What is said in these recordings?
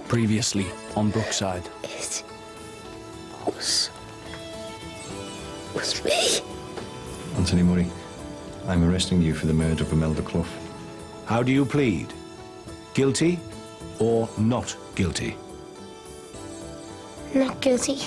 Previously on Brookside. It was me. Anthony Murray, I'm arresting you for the murder of Imelda Clough. How do you plead? Guilty or not guilty? Not guilty.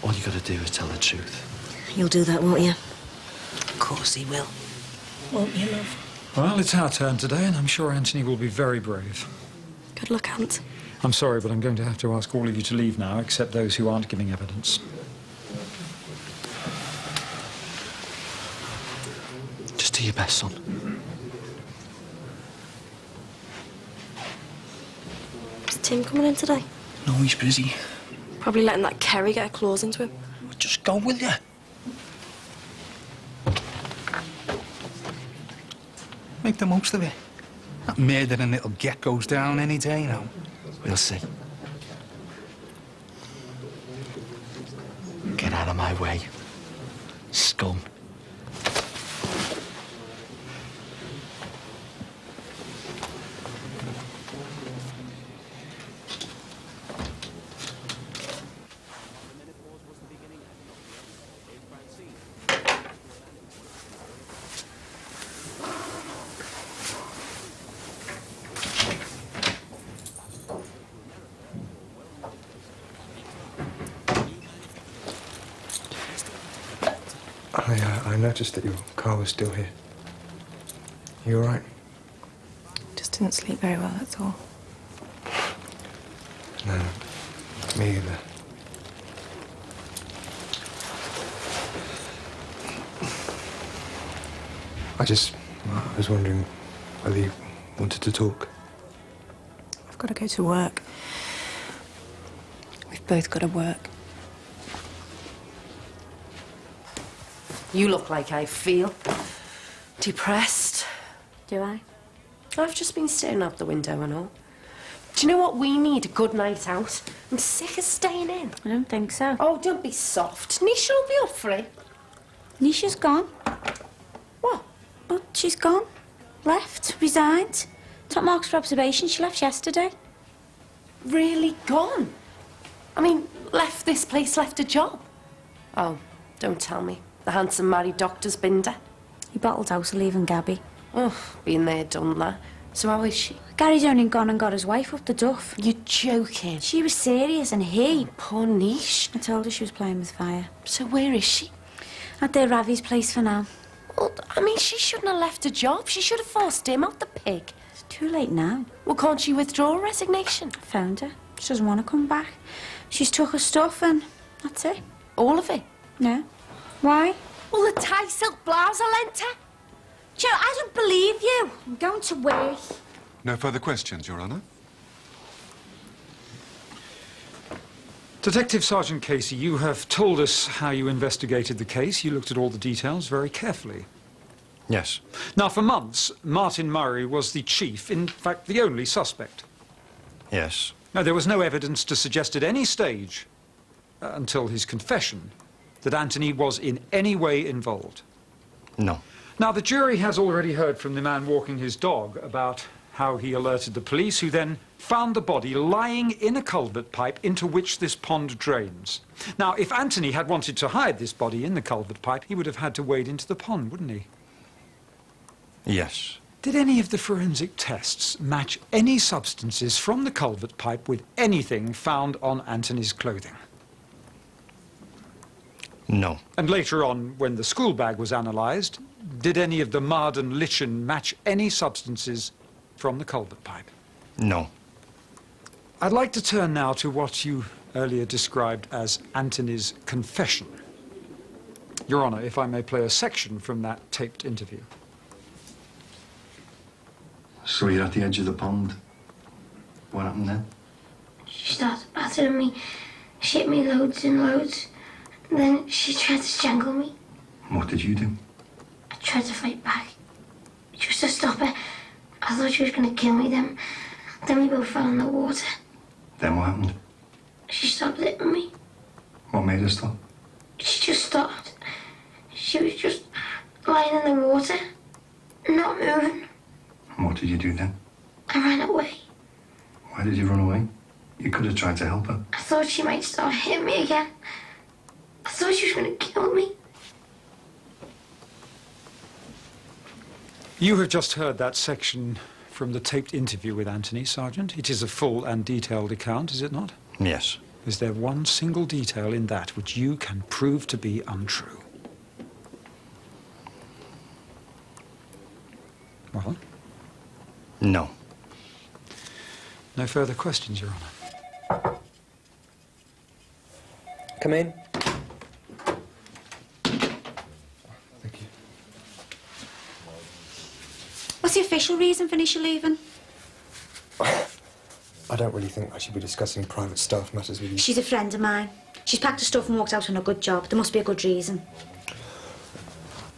All you gotta do is tell the truth. You'll do that, won't you? Of course he will. Won't you, love? Well, it's our turn today, and I'm sure Anthony will be very brave. Good luck, Ant. I'm sorry, but I'm going to have to ask all of you to leave now, except those who aren't giving evidence. Just do your best, son. Is Tim coming in today? No, he's busy. Probably letting that Kerry get her claws into him. Well, just go, will you? Make the most of it. That murdering little get goes down any day now. We'll see. Get out of my way, scum. I noticed that your car was still here. You all right? Just didn't sleep very well, that's all. No, me either. I was wondering whether you wanted to talk. I've got to go to work. We've both got to work. You look like I feel. Depressed. Do I? I've just been staring out the window and all. Do you know what we need? A good night out. I'm sick of staying in. I don't think so. Oh, don't be soft. Nisha will be up for it. Nisha's gone. What? Well, she's gone. Left. Resigned. Top marks for observation. She left yesterday. Really gone? I mean, left this place, left a job. Oh, don't tell me. The handsome married doctor's binder. He bottled out leaving Gabby. Oh, been there, done that. So how is she? Gary's only gone and got his wife up the duff. You're joking. She was serious, and he... Poor Nish. I told her she was playing with fire. So where is she? At their Ravi's place for now. Well, I mean, she shouldn't have left a job. She should have forced him out, the pig. It's too late now. Well, can't she withdraw a resignation? I found her. She doesn't want to come back. She's took her stuff and that's it. All of it? No. Why? Well, the tie silk blouse I lent her. Joe, I don't believe you. I'm going to work. No further questions, Your Honour. Detective Sergeant Casey, you have told us how you investigated the case. You looked at all the details very carefully. Yes. Now, for months, Martin Murray was the chief, in fact, the only suspect. Yes. Now, there was no evidence to suggest at any stage, until his confession, that Anthony was in any way involved. No. Now, the jury has already heard from the man walking his dog about how he alerted the police, who then found the body lying in a culvert pipe into which this pond drains. Now, if Anthony had wanted to hide this body in the culvert pipe, he would have had to wade into the pond, wouldn't he? Yes. Did any of the forensic tests match any substances from the culvert pipe with anything found on Anthony's clothing? No. And later on, when the school bag was analysed, did any of the mud and lichen match any substances from the culvert pipe? No. I'd like to turn now to what you earlier described as Anthony's confession. Your Honour, if I may play a section from that taped interview. So you're at the edge of the pond. What happened then? She started battering me. She hit me loads and loads. And then she tried to strangle me. What did you do? I tried to fight back. Just to stop her. I thought she was going to kill me then. Then we both fell in the water. Then what happened? She stopped hitting me. What made her stop? She just stopped. She was just lying in the water, not moving. And what did you do then? I ran away. Why did you run away? You could have tried to help her. I thought she might start hitting me again. I thought she was going to kill me. You have just heard that section from the taped interview with Anthony, Sergeant. It is a full and detailed account, is it not? Yes. Is there one single detail in that which you can prove to be untrue? Well? No. No further questions, Your Honour. Come in. Thank you. What's the official reason for Nisha leaving? I don't really think I should be discussing private staff matters with you. She's a friend of mine. She's packed her stuff and walked out on a good job. There must be a good reason.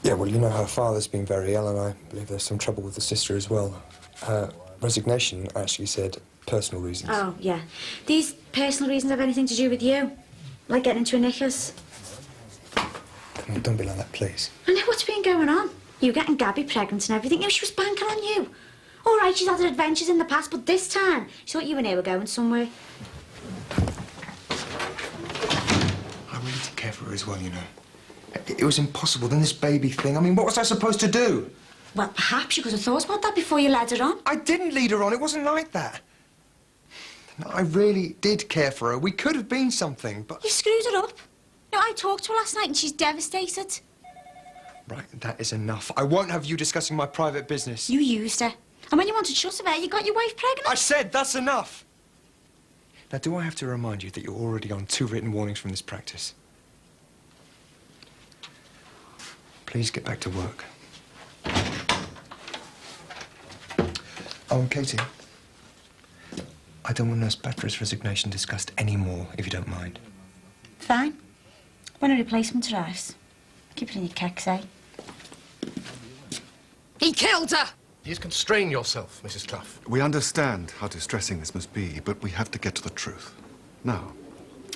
Yeah, well, you know her father's been very ill, and I believe there's some trouble with the sister as well. Her resignation actually said personal reasons. Oh, yeah. These personal reasons have anything to do with you? Like getting into a knickers? Come on, don't be like that, please. I know what's been going on. You getting Gabby pregnant and everything. You know, she was banking on you. All right, she's had her adventures in the past, but this time, she thought you and I were going somewhere. I really did care for her as well, you know. It was impossible, then this baby thing. I mean, what was I supposed to do? Well, perhaps you could have thought about that before you led her on. I didn't lead her on. It wasn't like that. No, I really did care for her. We could have been something, but... You screwed her up. No, I talked to her last night and she's devastated. Right, that is enough. I won't have you discussing my private business. You used her. And when you wanted shut of her, you got your wife pregnant. I said that's enough. Now, do I have to remind you that you're already on 2 written warnings from this practice? Please get back to work. Oh, and Katie, I don't want Nurse Batter's resignation discussed anymore, if you don't mind. Fine. When a replacement arrives, keep it in your keks, eh? He killed her! Please constrain yourself, Mrs. Clough. We understand how distressing this must be, but we have to get to the truth. Now,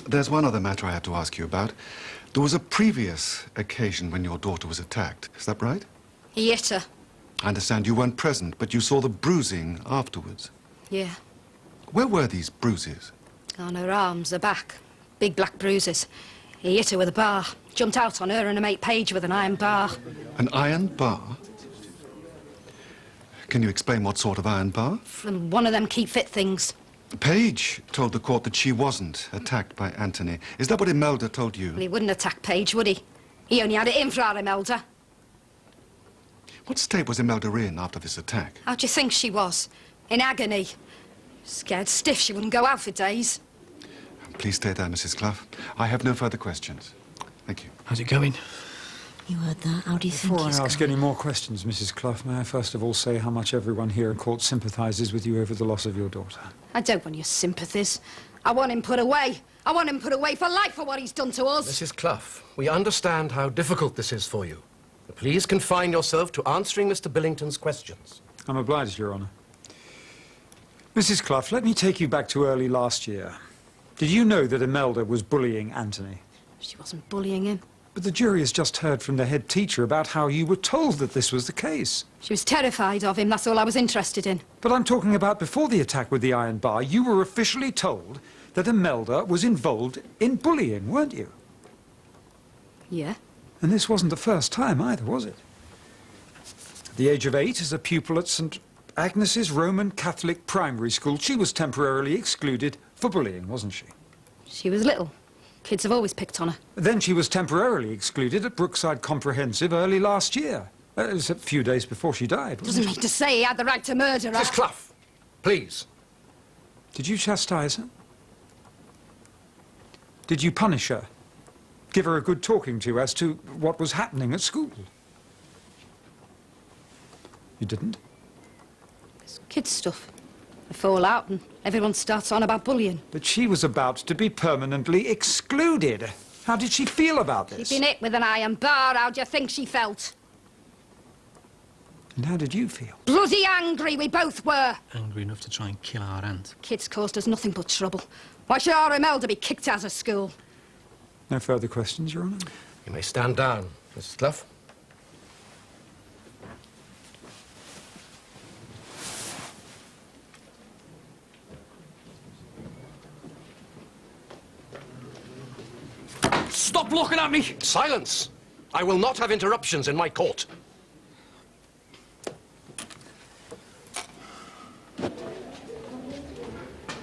there's one other matter I have to ask you about. There was a previous occasion when your daughter was attacked. Is that right? He hit her. I understand you weren't present, but you saw the bruising afterwards. Yeah. Where were these bruises? On her arms, her back. Big black bruises. He hit her with a bar. Jumped out on her and her mate Paige with an iron bar. An iron bar? Can you explain what sort of iron bar? From one of them keep-fit things. Paige told the court that she wasn't attacked by Anthony. Is that what Imelda told you? Well, he wouldn't attack Paige, would he? He only had it in for our Imelda. What state was Imelda in after this attack? How do you think she was? In agony. Scared stiff she wouldn't go out for days. Please stay there, Mrs. Clough. I have no further questions. Thank you. How's it going? You heard that. How do you think Before I he's ask going? any more questions, Mrs. Clough, may I first of all say how much everyone here in court sympathises with you over the loss of your daughter? I don't want your sympathies. I want him put away. I want him put away for life for what he's done to us. Mrs. Clough, we understand how difficult this is for you. Please confine yourself to answering Mr. Billington's questions. I'm obliged, Your Honour. Mrs. Clough, let me take you back to early last year. Did you know that Imelda was bullying Anthony? She wasn't bullying him. But the jury has just heard from the head teacher about how you were told that this was the case. She was terrified of him, that's all I was interested in. But I'm talking about before the attack with the iron bar, you were officially told that Imelda was involved in bullying, weren't you? Yeah. And this wasn't the first time either, was it? At the age of 8, as a pupil at St. Agnes's Roman Catholic Primary School, she was temporarily excluded for bullying, wasn't she? She was little. Kids have always picked on her. Then she was temporarily excluded at Brookside Comprehensive early last year. It was a few days before she died, wasn't Doesn't it? mean to say he had the right to murder her. Mrs. Clough, please. Did you chastise her? Did you punish her? give her a good talking to as to what was happening at school. You didn't? It's kids' stuff. They fall out and everyone starts on about bullying. But she was about to be permanently excluded. How did she feel about this? She'd been hit with an iron bar. How do you think she felt? And how did you feel? Bloody angry, we both were. Angry enough to try and kill our aunt. Kids caused us nothing but trouble. Why should our Imelda be kicked out of school? No further questions, Your Honour? You may stand down, Mrs. Clough. Stop looking at me! Silence! I will not have interruptions in my court.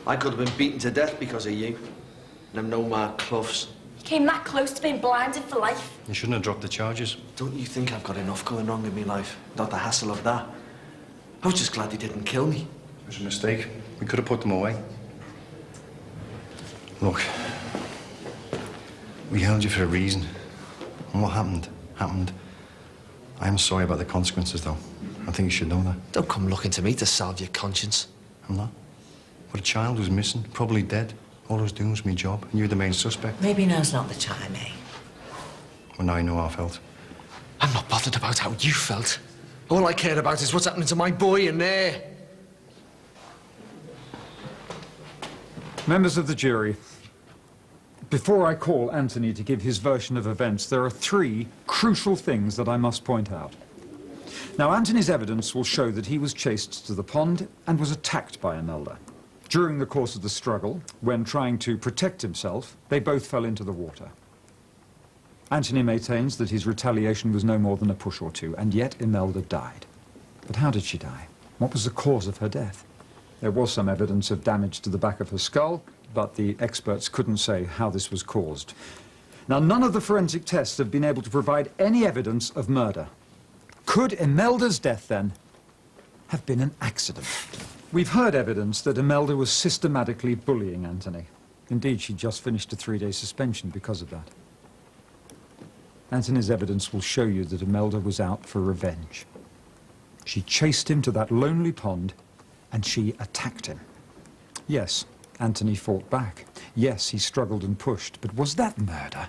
I could have been beaten to death because of you. And them no-mark Cloughs. You came that close to being blinded for life. You shouldn't have dropped the charges. Don't you think I've got enough going wrong in my life without the hassle of that? I was just glad they didn't kill me. It was a mistake. We could have put them away. Look, we held you for a reason. And what happened, happened. I am sorry about the consequences, though. I think you should know that. Don't come looking to me to salve your conscience. I'm not. But a child was missing, probably dead. All I was doing was my job, and you were the main suspect. Maybe now's not the time, eh? Well, now I know how I felt. I'm not bothered about how you felt. All I care about is what's happening to my boy in there. Members of the jury, before I call Anthony to give his version of events, there are 3 crucial things that I must point out. Now, Anthony's evidence will show that he was chased to the pond and was attacked by Imelda. During the course of the struggle, when trying to protect himself, they both fell into the water. Anthony maintains that his retaliation was no more than a push or two, and yet Imelda died. But how did she die? What was the cause of her death? There was some evidence of damage to the back of her skull, but the experts couldn't say how this was caused. Now, none of the forensic tests have been able to provide any evidence of murder. Could Imelda's death, then, have been an accident? We've heard evidence that Imelda was systematically bullying Anthony. Indeed, she just finished a 3-day suspension because of that. Anthony's evidence will show you that Imelda was out for revenge. She chased him to that lonely pond, and she attacked him. Yes, Anthony fought back. Yes, he struggled and pushed, but was that murder?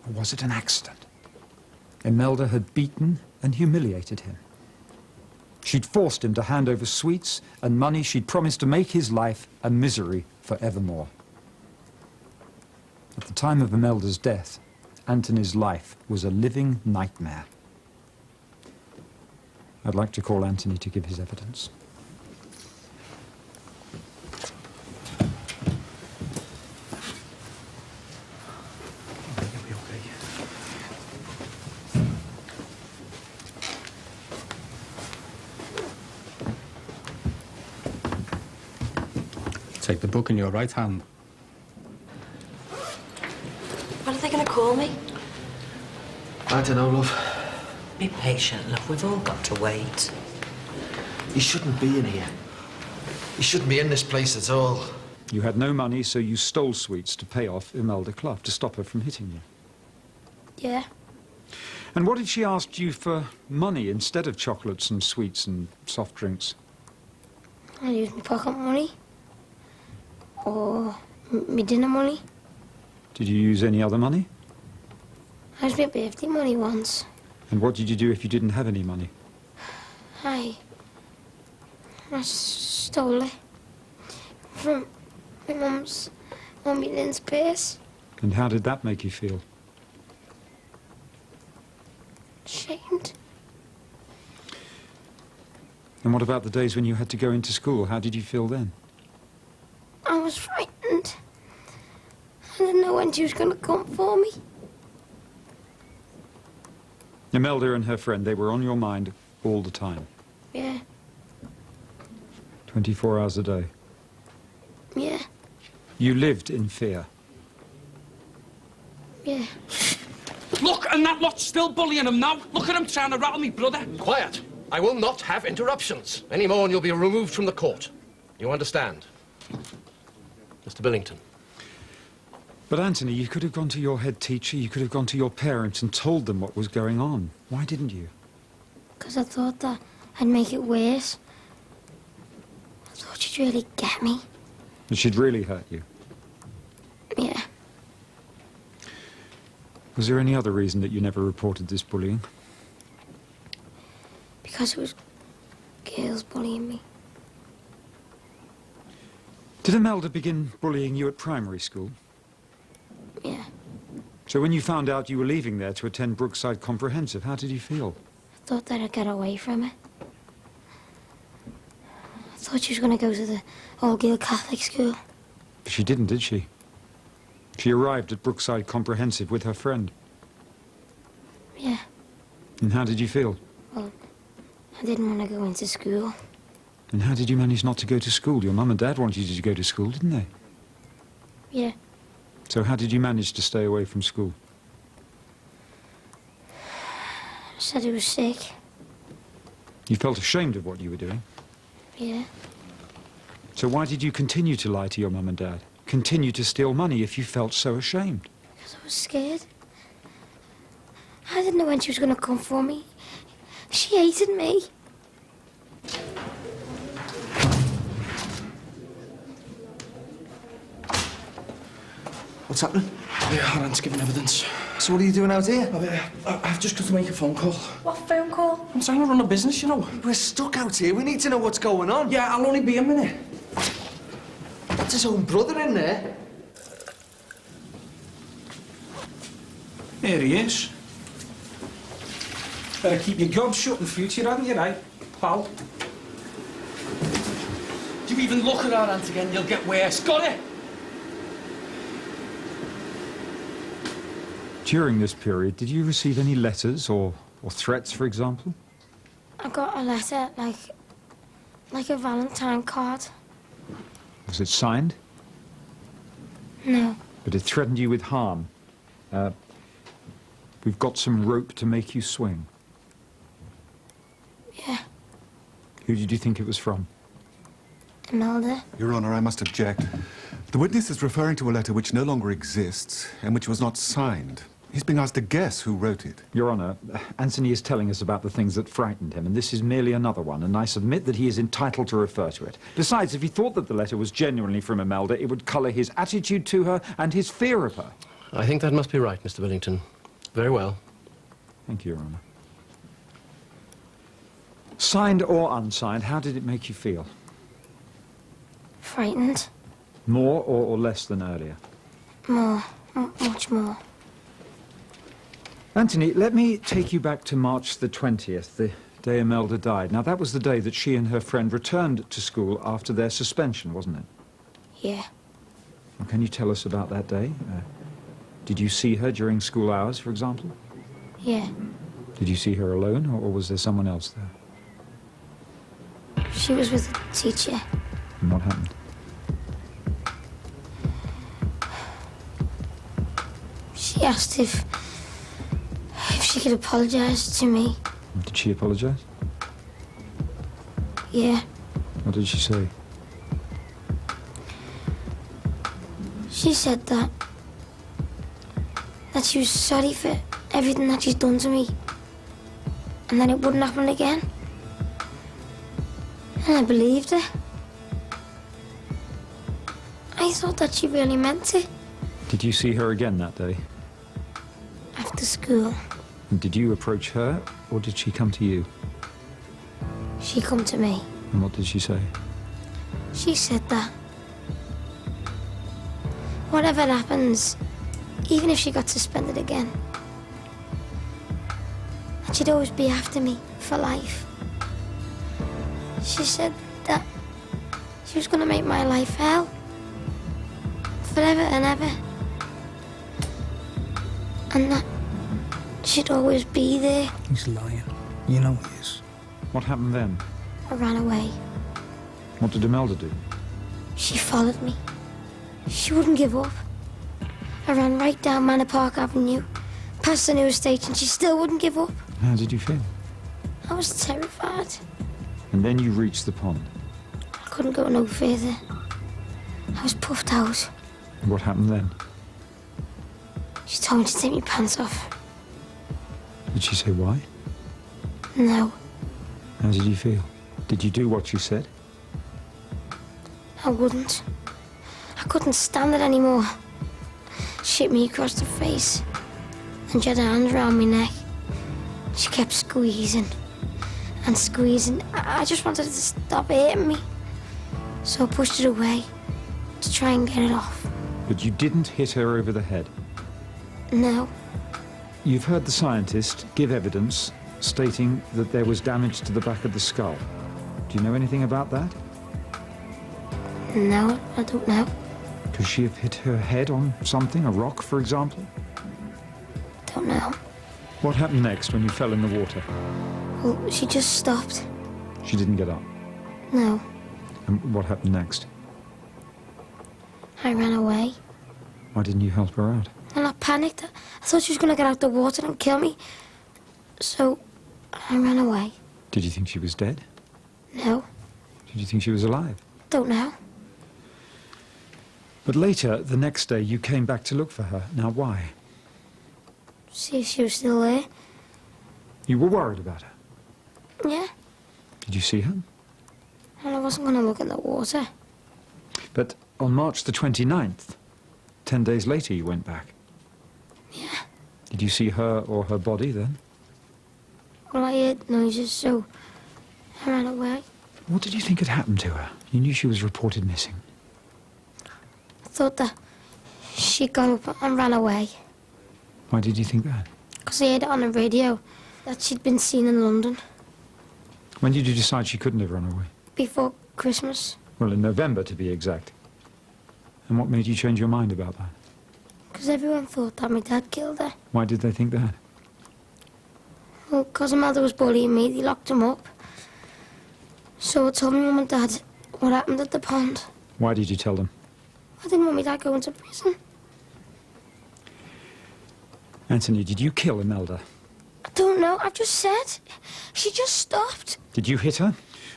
Or was it an accident? Imelda had beaten and humiliated him. She'd forced him to hand over sweets and money she'd promised to make his life a misery forevermore. At the time of Imelda's death, Anthony's life was a living nightmare. I'd like to call Anthony to give his evidence. Take the book in your right hand. What are they going to call me? I don't know, love. Be patient, love. We've all got to wait. You shouldn't be in here. You shouldn't be in this place at all. You had no money, so you stole sweets to pay off Imelda Clough, to stop her from hitting you. Yeah. And what did she ask you for money instead of chocolates and sweets and soft drinks? I used my pocket money. Or my dinner money. Did you use any other money? I used my birthday money once. And what did you do if you didn't have any money? I stole it from my mum's Lynn's purse. And how did that make you feel? Ashamed. And what about the days when you had to go into school? How did you feel then? I was frightened. I didn't know when she was going to come for me. Imelda and her friend, they were on your mind all the time. Yeah. 24 hours a day. Yeah. You lived in fear. Yeah. Look, and that lot's still bullying him now. Look at him trying to rattle me brother. Quiet. I will not have interruptions. Any more and you'll be removed from the court. You understand? Mr. Billington. But Anthony, you could have gone to your head teacher, you could have gone to your parents and told them what was going on. Why didn't you? Because I thought that I'd make it worse. I thought you'd really get me. That she'd really hurt you? Yeah. Was there any other reason that you never reported this bullying? Because it was girls bullying me. Did Imelda begin bullying you at primary school? Yeah. So when you found out you were leaving there to attend Brookside Comprehensive, how did you feel? I thought that I'd get away from it. I thought she was going to go to the all-girl Catholic school. But she didn't, did she? She arrived at Brookside Comprehensive with her friend. Yeah. And how did you feel? Well, I didn't want to go into school. And how did you manage not to go to school? Your mum and dad wanted you to go to school, didn't they? Yeah. So how did you manage to stay away from school? I said I was sick. You felt ashamed of what you were doing? Yeah. So why did you continue to lie to your mum and dad? Continue to steal money if you felt so ashamed? Because I was scared. I didn't know when she was going to come for me. She hated me. What's happening? Yeah, our aunt's giving evidence. So what are you doing out here? I've just got to make a phone call. What phone call? I'm trying to run a business, you know. We're stuck out here. We need to know what's going on. Yeah, I'll only be a minute. That's his own brother in there. Here he is. Better keep your gob shut in future, hadn't you, eh, pal? Do you even look at our aunt again, you'll get worse. Got it? During this period, did you receive any letters or threats, for example? I got a letter, like a Valentine card. Was it signed? No. But it threatened you with harm. We've got some rope to make you swing. Yeah. Who did you think it was from? Imelda. Your Honour, I must object. The witness is referring to a letter which no longer exists and which was not signed. He's being asked to guess who wrote it. Your Honour, Anthony is telling us about the things that frightened him, and this is merely another one, and I submit that he is entitled to refer to it. Besides, if he thought that the letter was genuinely from Imelda, it would colour his attitude to her and his fear of her. I think that must be right, Mr. Billington. Very well. Thank you, Your Honour. Signed or unsigned, how did it make you feel? Frightened. More or less than earlier? More. Much more. Anthony, let me take you back to March the 20th, the day Imelda died. Now, that was the day that she and her friend returned to school after their suspension, wasn't it? Yeah. Well, can you tell us about that day? Did you see her during school hours, for example? Yeah. Did you see her alone, or was there someone else there? She was with the teacher. And what happened? She asked if she could apologise to me. Did she apologise? Yeah. What did she say? She said that she was sorry for everything that she's done to me. And that it wouldn't happen again. And I believed her. I thought that she really meant it. Did you see her again that day? After school. And did you approach her, or did she come to you? She come to me. And what did she say? She said that whatever happens, even if she got suspended again, that she'd always be after me for life. She said that she was gonna make my life hell. Forever and ever. And that she'd always be there. He's lying. You know he is. What happened then? I ran away. What did Imelda do? She followed me. She wouldn't give up. I ran right down Manor Park Avenue, past the news station. She still wouldn't give up. How did you feel? I was terrified. And then you reached the pond. I couldn't go no further. I was puffed out. What happened then? She told me to take my pants off. Did she say why? No, How did you feel? Did you do what she said? I wouldn't. I couldn't stand it anymore. She hit me across the face, and she had her hand around my neck. She kept squeezing and squeezing. I just wanted her to stop hitting me. So I pushed it away to try and get it off. But you didn't hit her over the head. No, You've heard the scientist give evidence stating that there was damage to the back of the skull. Do you know anything about that? no, I don't know. Could she have hit her head on something, a rock, for example? Don't know. What happened next when you fell in the water? Well, she just stopped. She didn't get up. No, And what happened next? I ran away. Why didn't you help her out? And I panicked. I thought she was going to get out the water and kill me. So I ran away. Did you think she was dead? No, Did you think she was alive? don't know. But later, the next day, you came back to look for her. Now, why? See if she was still there. You were worried about her. Yeah, Did you see her? and I wasn't going to look in the water. But on March the 29th, 10 days later, you went back. Yeah. Did you see her or her body then? Well, I heard noises, so I ran away. What did you think had happened to her? You knew she was reported missing. I thought that she got up and ran away. Why did you think that? Because I heard it on the radio that she'd been seen in London When did you decide she couldn't have run away? before Christmas. Well, in November, to be exact. And what made you change your mind about that? Because everyone thought that my dad killed her. Why did they think that? Well, because Imelda was bullying me, they locked him up. So I told my mum and dad what happened at the pond. Why did you tell them? I didn't want my dad going to prison. Anthony, did you kill Imelda? I don't know, I've just said. She just stopped. Did you hit her?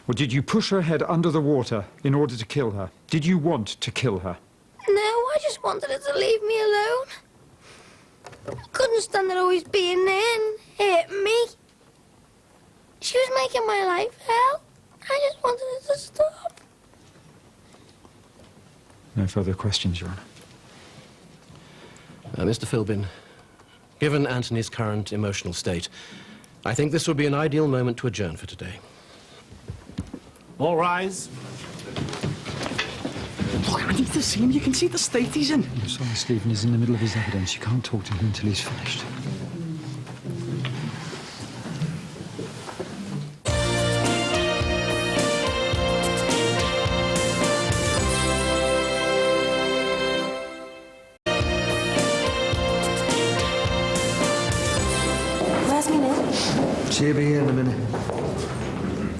Or did you push her head under the water in order to kill her? Did you want to kill her? No, I just wanted her to leave me alone. I couldn't stand her always being there and hitting me. She was making my life hell. I just wanted her to stop. No further questions, Your Honor. Mr. Philbin, given Anthony's current emotional state, I think this would be an ideal moment to adjourn for today. All rise. Look, I need to see him. You can see the state he's in. I'm sorry, Stephen. He's in the middle of his evidence. You can't talk to him until he's finished. Where's me now? She'll be here in a minute.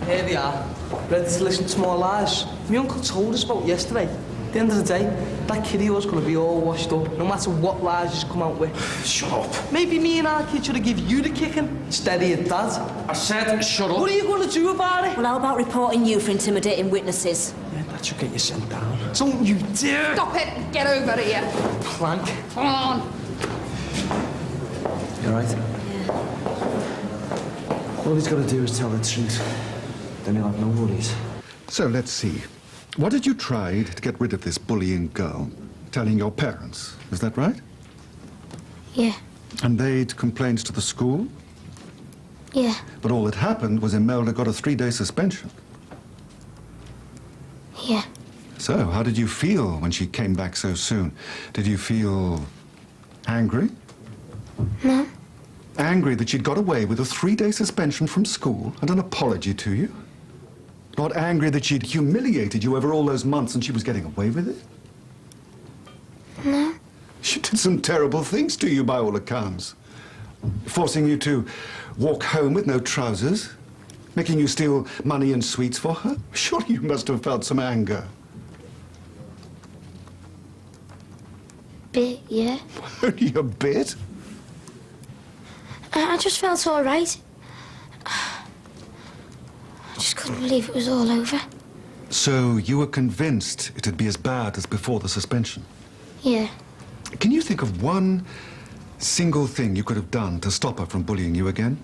Here we are, ready to listen to more lies. My uncle told us about yesterday. At the end of the day, that kiddie was going to be all washed up, no matter what lies you come out with. Shut up. Maybe me and our kid should have give you the kicking instead of your dad. I said shut up. What are you going to do about it? Well, how about reporting you for intimidating witnesses? Yeah, that should get you sent down. Don't you dare! Stop it! Get over here! Plank. Come on! You all right? All he's got to do is tell the truth. Then he'll have no worries. So let's see. What did you try to get rid of this bullying girl? Telling your parents, is that right? Yeah, And they'd complained to the school? yeah, But all that happened was Imelda got a 3-day suspension. yeah. So, how did you feel when she came back so soon? Did you feel angry? No, Angry that she'd got away with a 3-day suspension from school and an apology to you? Not angry that she'd humiliated you over all those months and she was getting away with it? no. She did some terrible things to you by all accounts. Forcing you to walk home with no trousers, making you steal money and sweets for her. Surely you must have felt some anger. Bit, yeah. Only a bit? I just felt all right. I just couldn't believe it was all over. So you were convinced it'd be as bad as before the suspension? Yeah. Can you think of one single thing you could have done to stop her from bullying you again?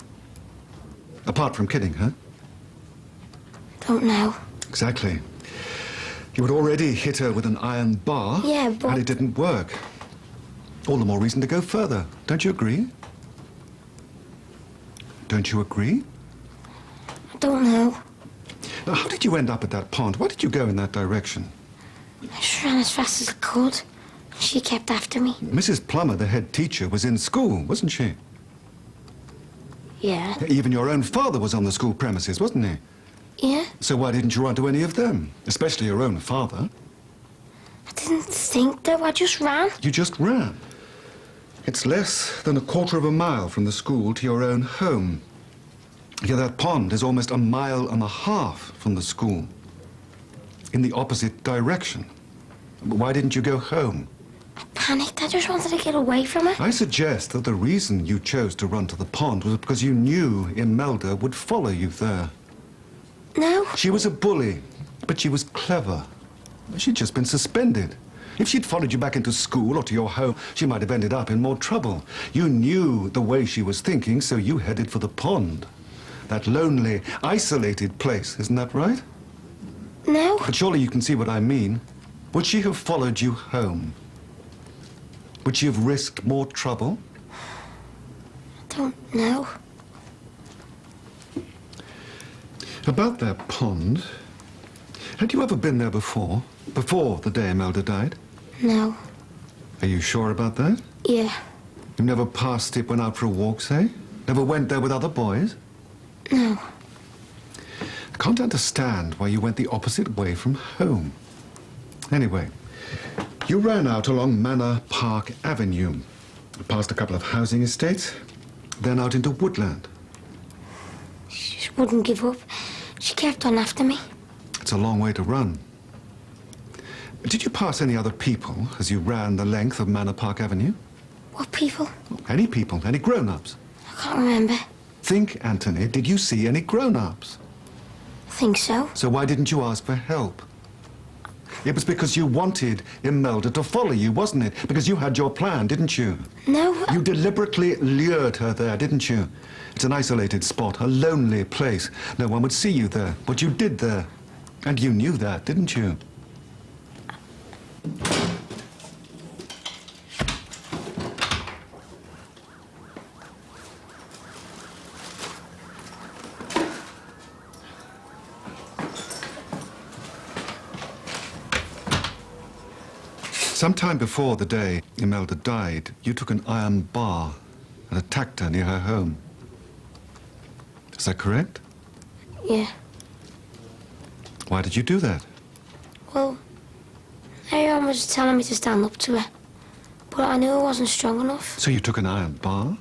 Apart from killing her? Don't know. Exactly. You had already hit her with an iron bar. Yeah, but... And it didn't work. All the more reason to go further. Don't you agree? Don't you agree? I don't know. Now, how did you end up at that pond? Why did you go in that direction? I just ran as fast as I could. She kept after me. Mrs. Plummer, the head teacher, was in school, wasn't she? Yeah. Even your own father was on the school premises, wasn't he? Yeah? So why didn't you run to any of them? Especially your own father. I didn't think, though. I just ran. You just ran. It's less than a quarter of a mile from the school to your own home. Yeah, that pond is almost a mile and a half from the school. In the opposite direction. Why didn't you go home? I panicked. I just wanted to get away from her. I suggest that the reason you chose to run to the pond was because you knew Imelda would follow you there. No. She was a bully, but she was clever. She'd just been suspended. If she'd followed you back into school or to your home, she might have ended up in more trouble. You knew the way she was thinking, so you headed for the pond. That lonely, isolated place, isn't that right? No. But surely you can see what I mean. Would she have followed you home? Would she have risked more trouble? I don't know. About that pond, had you ever been there before? Before the day Imelda died? No. Are you sure about that? Yeah. You never passed it, went out for a walk, say? Never went there with other boys? No. I can't understand why you went the opposite way from home. Anyway, you ran out along Manor Park Avenue, past a couple of housing estates, then out into woodland. She just wouldn't give up. She kept on after me. It's a long way to run. Did you pass any other people as you ran the length of Manor Park Avenue? What people? Any people, any grown-ups? I can't remember. Think, Anthony, did you see any grown-ups? I think so. So why didn't you ask for help? It was because you wanted Imelda to follow you, wasn't it? Because you had your plan, didn't you? No. You deliberately lured her there, didn't you? It's an isolated spot, a lonely place. No one would see you there, what you did there. And you knew that, didn't you? Sometime before the day Imelda died, you took an iron bar and attacked her near her home. Is that correct? Yeah. Why did you do that? Well, everyone was telling me to stand up to her. But I knew I wasn't strong enough. So you took an iron bar?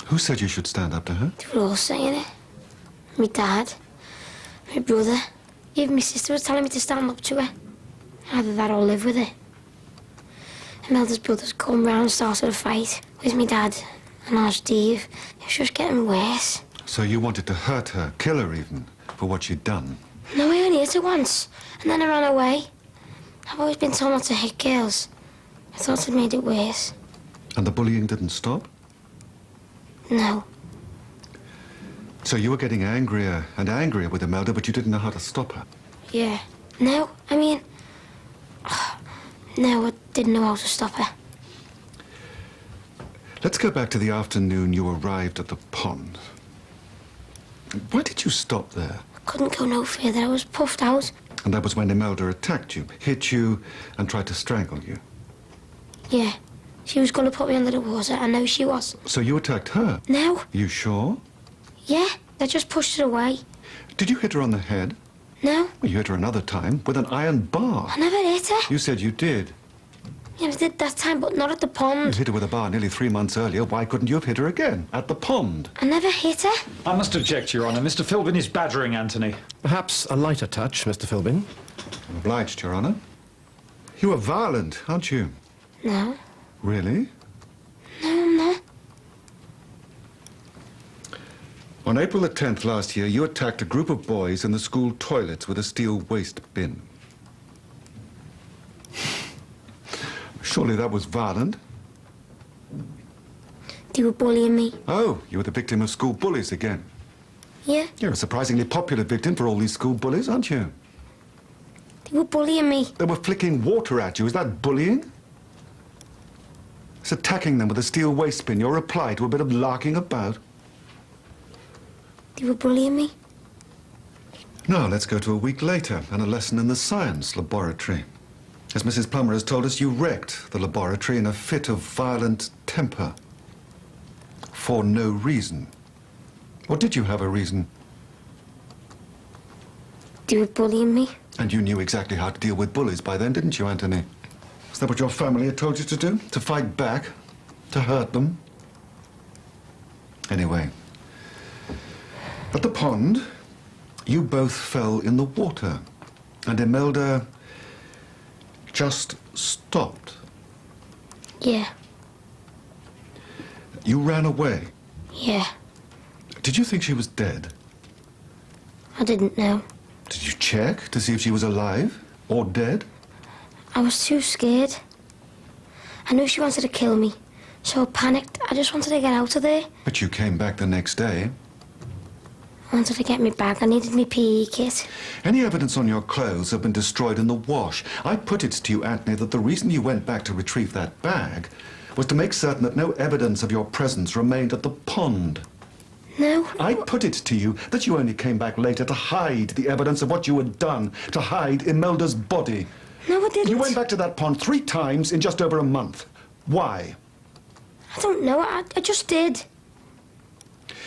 Who said you should stand up to her? They were all saying it. My dad, my brother, even my sister was telling me to stand up to her. Either that or live with it. Imelda's brothers come round and started a fight with my dad and our Steve. It was just getting worse. So you wanted to hurt her, kill her even, for what she'd done? No, I only hit her once, and then I ran away. I've always been told not to hit girls. I thought it made it worse. And the bullying didn't stop? No. So you were getting angrier and angrier with Imelda, but you didn't know how to stop her? Yeah. No, I mean... No, I didn't know how to stop her. Let's go back to the afternoon you arrived at the pond. Why did you stop there? I couldn't go no further. I was puffed out. And that was when Imelda attacked you, hit you, and tried to strangle you? Yeah. She was going to put me under the water. I know she was. So you attacked her? No. You sure? Yeah. I just pushed her away. Did you hit her on the head? No. Well, you hit her another time with an iron bar. I never hit her. You said you did. Yeah, I did that time, but not at the pond. You hit her with a bar nearly 3 months earlier. Why couldn't you have hit her again? At the pond? I never hit her. I must object, Your Honour. Mr. Philbin is badgering Anthony. Perhaps a lighter touch, Mr. Philbin. I'm obliged, Your Honour. You are violent, aren't you? No. Really? No, I'm not. On April the 10th last year, you attacked a group of boys in the school toilets with a steel waste bin. Surely that was violent. They were bullying me. Oh, you were the victim of school bullies again. Yeah, You're a surprisingly popular victim for all these school bullies, aren't you? they were bullying me. They were flicking water at you. Is that bullying? It's attacking them with a steel waste bin, your reply to a bit of larking about. They were bullying me. Now, let's go to a week later and a lesson in the science laboratory. As Mrs. Plummer has told us, you wrecked the laboratory in a fit of violent temper. For no reason. Or did you have a reason? They were bullying me. And you knew exactly how to deal with bullies by then, didn't you, Anthony? Is that what your family had told you to do? To fight back? To hurt them? Anyway, at the pond, you both fell in the water. And Imelda just stopped. Yeah, You ran away. yeah. Did you think she was dead? I didn't know. Did you check to see if she was alive or dead? I was too scared. I knew she wanted to kill me, so I panicked. I just wanted to get out of there. But you came back the next day. I wanted to get me bag. I needed my PE kit. Any evidence on your clothes have been destroyed in the wash. I put it to you, Anthony, that the reason you went back to retrieve that bag was to make certain that no evidence of your presence remained at the pond. No. I put it to you that you only came back later to hide the evidence of what you had done, to hide Imelda's body. No, I didn't. You went back to that pond 3 times in just over a month. Why? I don't know. I just did.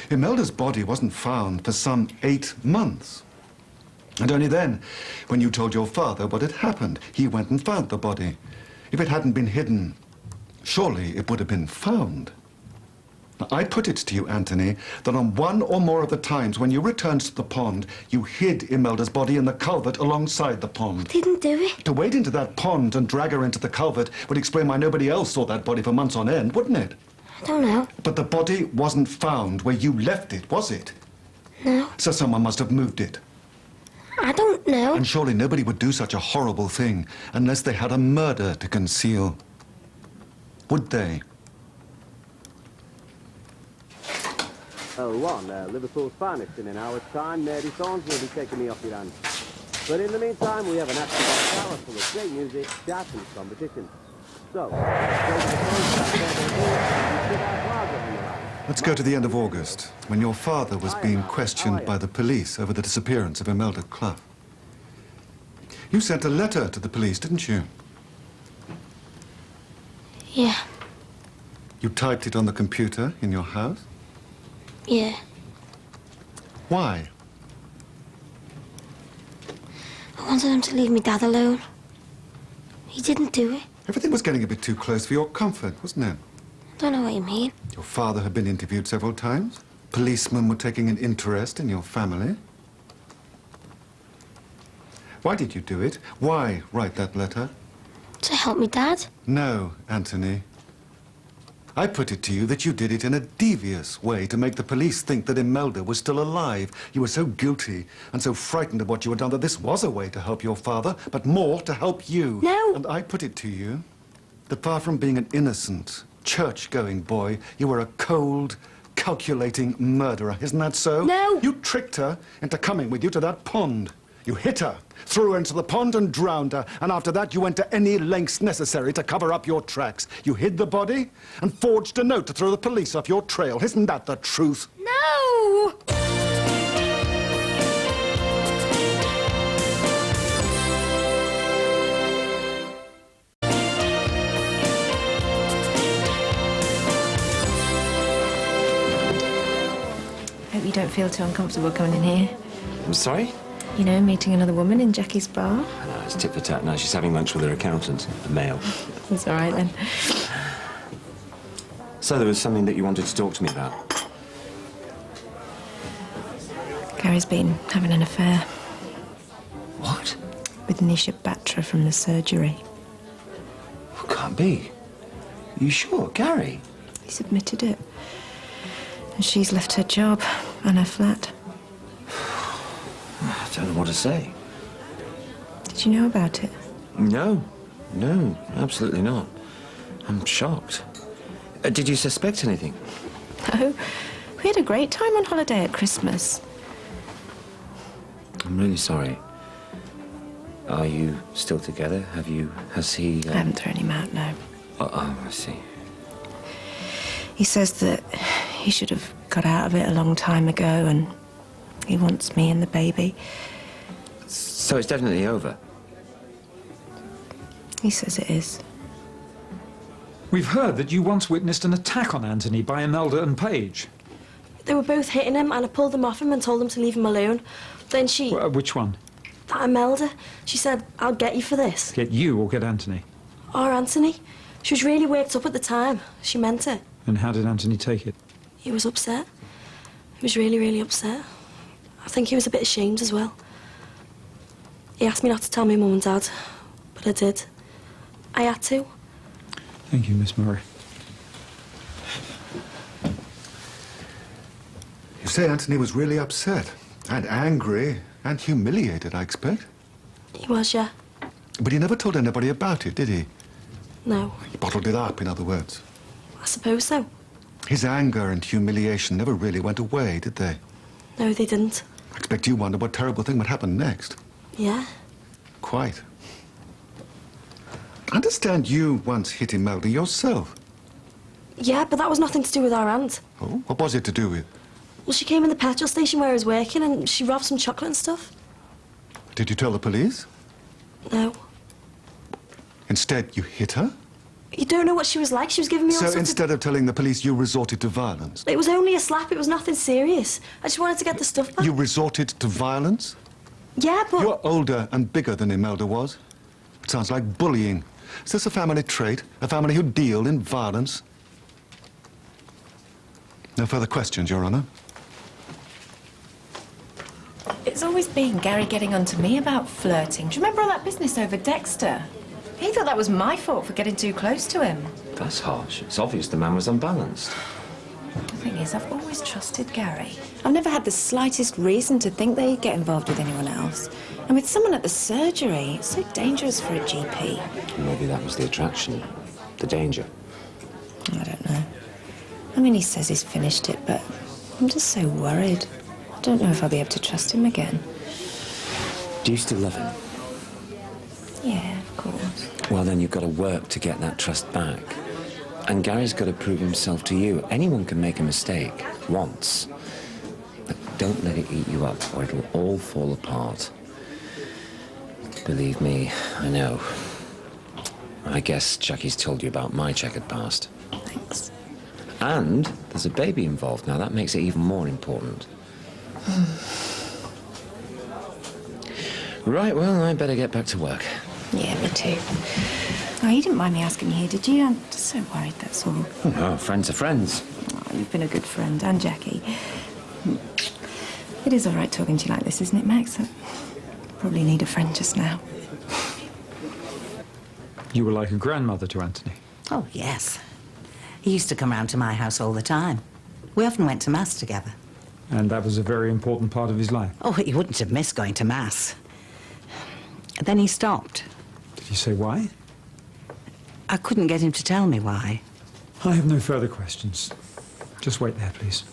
Imelda's body wasn't found for some 8 months. And only then, when you told your father what had happened, he went and found the body. If it hadn't been hidden, surely it would have been found. Now, I put it to you, Anthony, that on 1 or more of the times when you returned to the pond, you hid Imelda's body in the culvert alongside the pond. I didn't do it. To wade into that pond and drag her into the culvert would explain why nobody else saw that body for months on end, wouldn't it? I don't know. But the body wasn't found where you left it, was it? No. So someone must have moved it. I don't know. And surely nobody would do such a horrible thing unless they had a murder to conceal. Would they? Liverpool's finest in an hour's time. Mary Thorns will be taking me off your hands. But in the meantime, we have an active hour full of great music, chat and competition. So, Let's go to the end of August, when your father was being questioned by the police over the disappearance of Imelda Clough. You sent a letter to the police, didn't you? Yeah, You typed it on the computer in your house? yeah. Why? I wanted him to leave me dad alone. He didn't do it. Everything was getting a bit too close for your comfort, wasn't it? I don't know what you mean. Your father had been interviewed several times. Policemen were taking an interest in your family. Why did you do it? Why write that letter? To help me dad? No, Anthony. I put it to you that you did it in a devious way to make the police think that Imelda was still alive. You were so guilty and so frightened of what you had done that this was a way to help your father, but more to help you. No. And I put it to you that far from being an innocent, church-going boy, you were a cold, calculating murderer. Isn't that so? No. You tricked her into coming with you to that pond. You hit her, threw her into the pond and drowned her, and after that you went to any lengths necessary to cover up your tracks. You hid the body and forged a note to throw the police off your trail. Isn't that the truth? No! Hope you don't feel too uncomfortable coming in here. I'm sorry? You know, meeting another woman in Jackie's bar. No, it's tit for tat. No, she's having lunch with her accountant, a male. That's all right, then. So there was something that you wanted to talk to me about? Gary's been having an affair. What? With Nisha Batra from the surgery. Well, can't be. Are you sure, Gary? He's admitted it. And she's left her job and her flat. I don't know what to say. Did you know about it? No, absolutely not. I'm shocked. Did you suspect anything? No. We had a great time on holiday at Christmas. I'm really sorry. Are you still together? Has he... I haven't thrown him out, no. Oh, I see. He says that he should have got out of it a long time ago, and he wants me and the baby. So it's definitely over? He says it is. We've heard that you once witnessed an attack on Anthony by Imelda and Paige. They were both hitting him, and I pulled them off him and told him to leave him alone. Then she... Which one? That Imelda. She said, I'll get you for this. Get you or get Anthony? Or Anthony. She was really worked up at the time. She meant it. And how did Anthony take it? He was upset. He was really, really upset. I think he was a bit ashamed as well. He asked me not to tell my mum and dad, but I did. I had to. Thank you, Miss Murray. You say Anthony was really upset and angry and humiliated, I expect? He was, yeah. But he never told anybody about it, did he? No. He bottled it up, in other words. I suppose so. His anger and humiliation never really went away, did they? No, they didn't. I expect you wondered what terrible thing would happen next. Yeah. Quite. I understand you once hit Imelda yourself. Yeah, but that was nothing to do with our aunt. Oh, what was it to do with? Well, she came in the petrol station where I was working and she robbed some chocolate and stuff. Did you tell the police? No. Instead, you hit her? You don't know what she was like. She was giving me all So sorts instead of telling the police, you resorted to violence? It was only a slap. It was nothing serious. I just wanted to get the stuff back. You resorted to violence? Yeah, but... You're older and bigger than Imelda was. It sounds like bullying. Is this a family trait? A family who deal in violence? No further questions, Your Honor. It's always been Gary getting on to me about flirting. Do you remember all that business over Dexter? He thought that was my fault for getting too close to him. That's harsh. It's obvious the man was unbalanced. The thing is, I've always trusted Gary. I've never had the slightest reason to think that he'd get involved with anyone else. And with someone at the surgery, it's so dangerous for a GP. Maybe that was the attraction, the danger. I don't know. I mean, he says he's finished it, but I'm just so worried. I don't know if I'll be able to trust him again. Do you still love him? Yeah, of course. Well, then you've got to work to get that trust back. And Gary's got to prove himself to you. Anyone can make a mistake once. But don't let it eat you up, or it'll all fall apart. Believe me, I know. I guess Jackie's told you about my checkered past. Thanks. And there's a baby involved now. That makes it even more important. Right, well, I better get back to work. Yeah, me too. Oh, you didn't mind me asking you here, did you? I'm just so worried, that's all. Oh, no, friends are friends. Oh, you've been a good friend, and Jackie. It is all right talking to you like this, isn't it, Max? I probably need a friend just now. You were like a grandmother to Anthony. Oh, yes. He used to come round to my house all the time. We often went to Mass together. And that was a very important part of his life. Oh, he wouldn't have missed going to Mass. Then he stopped. Did you say why? I couldn't get him to tell me why. I have no further questions. Just wait there, please.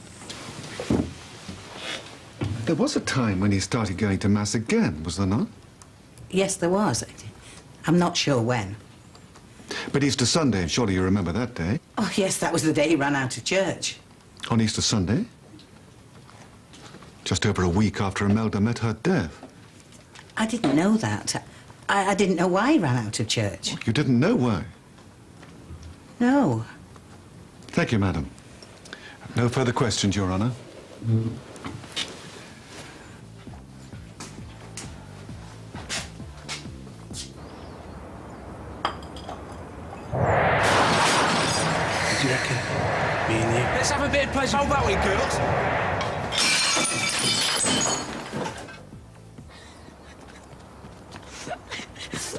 There was a time when he started going to Mass again, was there not? Yes, there was. I'm not sure when. But Easter Sunday, surely you remember that day? Oh, yes, that was the day he ran out of church. On Easter Sunday? Just over a week after Imelda met her death. I didn't know that. I didn't know why he ran out of church. You didn't know why? No. Thank you, madam. No further questions, Your Honor. What do you reckon? Me and you? Let's have a bit of pleasure. Oh, that way, girls.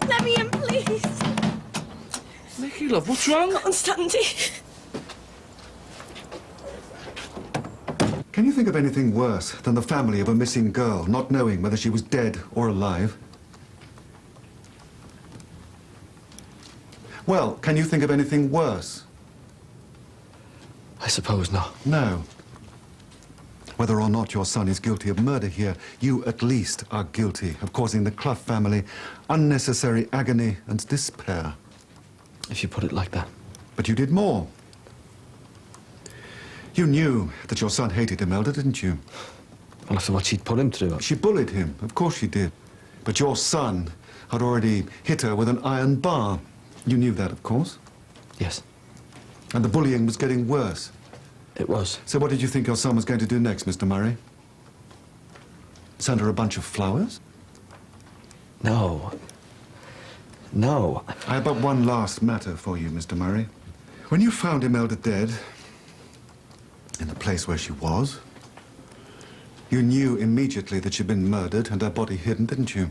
Let me in, please. Nicky, love, what's wrong? Constantine. Can you think of anything worse than the family of a missing girl not knowing whether she was dead or alive? Well, can you think of anything worse? I suppose not. No. Whether or not your son is guilty of murder here, you at least are guilty of causing the Clough family unnecessary agony and despair. If you put it like that. But you did more. You knew that your son hated Imelda, didn't you? Well, after what she'd put him through. She bullied him, of course she did. But your son had already hit her with an iron bar. You knew that, of course? Yes. And the bullying was getting worse. It was. So what did you think your son was going to do next, Mr. Murray? Send her a bunch of flowers? No. No. I have but one last matter for you, Mr. Murray. When you found Imelda dead, in the place where she was, you knew immediately that she'd been murdered and her body hidden, didn't you?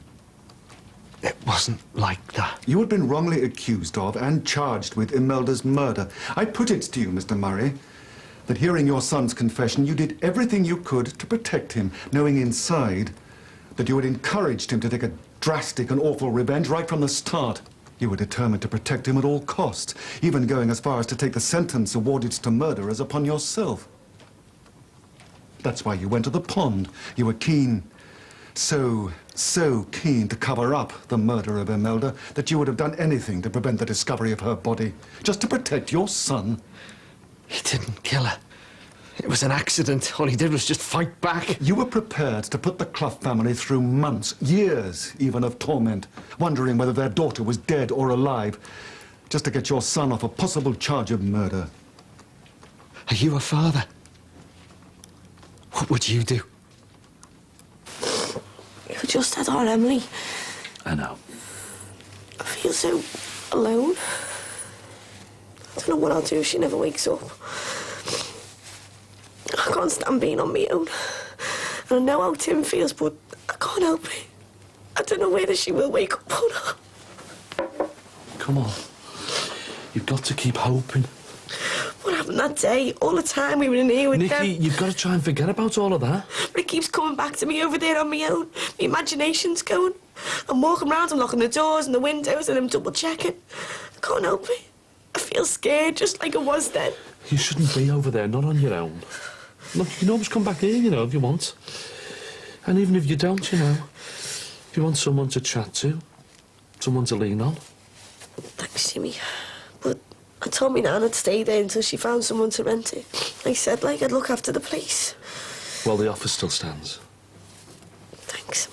It wasn't like that. You had been wrongly accused of and charged with Imelda's murder. I put it to you, Mr. Murray, that hearing your son's confession, you did everything you could to protect him, knowing inside that you had encouraged him to take a drastic and awful revenge right from the start. You were determined to protect him at all costs, even going as far as to take the sentence awarded to murderers upon yourself. That's why you went to the pond. You were keen, so keen to cover up the murder of Imelda that you would have done anything to prevent the discovery of her body, just to protect your son. He didn't kill her. It was an accident. All he did was just fight back. You were prepared to put the Clough family through months, years even, of torment, wondering whether their daughter was dead or alive, just to get your son off a possible charge of murder. Are you a father? What would you do? You just had on Emily. I know. I feel so alone. I don't know what I'll do if she never wakes up. I can't stand being on my own. And I know how Tim feels, but I can't help it. I don't know whether she will wake up or not. Come on. You've got to keep hoping. What happened that day? All the time we were in here with them. Nikki, you've got to try and forget about all of that. But it keeps coming back to me over there on my own. My imagination's going. I'm walking around, I'm locking the doors and the windows and I'm double-checking. I can't help it. I feel scared, just like I was then. You shouldn't be over there, not on your own. Look, you can always come back here, you know, if you want. And even if you don't, you know, if you want someone to chat to, someone to lean on. Thanks, Jimmy. But I told me Nan I'd stay there until she found someone to rent it. I said, like, I'd look after the place. Well, the offer still stands. Thanks.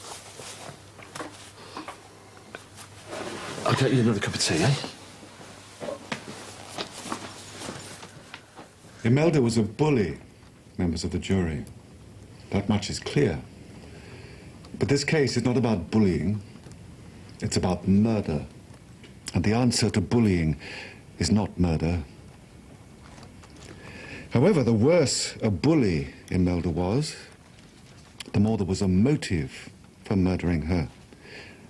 I'll get you another cup of tea, eh? Imelda was a bully, members of the jury. That much is clear. But this case is not about bullying. It's about murder. And the answer to bullying is not murder. However, the worse a bully Imelda was, the more there was a motive for murdering her.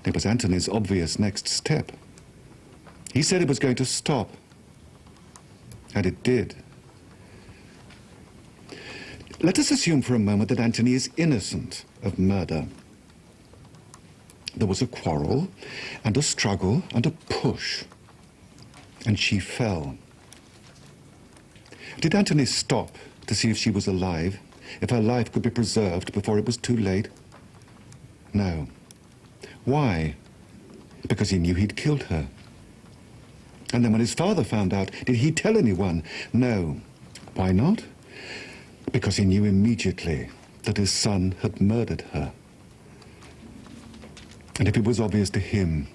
It was Anthony's obvious next step. He said it was going to stop. And it did. Let us assume for a moment that Anthony is innocent of murder. There was a quarrel, and a struggle, and a push. And she fell. Did Anthony stop to see if she was alive, if her life could be preserved before it was too late? No. Why? Because he knew he'd killed her. And then when his father found out, did he tell anyone? No. Why not? Because he knew immediately that his son had murdered her. And if it was obvious to him,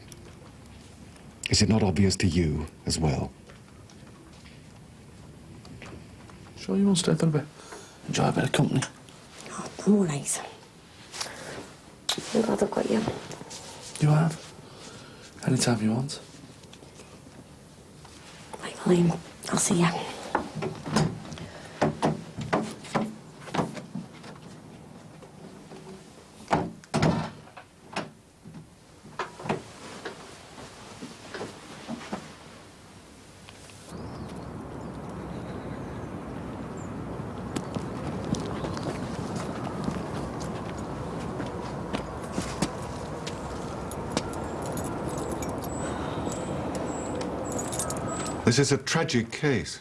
is it not obvious to you as well? Sure you won't stay for a bit? Enjoy a bit of company. Oh, I'm all right. I'm glad I've got you. You have? Anytime you want. Right, Colleen, I'll see you. This is a tragic case.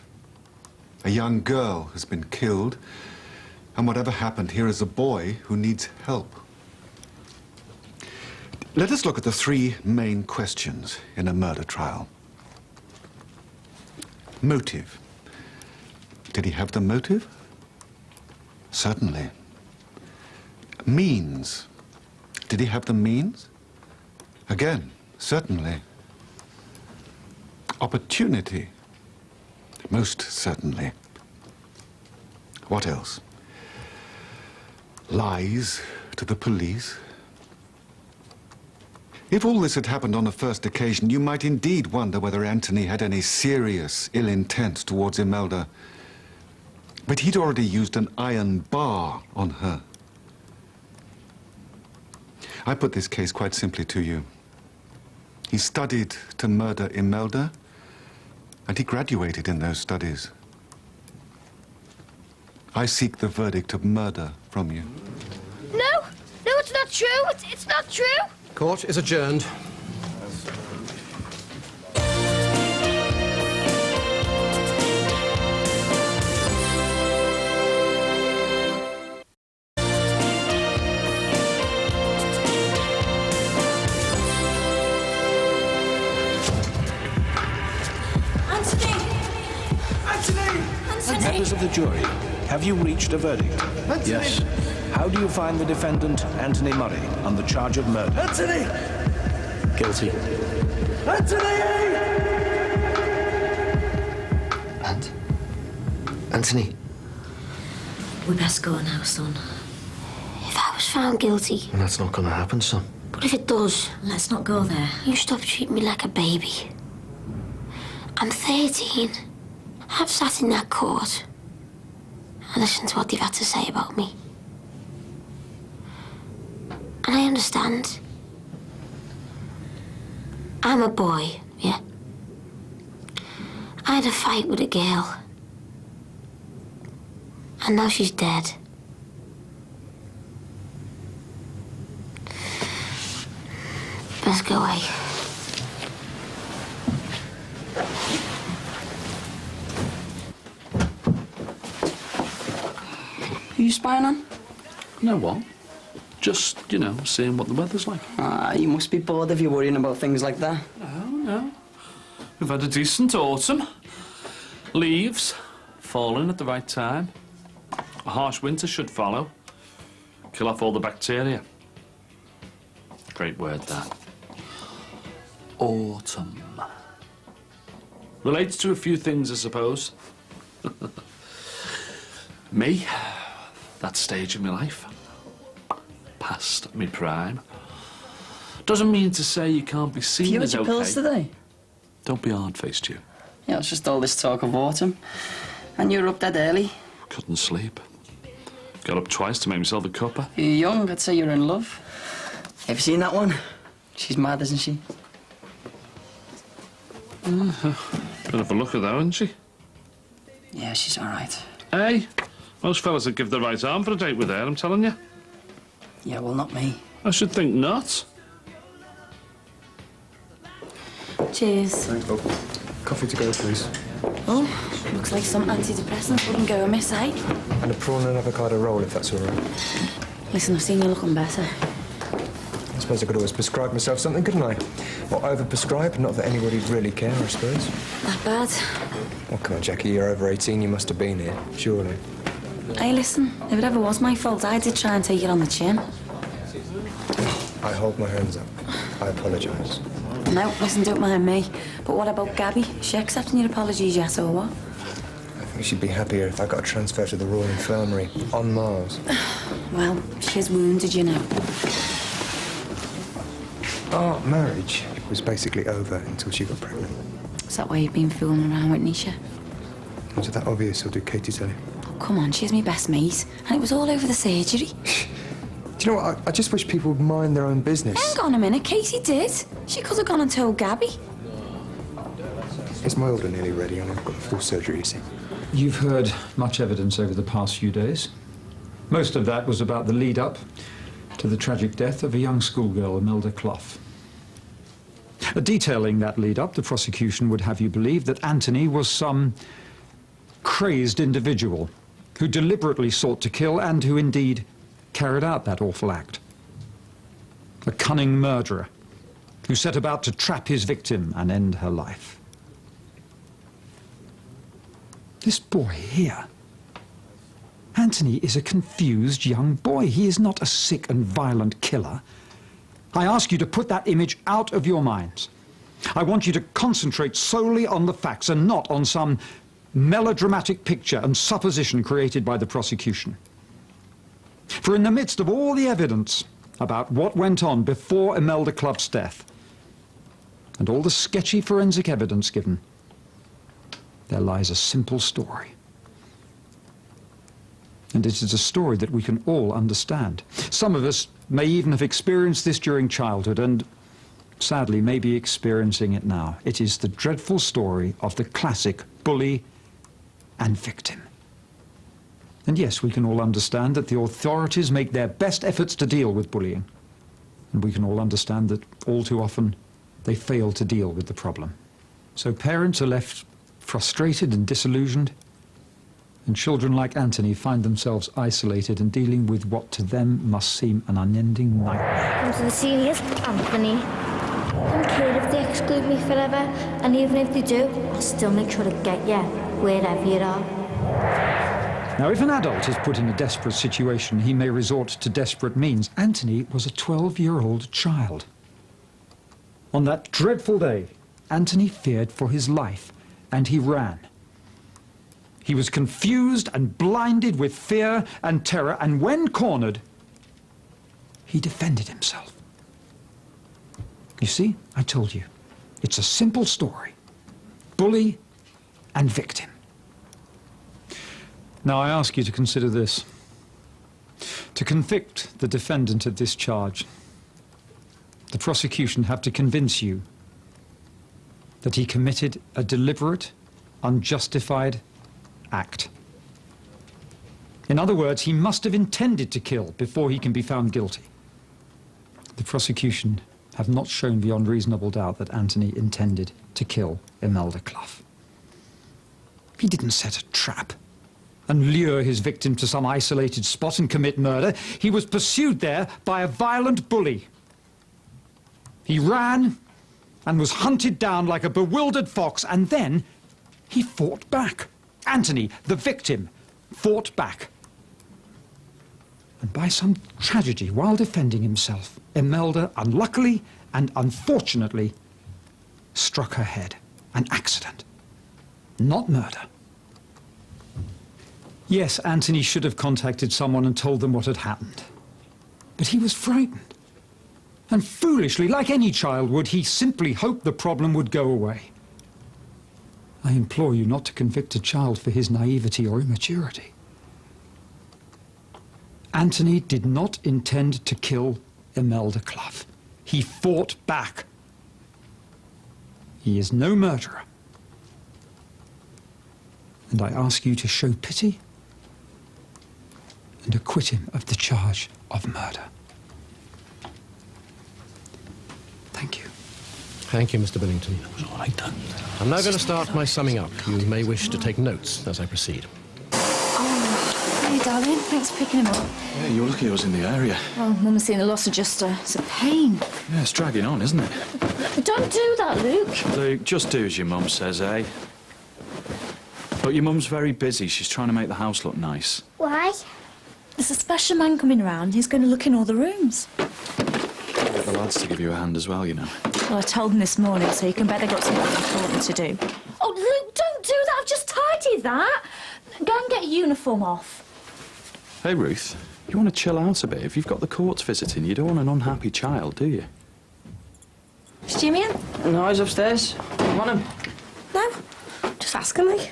A young girl has been killed, and whatever happened, here is a boy who needs help. Let us look at the three main questions in a murder trial. Motive. Did he have the motive? Certainly. Means. Did he have the means? Again, certainly. Opportunity. Most certainly. What else? Lies to the police. If all this had happened on a first occasion, you might indeed wonder whether Anthony had any serious ill intent towards Imelda. But he'd already used an iron bar on her. I put this case quite simply to you. He studied to murder Imelda, and he graduated in those studies. I seek the verdict of murder from you. No, it's not true. It's not true. Court is adjourned. Members of the jury, have you reached a verdict? Anthony! Yes. How do you find the defendant, Anthony Murray, on the charge of murder? Anthony! Guilty. Anthony! Anthony. We best go now, son. If I was found guilty, Well, that's not gonna happen, son. but if it does, Let's not go there. you stop treating me like a baby. I'm 13. I've sat in that court and listened to what they've had to say about me. And I understand. I'm a boy, yeah. I had a fight with a girl. And now she's dead. Best go away. Who you spying on? No what? Just, you know, seeing what the weather's like. Ah, you must be bored if you're worrying about things like that. No. We've had a decent autumn. Leaves falling at the right time. A harsh winter should follow. Kill off all the bacteria. Great word, that. Autumn. Relates to a few things, I suppose. Me, that stage of my life. Past me prime. Doesn't mean to say you can't be seen You had as your okay. pills today? Don't be hard-faced, you. Yeah, it's just all this talk of autumn. And you were up dead early. Couldn't sleep. Got up twice to make myself a cuppa. You're young, I'd say you're in love. Have you seen that one? She's mad, isn't she? Bit of a look at that, isn't she? Yeah, she's all right. Hey, most fellas would give the right arm for a date with her, I'm telling you. Yeah, well, not me. I should think not. Cheers. Thanks, Bob. Coffee to go, please. Oh, looks like some antidepressants wouldn't go amiss, eh? And a prawn and avocado roll, if that's all right. Listen, I've seen you looking better. I suppose I could always prescribe myself something, couldn't I? Or overprescribe, not that anybody'd really care, I suppose. That bad? Oh, come on, Jackie, you're over 18, you must have been here, surely. Hey, listen, if it ever was my fault, I did try and take it on the chin. I hold my hands up. I apologise. No, listen, don't mind me. But what about Gabby? Is she accepting your apologies yet, or what? I think she'd be happier if I got a transfer to the Royal Infirmary on Mars. Well, she is wounded, you know. Our marriage was basically over until she got pregnant. Is that why you've been fooling around with Nisha? Was it that obvious, or did Katie tell you? Oh, come on, she's my best mate. And it was all over the surgery. Do you know what? I just wish people would mind their own business. Hang on a minute, Katie did. She could have gone and told Gabby. Is my order nearly ready? And I've got the full surgery, you see. You've heard much evidence over the past few days. Most of that was about the lead-up to the tragic death of a young schoolgirl, Imelda Clough. Detailing that lead-up, the prosecution would have you believe that Anthony was some crazed individual who deliberately sought to kill and who indeed carried out that awful act. A cunning murderer who set about to trap his victim and end her life. This boy here, Anthony, is a confused young boy. He is not a sick and violent killer. I ask you to put that image out of your minds. I want you to concentrate solely on the facts and not on some melodramatic picture and supposition created by the prosecution. For in the midst of all the evidence about what went on before Imelda Clough's death and all the sketchy forensic evidence given, there lies a simple story. And it is a story that we can all understand. Some of us may even have experienced this during childhood and, sadly, may be experiencing it now. It is the dreadful story of the classic bully and victim. And yes, we can all understand that the authorities make their best efforts to deal with bullying. And we can all understand that all too often they fail to deal with the problem. So parents are left frustrated and disillusioned, and children like Anthony find themselves isolated and dealing with what to them must seem an unending nightmare. Come to the serious, Anthony. I don't care if they exclude me forever, and even if they do, I'll still make sure to get you wherever you are. Now, if an adult is put in a desperate situation, he may resort to desperate means. Anthony was a 12-year-old child. On that dreadful day, Anthony feared for his life, and he ran. He was confused and blinded with fear and terror, and when cornered, he defended himself. You see, I told you, it's a simple story. Bully and victim. Now I ask you to consider this. To convict the defendant of this charge, the prosecution have to convince you that he committed a deliberate, unjustified act. In other words, he must have intended to kill before he can be found guilty. The prosecution have not shown beyond reasonable doubt that Anthony intended to kill Imelda Clough. He didn't set a trap and lure his victim to some isolated spot and commit murder. He was pursued there by a violent bully. He ran and was hunted down like a bewildered fox, and then he fought back. Anthony, the victim, fought back. And by some tragedy, while defending himself, Imelda, unluckily and unfortunately, struck her head. An accident, not murder. Yes, Anthony should have contacted someone and told them what had happened. But he was frightened. And foolishly, like any child would, he simply hoped the problem would go away. I implore you not to convict a child for his naivety or immaturity. Anthony did not intend to kill Imelda Clough. He fought back. He is no murderer. And I ask you to show pity and acquit him of the charge of murder. Thank you. Thank you, Mr. Billington. That was all right done. I'm now going to start my summing up. You may wish to take notes as I proceed. Oh, hey, darling. Thanks for picking him up. Yeah, you're lucky I was in the area. Well, Mum has seen a loss adjuster. It's a pain. Yeah, it's dragging on, isn't it? Don't do that, Luke. Luke, just do as your mum says, eh? But your mum's very busy. She's trying to make the house look nice. Why? There's a special man coming round. He's going to look in all the rooms. Get the lads to give you a hand as well, you know. Well, I told him this morning, so you can bet they got something important to do. Oh, Luke, don't do that. I've just tidied that. Go and get a uniform off. Hey, Ruth, you want to chill out a bit? If you've got the courts visiting, you don't want an unhappy child, do you? Is Jimmy in? No, he's upstairs. You want him? No, just asking me.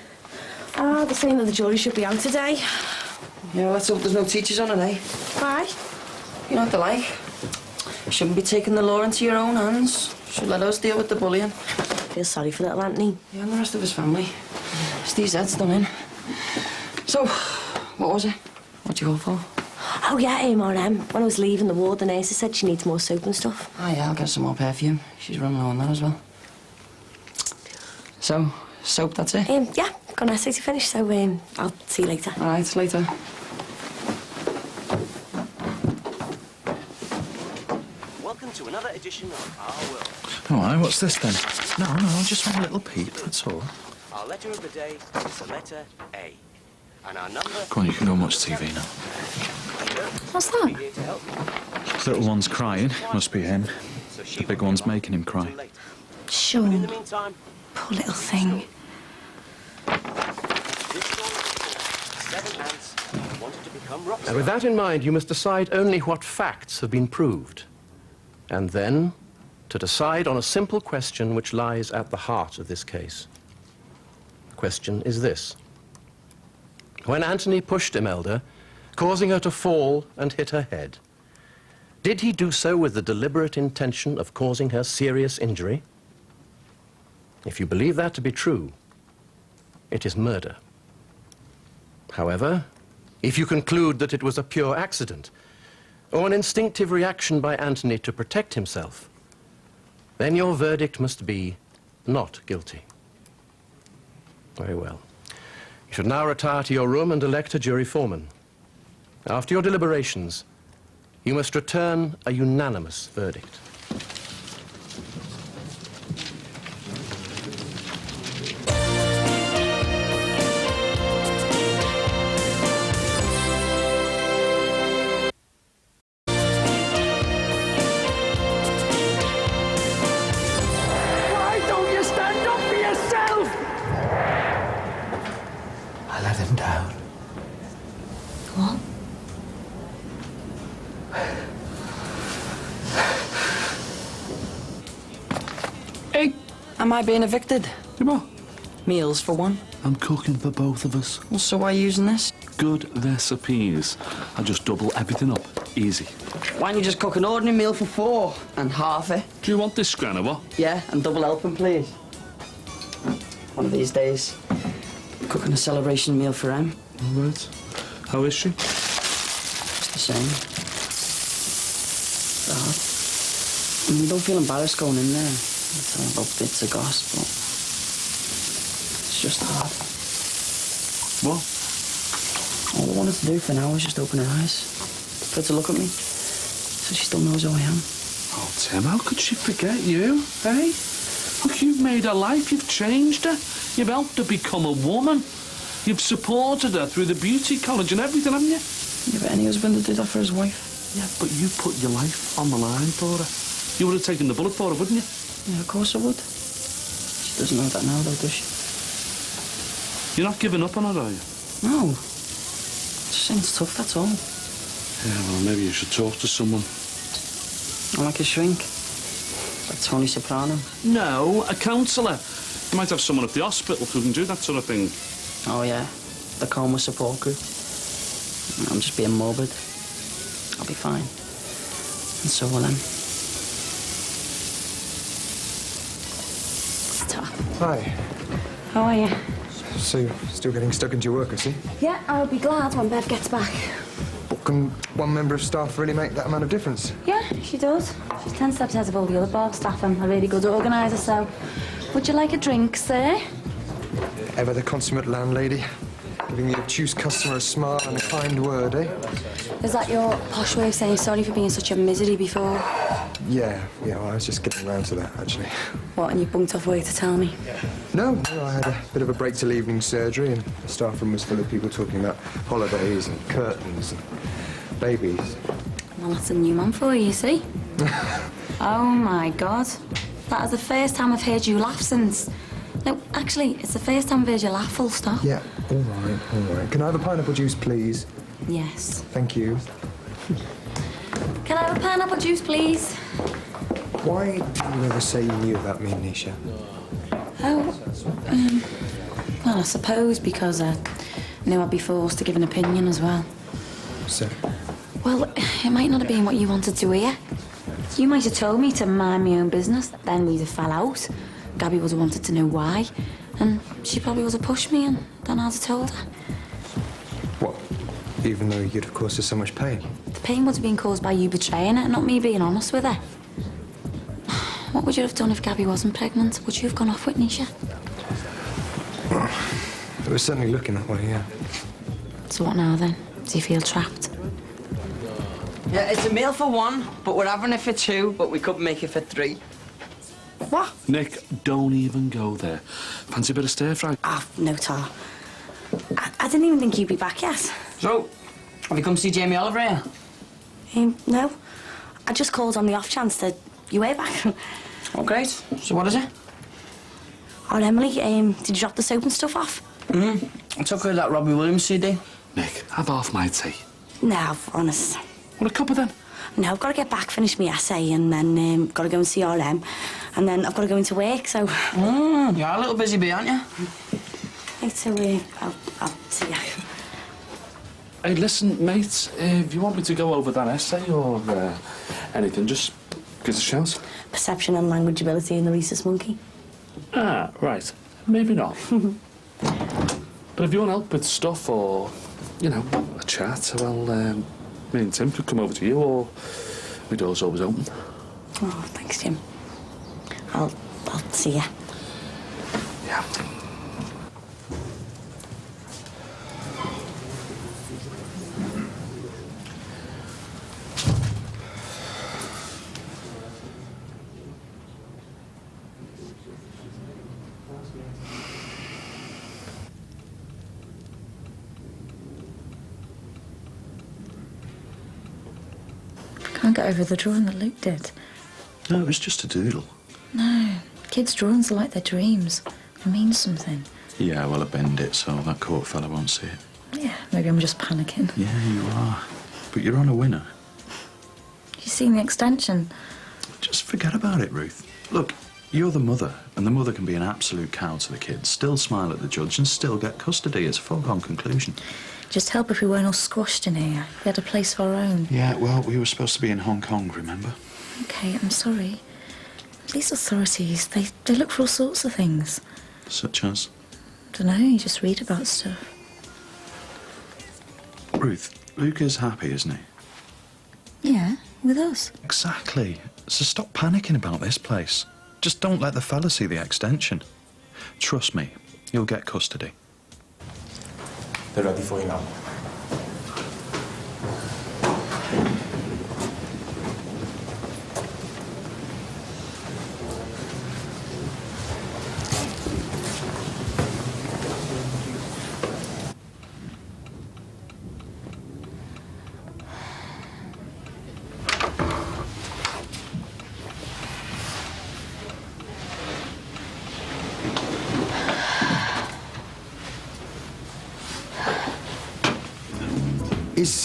Ah, they're saying that the jury should be out today. Yeah, let's hope there's no teachers on it, eh? Why? You know what they're like. You shouldn't be taking the law into your own hands. Should let us deal with the bullying. I feel sorry for little Anthony. Yeah, and the rest of his family. Steve's head's done in. So, what was it? What'd you go for? Oh, yeah, M&M. When I was leaving, the ward, the nurse said she needs more soap and stuff. Oh, yeah, I'll get some more perfume. She's running low on that as well. So, soap, that's it? Yeah, got an essay to finish, so I'll see you later. All right, later. Welcome to another edition of Our World. All right, what's this then? No, I just want a little peep, that's all. Our letter of the day is the letter A. And our number... Go on, you can go and watch TV now. What's that? The little one's crying, must be him. The big one's making him cry. Sean, poor little thing. And with that in mind, you must decide only what facts have been proved. And then, to decide on a simple question which lies at the heart of this case. The question is this. When Anthony pushed Imelda, causing her to fall and hit her head, did he do so with the deliberate intention of causing her serious injury? If you believe that to be true, it is murder. However, if you conclude that it was a pure accident, or an instinctive reaction by Anthony to protect himself, then your verdict must be not guilty. Very well. You should now retire to your room and elect a jury foreman. After your deliberations, you must return a unanimous verdict. Why don't you stand up for yourself? I let him down. What? Hey! Am I being evicted? Come on. Meals for one. I'm cooking for both of us. Well, so why are you using this? Good recipes. I just double everything up. Easy. Why don't you just cook an ordinary meal for 4 and half it? Do you want this, Granny, what? Yeah, and double helping, please. One of these days, cooking a celebration meal for Em. All right. How is she? It's the same. It's hard. I mean, don't feel embarrassed going in there. Telling about bits of gossip, but it's just hard. What? All I wanted to do for now was just open her eyes. For her to look at me, so she still knows who I am. Oh, Tim, how could she forget you, eh? Look, you've made her life, you've changed her. You've helped her become a woman. You've supported her through the beauty college and everything, haven't you? Yeah, but any husband would do that for his wife. Yeah, but you put your life on the line for her. You would have taken the bullet for her, wouldn't you? Yeah, of course I would. She doesn't know that now, though, does she? You're not giving up on her, are you? No. Just saying it's tough, that's all. Yeah, well, maybe you should talk to someone. I'm like a shrink. Like Tony Soprano. No, a counsellor. You might have someone at the hospital who can do that sort of thing. Oh, yeah. The coma support group. I'm just being morbid. I'll be fine. And so will Em. Hi. How are you? So you're still getting stuck into your work, I see? Yeah, I'll be glad when Bev gets back. But can one member of staff really make that amount of difference? Yeah, she does. She's 10 steps ahead of all the other bar staff and a really good organiser, so... Would you like a drink, sir? Ever the consummate landlady? Giving the obtuse customer a smile and a kind word, eh? Is that your posh way of saying sorry for being such a misery before? Yeah, well, I was just getting around to that, actually. What, and you bunked off work to tell me? No, I had a bit of a break till evening surgery, and the staff room was full of people talking about holidays and curtains and babies. Well, that's a new man for you, see? Oh, my God. That is the first time I've heard you laugh since... No, actually, it's the first time I've heard you laugh, full stop. Yeah, all right. Can I have a pineapple juice, please? Yes. Thank you. Can I have a pineapple juice, please? Why did you never say you knew about me and Nisha? Oh, well, I suppose because I knew I'd be forced to give an opinion as well. So? Well, it might not have been what you wanted to hear. You might have told me to mind my own business, then we'd have fell out. Gabby would have wanted to know why, and she probably would have pushed me, and then I'd have told her. What? Even though you'd have caused her so much pain. The pain would have been caused by you betraying her, not me being honest with her. What would you have done if Gabby wasn't pregnant? Would you have gone off with Nisha? It was certainly looking that way, yeah. So what now then? Do you feel trapped? Yeah, it's a meal for one, but we're having it for two, but we could make it for three. What? Nick, don't even go there. Fancy a bit of stir-fry? Ah, no, Tar. I didn't even think you'd be back yet. So, have you come to see Jamie Oliver here? No. I just called on the off chance that you were back. Oh, great. So what is it? Oh, Emily, did you drop the soap and stuff off? I took her that Robbie Williams CD. Nick, have half my tea. No, honest. What, a cuppa then? No, I've got to get back, finish my essay, and then got to go and see RM, and then I've got to go into work, so... You're a little busy bee, aren't you? Right, so I'll see you. Hey, listen, mate, if you want me to go over that essay or anything, just give us a shout. Perception and language ability in the rhesus monkey. Ah, right. Maybe not. But if you want help with stuff or, you know, a chat, well, me and Tim could come over to you, or my door's always open. Oh, thanks, Jim. I'll see you. Yeah. Can't get over the drawing that Luke did. No, it was just a doodle. No, kids' drawings are like their dreams. They mean something. Yeah, well, I bend it so that court fella won't see it. Yeah, maybe I'm just panicking. Yeah, you are. But you're on a winner. You seen the extension? Just forget about it, Ruth. Look, you're the mother, and the mother can be an absolute cow to the kids, still smile at the judge and still get custody. It's a foregone conclusion. Just help if we weren't all squashed in here. We had a place of our own. Yeah, well, we were supposed to be in Hong Kong, remember? Okay, I'm sorry. These authorities, they look for all sorts of things. Such as? Dunno, you just read about stuff. Ruth, Luke is happy, isn't he? Yeah, with us. Exactly. So stop panicking about this place. Just don't let the fella see the extension. Trust me, you'll get custody. They're ready for you now.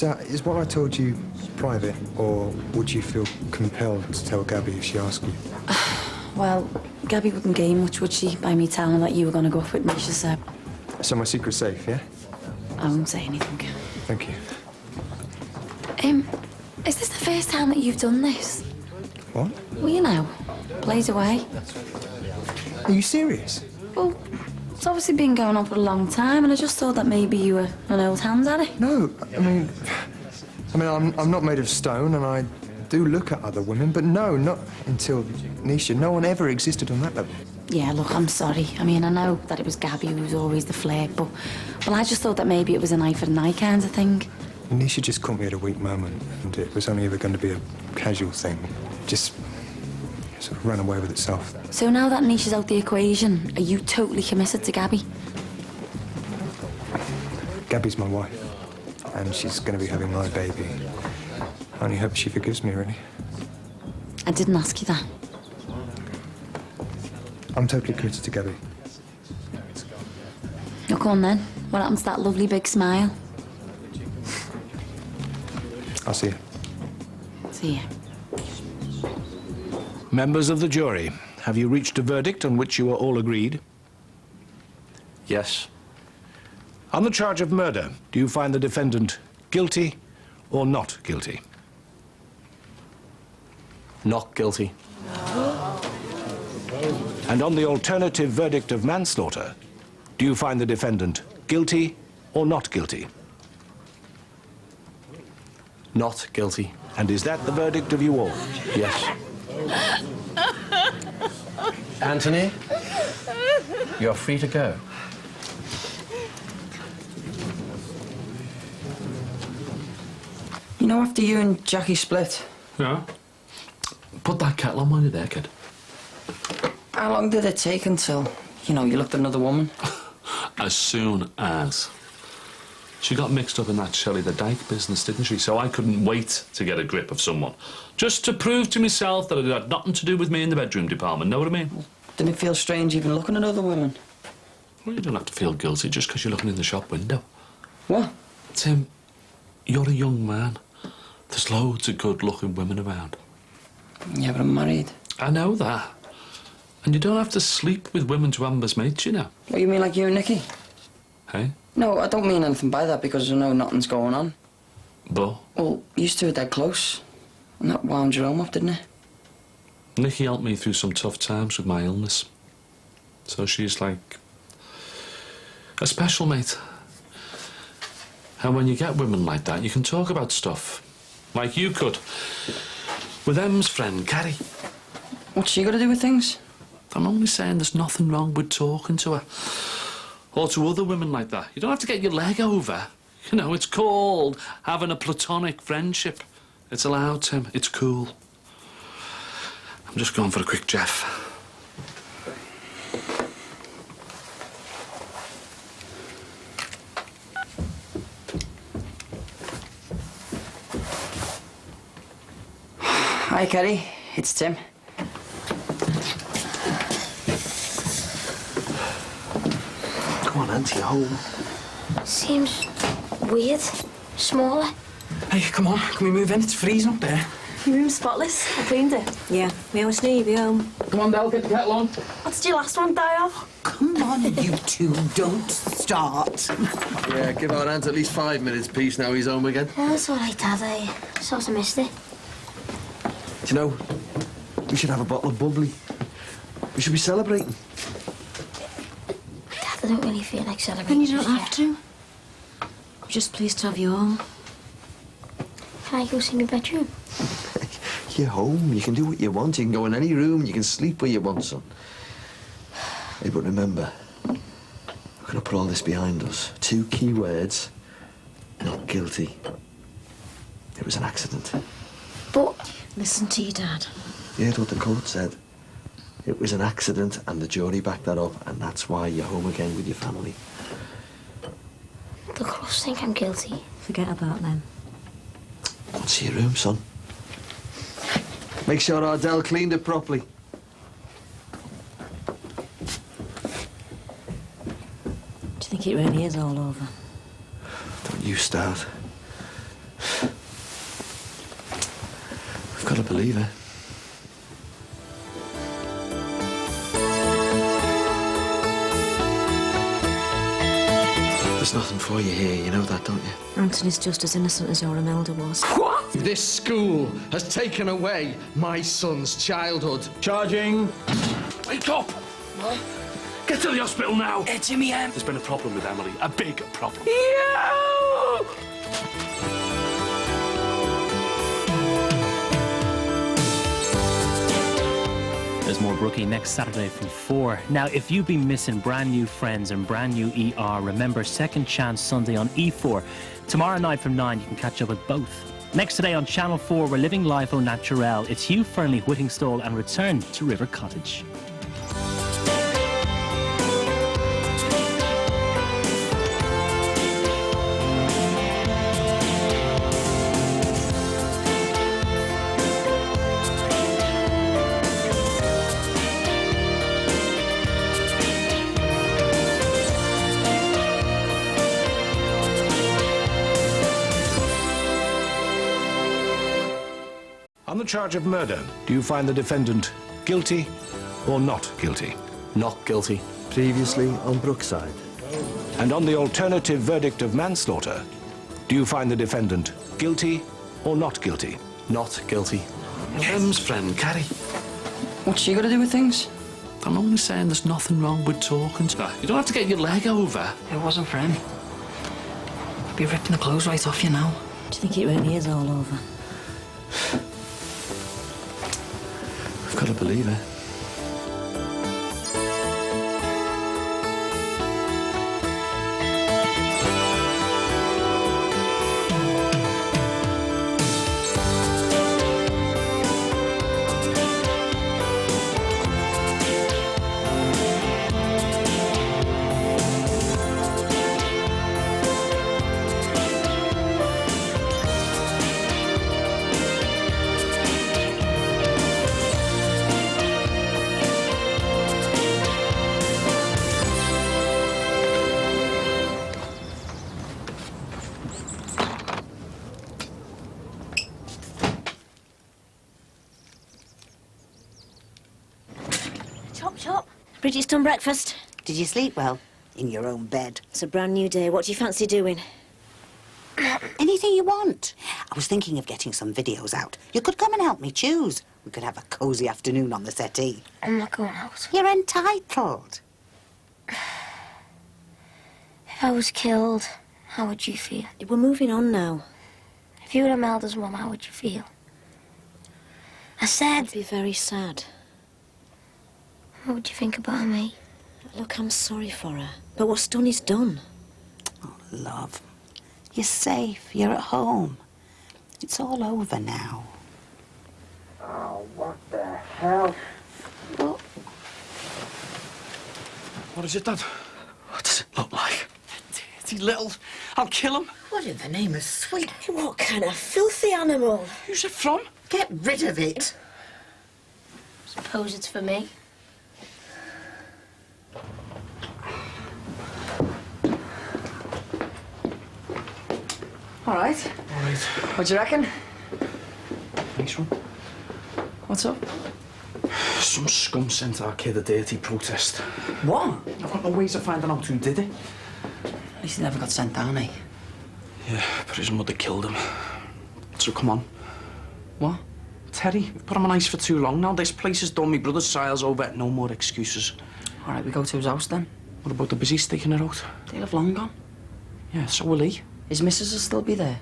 Is what I told you private, or would you feel compelled to tell Gabby if she asked you? Well, Gabby wouldn't gain much, would she, by me telling her that you were going to go off with Nisha, so... So my secret's safe, yeah? I won't say anything. Thank you. Is this the first time that you've done this? What? Well, you know, plays away. Are you serious? Well, it's obviously been going on for a long time, and I just thought that maybe you were an old hand at it. No, I mean, I'm not made of stone, and I do look at other women, but no, not until Nisha. No one ever existed on that level. Yeah, look, I'm sorry. I mean, I know that it was Gabby who was always the flirt, but... Well, I just thought that maybe it was an eye for an eye kind of thing. Nisha just caught me at a weak moment, and it was only ever going to be a casual thing. Just sort of ran away with itself. So now that Nisha's out the equation, are you totally committed to Gabby? Gabby's my wife, and she's going to be having my baby. I only hope she forgives me, really. I didn't ask you that. I'm totally committed to Gabby. Oh, go on then. What happened to that lovely big smile? I'll see you. See you. Members of the jury, have you reached a verdict on which you are all agreed? Yes. On the charge of murder, do you find the defendant guilty or not guilty? Not guilty. And on the alternative verdict of manslaughter, do you find the defendant guilty or not guilty? Not guilty. And is that the verdict of you all? Yes. Anthony, you're free to go. You know, after you and Jackie split, Yeah? Put that kettle on while you're there, kid. how long did it take until, you know, you looked at another woman? As soon as. She got mixed up in that Shelley the Dyke business, didn't she? So I couldn't wait to get a grip of someone. Just to prove to myself that it had nothing to do with me in the bedroom department, know what I mean? Didn't it feel strange even looking at other women? Well, you don't have to feel guilty just because you're looking in the shop window. What? Tim, you're a young man. There's loads of good-looking women around. Yeah, but I'm married. I know that. And you don't have to sleep with women to have them as mates, you know. What, you mean like you and Nicky? Hey? No, I don't mean anything by that because I know nothing's going on. But? Well, you two are dead close. And that wound your home up, didn't it? Nicky helped me through some tough times with my illness. So she's like a special mate. And when you get women like that, you can talk about stuff. Like you could. With Em's friend, Carrie. What's she got to do with things? I'm only saying there's nothing wrong with talking to her. Or to other women like that. You don't have to get your leg over. You know, it's called having a platonic friendship. It's allowed, Tim. It's cool. I'm just going for a quick Jeff. Hi, Kerry. It's Tim. Come on, Auntie, you're home. Seems weird. Smaller. Hey, come on. Can we move in? It's freezing up there. Your room's spotless. I cleaned it. Yeah, we always knew you'd be home. Come on, Del, get the kettle on. What did your last one die of? Come on, you two, don't start. Yeah, give our Aunt at least 5 minutes peace now he's home again. Oh, it's all right, Dad. I sort of missed it. Do you know, we should have a bottle of bubbly. We should be celebrating. Dad, I don't really feel like celebrating. Then you don't have to. I'm just pleased to have you home. Can I go see my bedroom? You're home. You can do what you want. You can go in any room. You can sleep where you want, son. Hey, but remember, we're going to put all this behind us. 2 key words. Not guilty. It was an accident. But... Listen to your dad. You heard what the court said. It was an accident, and the jury backed that up, and that's why you're home again with your family. The Crofts think I'm guilty. Forget about them. Go and see your room, son. Make sure Ardell cleaned it properly. Do you think it really is all over? Don't you start. I've got to believe it. There's nothing for you here, you know that, don't you? Anthony's just as innocent as your Imelda was. What? This school has taken away my son's childhood. Charging. Wake up! What? Get to the hospital now! Jimmy M. There's been a problem with Emily. A big problem. Yeah! There's more Brookie next Saturday from 4. Now, if you've been missing brand new Friends and brand new ER, remember Second Chance Sunday on E4. Tomorrow night from 9, you can catch up with both. Next today on Channel 4, we're living life au naturel. It's Hugh Fernley, Whittingstall, and Return to River Cottage. On the charge of murder, do you find the defendant guilty or not guilty? Not guilty. Previously on Brookside. And on the alternative verdict of manslaughter, do you find the defendant guilty or not guilty? Not guilty. Em's friend, Carrie. What's she got to do with things? I'm only saying there's nothing wrong with talking to her. You don't have to get your leg over. It wasn't for him. I'd be ripping the clothes right off you now. Do you think it really is all over? I've got to believe it. Chop, chop. Bridget's done breakfast. Did you sleep well? In your own bed? It's a brand new day. What do you fancy doing? Anything you want. I was thinking of getting some videos out. You could come and help me choose. We could have a cosy afternoon on the settee. I'm not going out. You're entitled. If I was killed, how would you feel? We're moving on now. If you were Imelda's mum, how would you feel? I said... I'd be very sad. What would you think about me? Look, I'm sorry for her. But what's done is done. Oh, love. You're safe. You're at home. It's all over now. Oh, what the hell? Well, What is it, Dad? What does it look like? Dirty little... I'll kill him. what in the name of sweet... What kind of filthy animal? Who's it from? Get rid of it. Suppose it's for me. All right. All right. What do you reckon? Thanks, Ron. What's up? Some scum sent our kid a dirty protest. What? I've got no ways of finding out who did it. At least he never got sent down, eh? Yeah, but his mother killed him. So come on. What? Terry, we've put him on ice for too long now. This place has done me brother's trials over. No more excuses. All right, we go to his house then. What about the busy sticking it out? They'll have long gone. Yeah, so will he. His missus will still be there.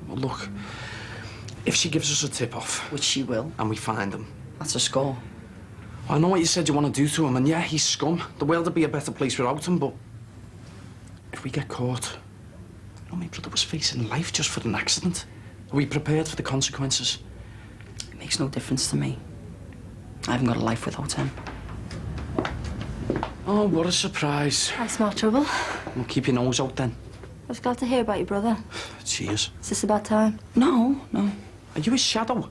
Well, look, if she gives us a tip-off... Which she will. And we find him... That's a score. I know what you said you want to do to him, and yeah, he's scum. The world would be a better place without him, but... If we get caught... You know, my brother was facing life just for an accident. Are we prepared for the consequences? It makes no difference to me. I haven't got a life without him. Oh, what a surprise. I smell trouble. Well, keep your nose out then. I was glad to hear about your brother. Cheers. Is this a bad time? No, no. Are you his shadow?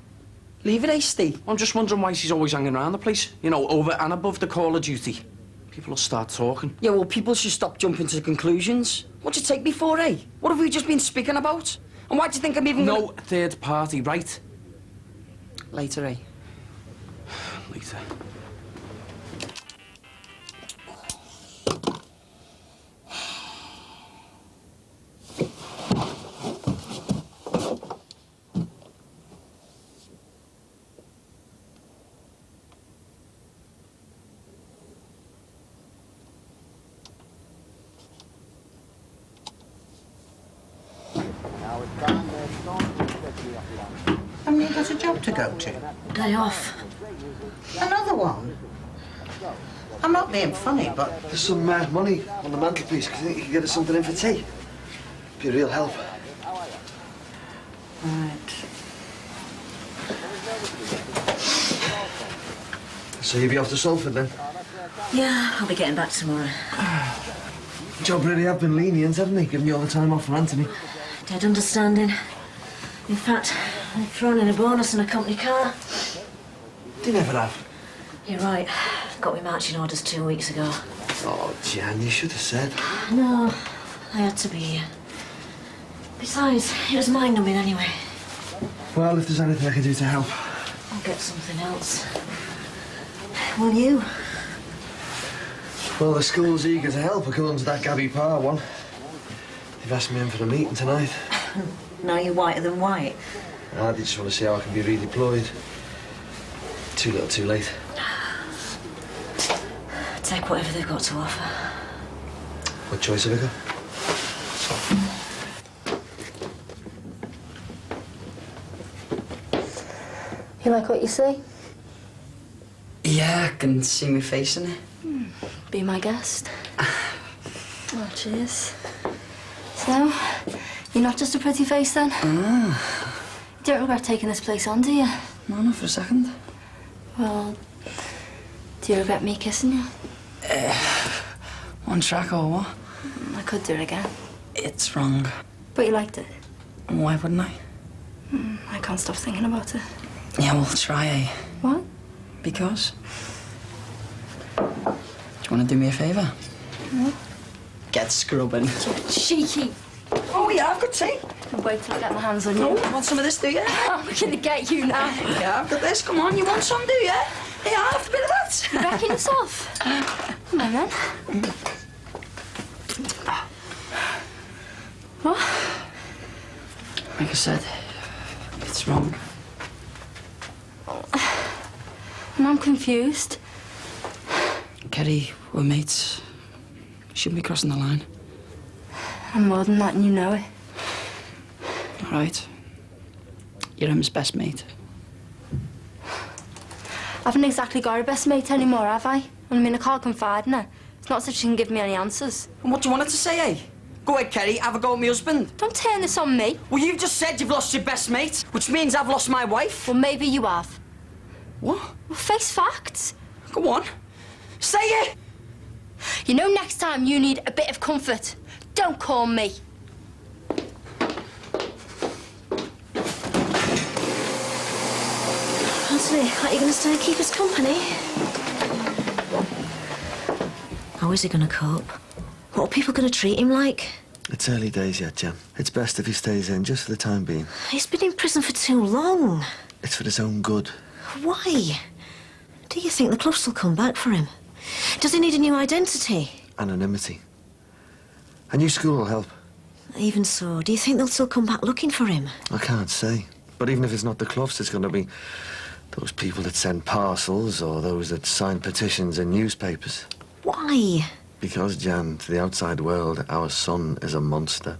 Leave it hasty. I'm just wondering why she's always hanging around the place. You know, over and above the call of duty. People will start talking. Yeah, well, people should stop jumping to conclusions. What'd you take me for, eh? What have we just been speaking about? And why do you think I'm even No third party, right? Later, eh? Later. Haven't you got a job to go to? Day off. Another one? I'm not being funny, but... There's some money on the mantelpiece. Do you think you could get us something in for tea? Be a real help. Right. So you'll be off to Salford then? Yeah, I'll be getting back tomorrow. Job really have been lenient, haven't they? Giving you all the time off for Anthony. Dead understanding. In fact, they've thrown in a bonus and a company car. They never have. You're right. Got me marching orders 2 weeks ago. Oh, Jan, you should have said. No, I had to be here. Besides, it was mind-numbing anyway. Well, if there's anything I can do to help. I'll get something else. Will you? Well, the school's eager to help according to that Gabby Parr one. They've asked me in for a meeting tonight. Now you're whiter than white. They just want to see how I can be redeployed. Too little, too late. Take whatever they've got to offer. What choice have I got? You like what you see? Yeah, I can see me face in it. Be my guest. Oh, cheers. So, you're not just a pretty face then? You don't regret taking this place on, do you? No, not for a second. Well, do you regret me kissing you? One track or what? I could do it again. It's wrong. But you liked it? Why wouldn't I? I can't stop thinking about it. Yeah, we'll try, eh? What? Because? Do you want to do me a favour? What? Get scrubbing. Cheeky. Oh, yeah, I've got tea. Wait till I get my hands on you. Oh, want some of this, do you? I'm gonna get you now. Yeah, I've got this. Come on, you want some, do you? Yeah, I'll have a bit of that. You reckon yourself? Come on, then. What? Like I said, it's wrong. And I'm confused. Kerry, we're mates. Shouldn't be crossing the line. I'm more than that, and you know it. All right. You're him's best mate. I haven't exactly got a best mate anymore, have I? I mean, I can't confide in her. It's not so she can give me any answers. And what do you want her to say, eh? Go ahead, Kerry, have a go at my husband. Don't turn this on me. Well, you've just said you've lost your best mate, which means I've lost my wife. Well, maybe you have. What? Well, face facts. Go on. Say it! You know, next time you need a bit of comfort, don't call me. Anthony, are you going to stay and keep us company? How is he going to cope? What are people going to treat him like? It's early days yet, Jen. It's best if he stays in, just for the time being. He's been in prison for too long. It's for his own good. Why? Do you think the clubs will come back for him? Does he need a new identity? Anonymity. A new school will help. Even so, do you think they'll still come back looking for him? I can't say. But even if it's not the Cloughs, it's going to be those people that send parcels or those that sign petitions in newspapers. Why? Because, Jan, to the outside world, our son is a monster.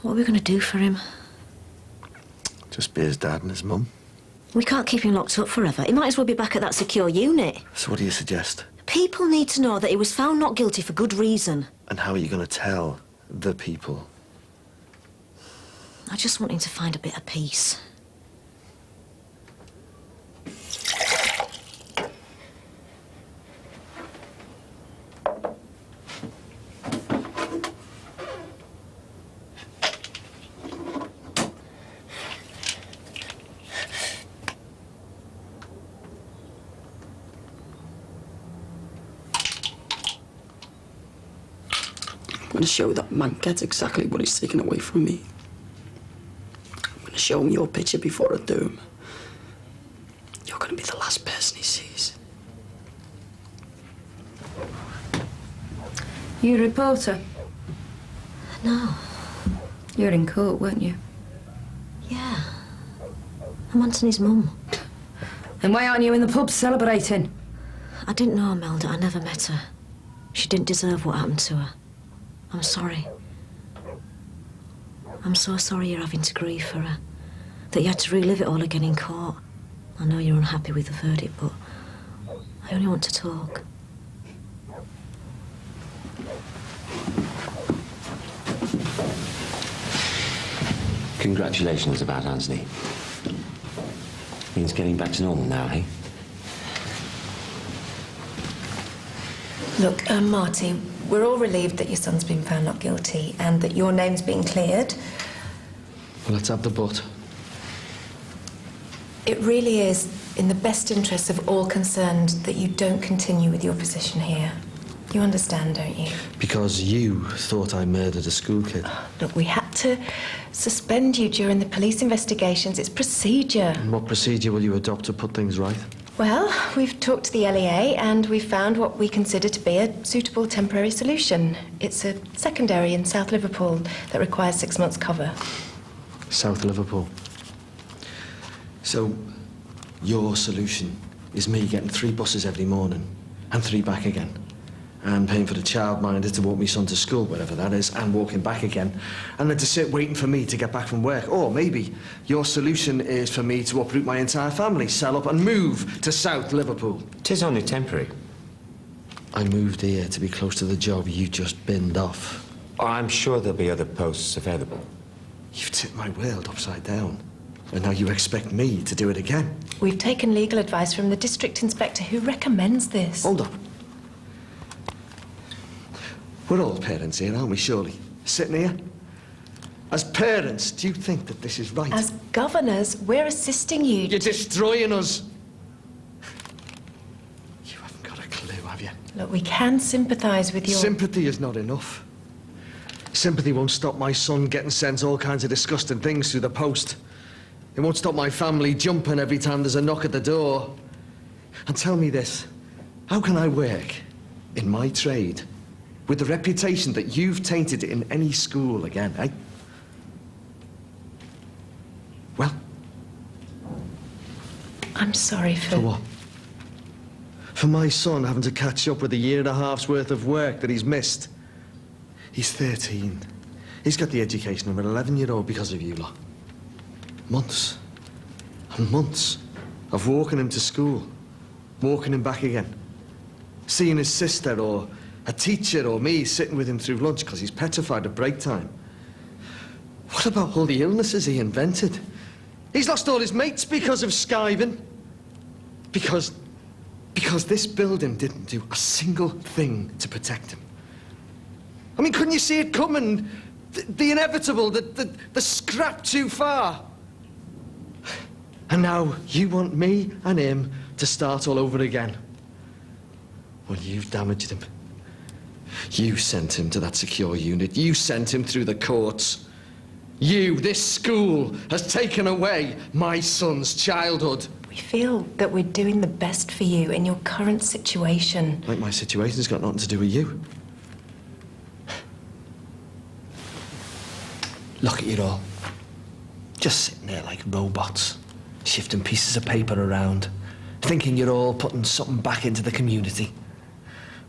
What are we going to do for him? Just be his dad and his mum. We can't keep him locked up forever. He might as well be back at that secure unit. So what do you suggest? People need to know that he was found not guilty for good reason. And how are you going to tell the people? I just want him to find a bit of peace. I'm going to show that man gets exactly what he's taken away from me. I'm going to show him your picture before I do him. You're going to be the last person he sees. You a reporter? No. You were in court, weren't you? Yeah. I'm Anthony's mum. And why aren't you in the pub celebrating? I didn't know Imelda. I never met her. She didn't deserve what happened to her. I'm sorry. I'm so sorry you're having to grieve for her. That you had to relive it all again in court. I know you're unhappy with the verdict, but I only want to talk. Congratulations about Anthony. Means getting back to normal now, eh? Look, Marty, we're all relieved that your son's been found not guilty and that your name's been cleared. Well, let's have the but. It really is in the best interests of all concerned that you don't continue with your position here. You understand, don't you? Because you thought I murdered a school kid. Look, we had to suspend you during the police investigations. It's procedure. And what procedure will you adopt to put things right? Well, we've talked to the LEA and we've found what we consider to be a suitable temporary solution. It's a secondary in South Liverpool that requires 6 months cover. South Liverpool. So, your solution is me getting 3 buses every morning and 3 back again. and paying for the childminder to walk my son to school, wherever that is, and walking back again, and then to sit waiting for me to get back from work. Or maybe your solution is for me to uproot my entire family, sell up and move to South Liverpool. 'Tis only temporary. I moved here to be close to the job you just binned off. I'm sure there'll be other posts available. You've tipped my world upside down, and now you expect me to do it again. We've taken legal advice from the district inspector who recommends this. Hold up. We're all parents here, aren't we, surely? Sitting here? As parents, do you think that this is right? As governors, we're assisting you. You're destroying us. You haven't got a clue, have you? Look, we can sympathise with your... Sympathy is not enough. Sympathy won't stop my son getting sent all kinds of disgusting things through the post. It won't stop my family jumping every time there's a knock at the door. And tell me this, how can I work in my trade with the reputation that you've tainted in any school again, eh? Well? I'm sorry for... For what? For my son having to catch up with a year and a half's worth of work that he's missed. He's 13. He's got the education of an 11-year-old because of you lot. Months and months of walking him to school, walking him back again, seeing his sister or a teacher or me sitting with him through lunch because he's petrified at break time. What about all the illnesses he invented? He's lost all his mates because of skiving. Because this building didn't do a single thing to protect him. I mean, couldn't you see it coming? The inevitable, the scrap too far. And now you want me and him to start all over again. Well, you've damaged him. You sent him to that secure unit. You sent him through the courts. You, this school, has taken away my son's childhood. We feel that we're doing the best for you in your current situation. Like my situation's got nothing to do with you. Look at you all. Just sitting there like robots, shifting pieces of paper around, thinking you're all putting something back into the community.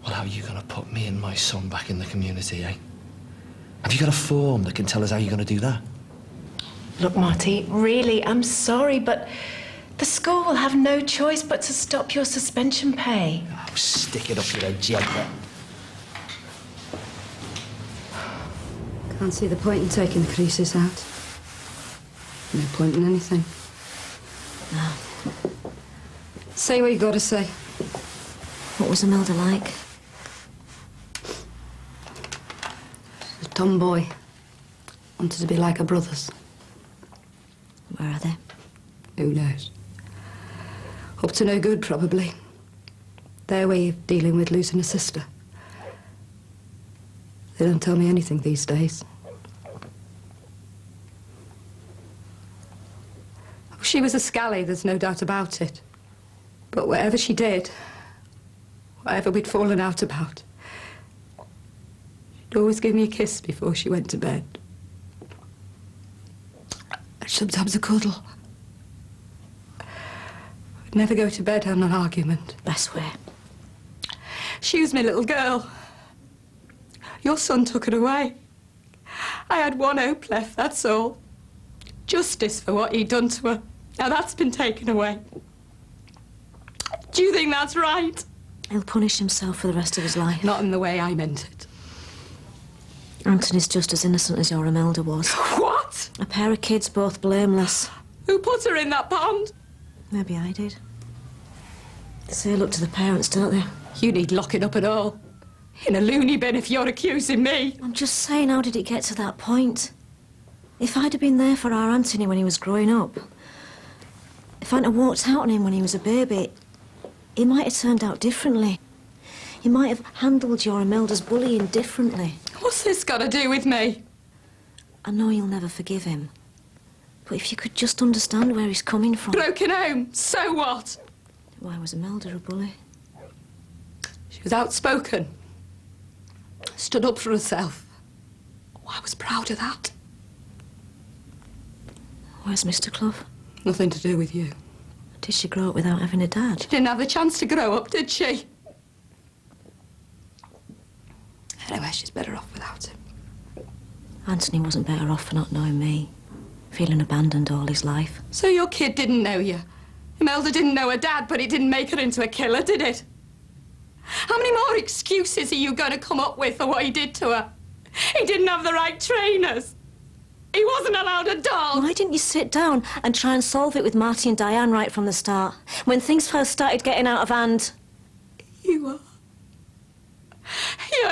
Well, how are you going to put me and my son back in the community, eh? Have you got a form that can tell us how you're going to do that? Look, Marty, really, I'm sorry, but the school will have no choice but to stop your suspension pay. Oh, stick it up your head, gently. Can't see the point in taking the creases out. No point in anything. No. Say what you got to say. What was Imelda like? A tomboy. Wanted to be like her brothers. Where are they? Who knows? Up to no good, probably. Their way of dealing with losing a sister. They don't tell me anything these days. She was a scally, there's no doubt about it. But whatever she did, whatever we'd fallen out about, she'd always give me a kiss before she went to bed. And sometimes a cuddle. We'd never go to bed on an argument. Best way. She was my little girl. Your son took her away. I had one hope left, that's all. Justice for what he'd done to her. Now that's been taken away. Do you think that's right? He'll punish himself for the rest of his life. Not in the way I meant it. Anthony's just as innocent as your Imelda was. What? A pair of kids, both blameless. Who put her in that pond? Maybe I did. They say look to the parents, don't they? You need locking up and all. In a loony bin if you're accusing me. I'm just saying, how did it get to that point? If I'd have been there for our Anthony when he was growing up, if I'd have walked out on him when he was a baby, he might have turned out differently. He might have handled your Imelda's bullying differently. What's this got to do with me? I know you'll never forgive him, but if you could just understand where he's coming from... Broken home, so what? Why was Imelda a bully? She was outspoken. Stood up for herself. Oh, I was proud of that. Where's Mr. Clough? Nothing to do with you. Did she grow up without having a dad? She didn't have the chance to grow up, did she? swear she's better off without him. Anthony wasn't better off for not knowing me, feeling abandoned all his life. So your kid didn't know you? Imelda didn't know her dad, but it didn't make her into a killer, did it? How many more excuses are you going to come up with for what he did to her? He didn't have the right trainers. He wasn't allowed a dog. Why didn't you sit down and try and solve it with Marty and Diane right from the start, when things first started getting out of hand? You're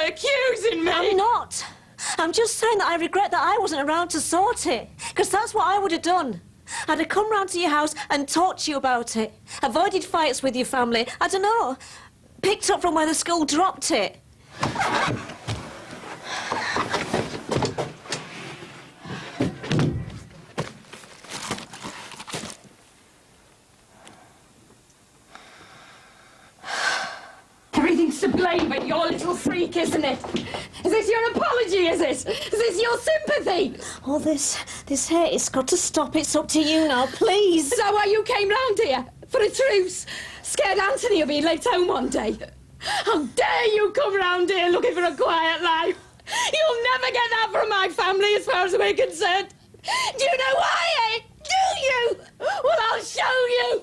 accusing me. I'm not. I'm just saying that I regret that I wasn't around to sort it, because that's what I would have done. I'd have come round to your house and talked to you about it, avoided fights with your family, I don't know, picked up from where the school dropped it. Everything's to blame but your little freak, isn't it? Is this your apology, is it? Is this your sympathy? All this hate, it's got to stop. It's up to you now, please. Is that why you came round here? For a truce? Scared Anthony of being late home one day? How dare you come round here looking for a quiet life? You'll never get that from my family as far as we're concerned. Do you know why, eh? Do you? Well, I'll show you.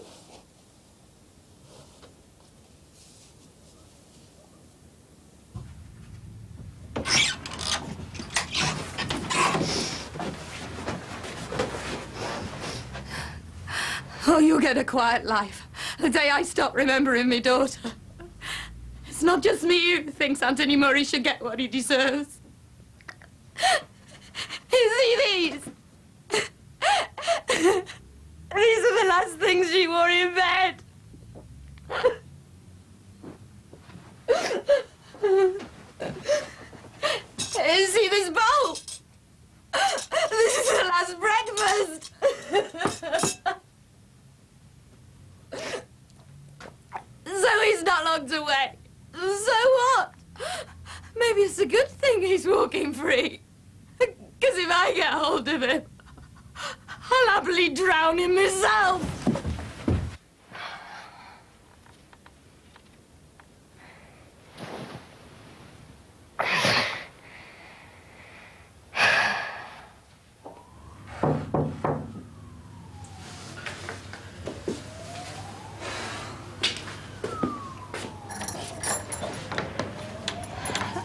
Oh, you'll get a quiet life the day I stop remembering my daughter. It's not just me who thinks Anthony Murray should get what he deserves. You see these? These are the last things she wore in bed. You see this bowl? This is the last breakfast. So he's not locked away. So what? Maybe it's a good thing he's walking free. Because if I get hold of him, I'll happily drown him myself.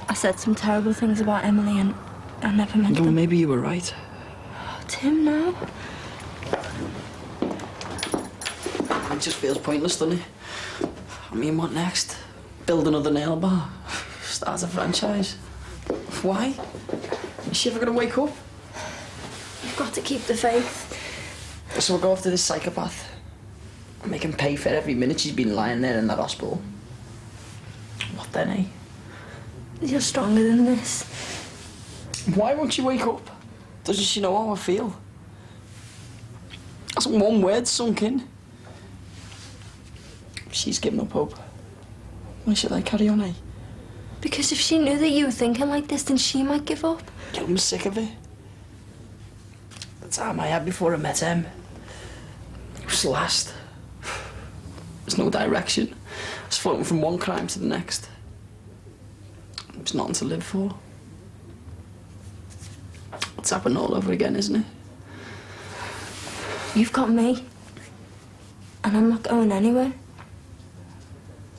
I said some terrible things about Emily and I never meant Well, them. maybe you were right. Tim, no. It just feels pointless, doesn't it? I mean, what next? Build another nail bar? Start a franchise? Why? Is she ever gonna wake up? You've got to keep the faith. So we'll go after this psychopath. Make him pay for every minute she's been lying there in that hospital. What then, eh? You're stronger than this. Why won't she wake up? Doesn't she know how I feel? That's one word sunk in. She's given up hope. Why should I carry on, eh? Because if she knew that you were thinking like this, then she might give up. I'm sick of it. The time I had before I met him, it was last. There's no direction. I was floating from one crime to the next. There's nothing to live for. It's happened all over again, isn't it? You've got me. And I'm not going anywhere.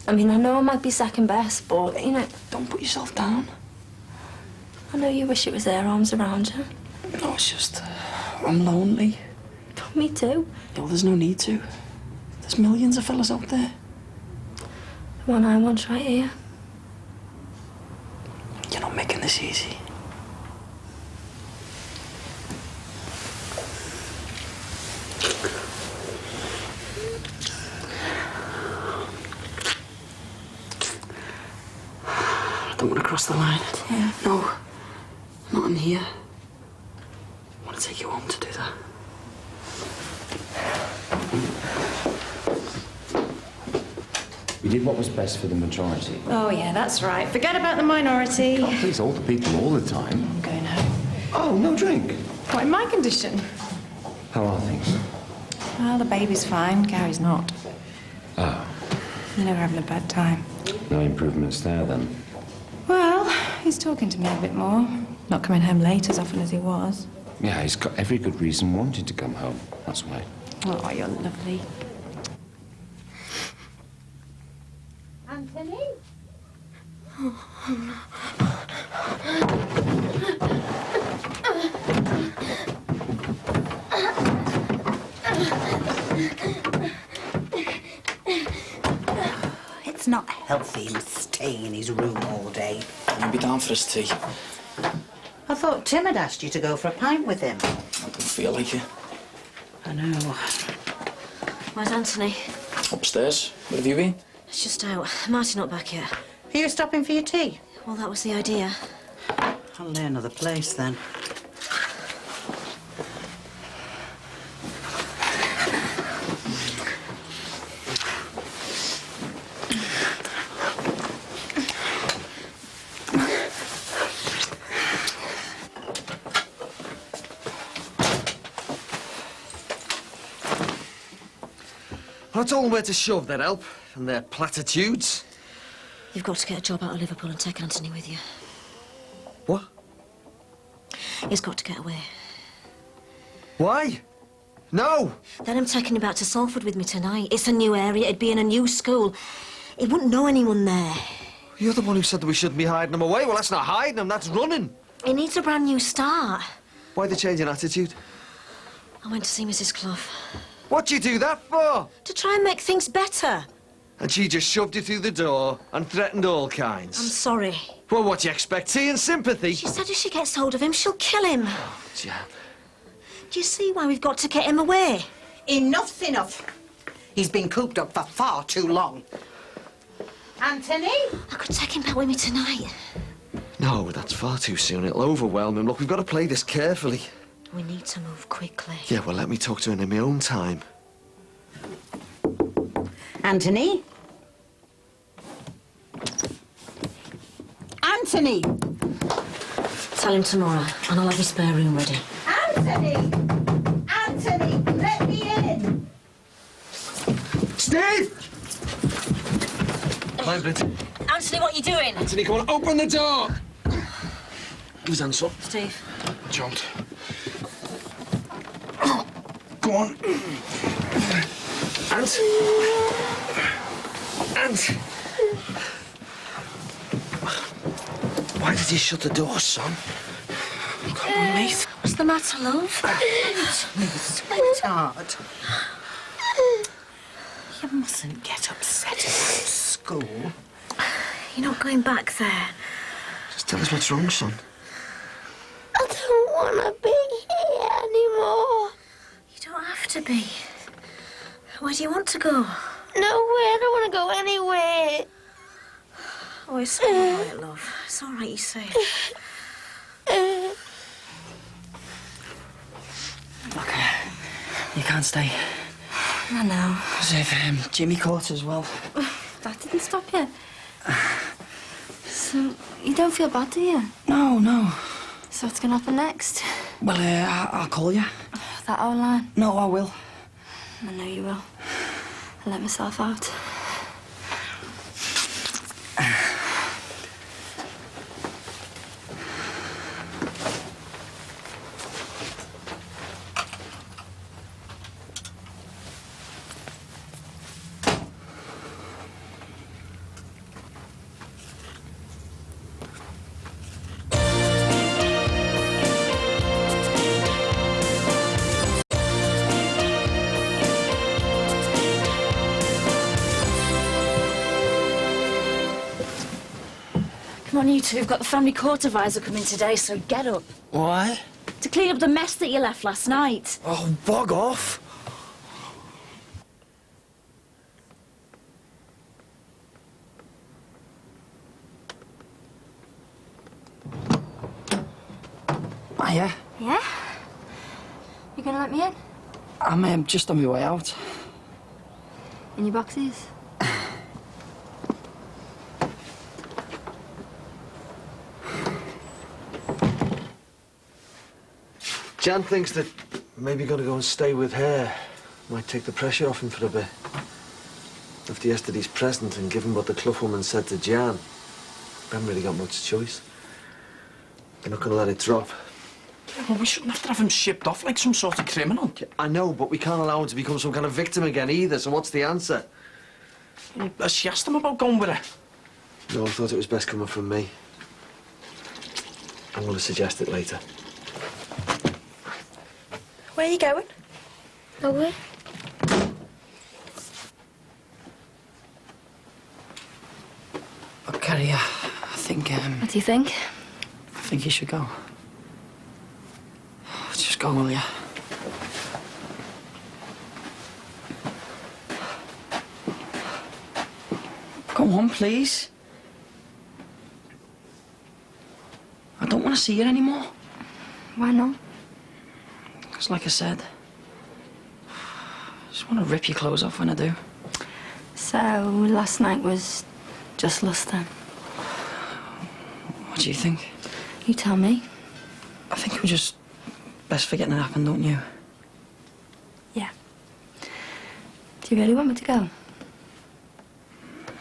I mean, I know I might be second best, but, you know... Don't put yourself down. I know you wish it was their arms around you. No, it's just... I'm lonely. Me too. No, there's no need to. There's millions of fellas out there. The one I want's right here. You're not making this easy. I don't want to cross the line. Yeah. No, not in here. I want to take you home to do that. We did what was best for the majority. Oh, yeah, that's right. Forget about the minority. Can't please all the people all the time. I'm going home. Oh, no drink. What, in my condition? How are things? Well, the baby's fine. Gary's not. Oh, You know we're having a bad time. no improvements there then. Well, He's talking to me a bit more. Not coming home late as often as he was. Yeah, he's got every good reason wanting to come home. That's why. Oh, you're lovely. Anthony? It's not healthy him staying in his room all day. He'll be down for his tea. I thought Tim had asked you to go for a pint with him. I don't feel like it. I know. Where's Anthony? Upstairs. Where have you been? It's just out. Marty's not back yet. Are you stopping for your tea? Well, that was the idea. I'll lay another place then. I told them where to shove, that help, and their platitudes. You've got to get a job out of Liverpool and take Anthony with you. What? He's got to get away. Why? No! Then I'm taking him back to Salford with me tonight. It's a new area, it'd be in a new school. He wouldn't know anyone there. You're the one who said that we shouldn't be hiding him away. Well, that's not hiding him, that's running. He needs a brand new start. Why the change in attitude? I went to see Mrs. Clough. What'd you do that for? To try and make things better. And she just shoved you through the door and threatened all kinds. I'm sorry. Well, what do you expect? Tea and sympathy? She said if she gets hold of him, she'll kill him. Jan. Do you see why we've got to get him away? Enough's enough. He's been cooped up for far too long. Anthony? I could take him back with me tonight. No, that's far too soon. It'll overwhelm him. Look, we've got to play this carefully. We need to move quickly. Yeah, well, let me talk to him in my own time. Anthony? Anthony! Tell him tomorrow, and I'll have a spare room ready. Anthony! Anthony, let me in! Steve! Hi, Bridget. Anthony, what are you doing? Anthony, come on, open the door! Give us a answer. Steve. Jumped. Go on. Ant. Why did you shut the door, son? Come on, mate. What's the matter, love? Sweetheart. You mustn't get upset about school. You're not going back there. Just tell us what's wrong, son. I don't want to be here anymore. You don't have to be. Where do you want to go? Nowhere. I don't want to go anywhere. Oh, it's all right, love. It's all right, you say. Look, you can't stay. I know. As if Jimmy caught as well. That didn't stop you. So, you don't feel bad, do you? No, no. So what's going to happen next? Well, I'll call you. That old line? No, I will. I know you will. I'll let myself out. Come on, you two. We've got the family court advisor coming today, so get up. Why? To clean up the mess that you left last night. Oh, bog off. Hiya. Yeah? You going to let me in? I'm just on my way out. In your boxes? Jan thinks that maybe going to go and stay with her might take the pressure off him for a bit. After yesterday's present and given what the Clough woman said to Jan, we haven't really got much choice. You're not going to let it drop. Yeah, well, we shouldn't have to have him shipped off like some sort of criminal. I know, but we can't allow him to become some kind of victim again either, so what's the answer? Well, has she asked him about going with her? No, I thought it was best coming from me. I'm going to suggest it later. Where are you going? Nowhere. Oh, Carrie, I think, What do you think? I think you should go. Just go, will you? Come on, please. I don't want to see you anymore. Why not? Because, like I said, I just want to rip your clothes off when I do. So, last night was just lust then? What do you think? You tell me. I think it was just best forgetting it happened, don't you? Yeah. Do you really want me to go?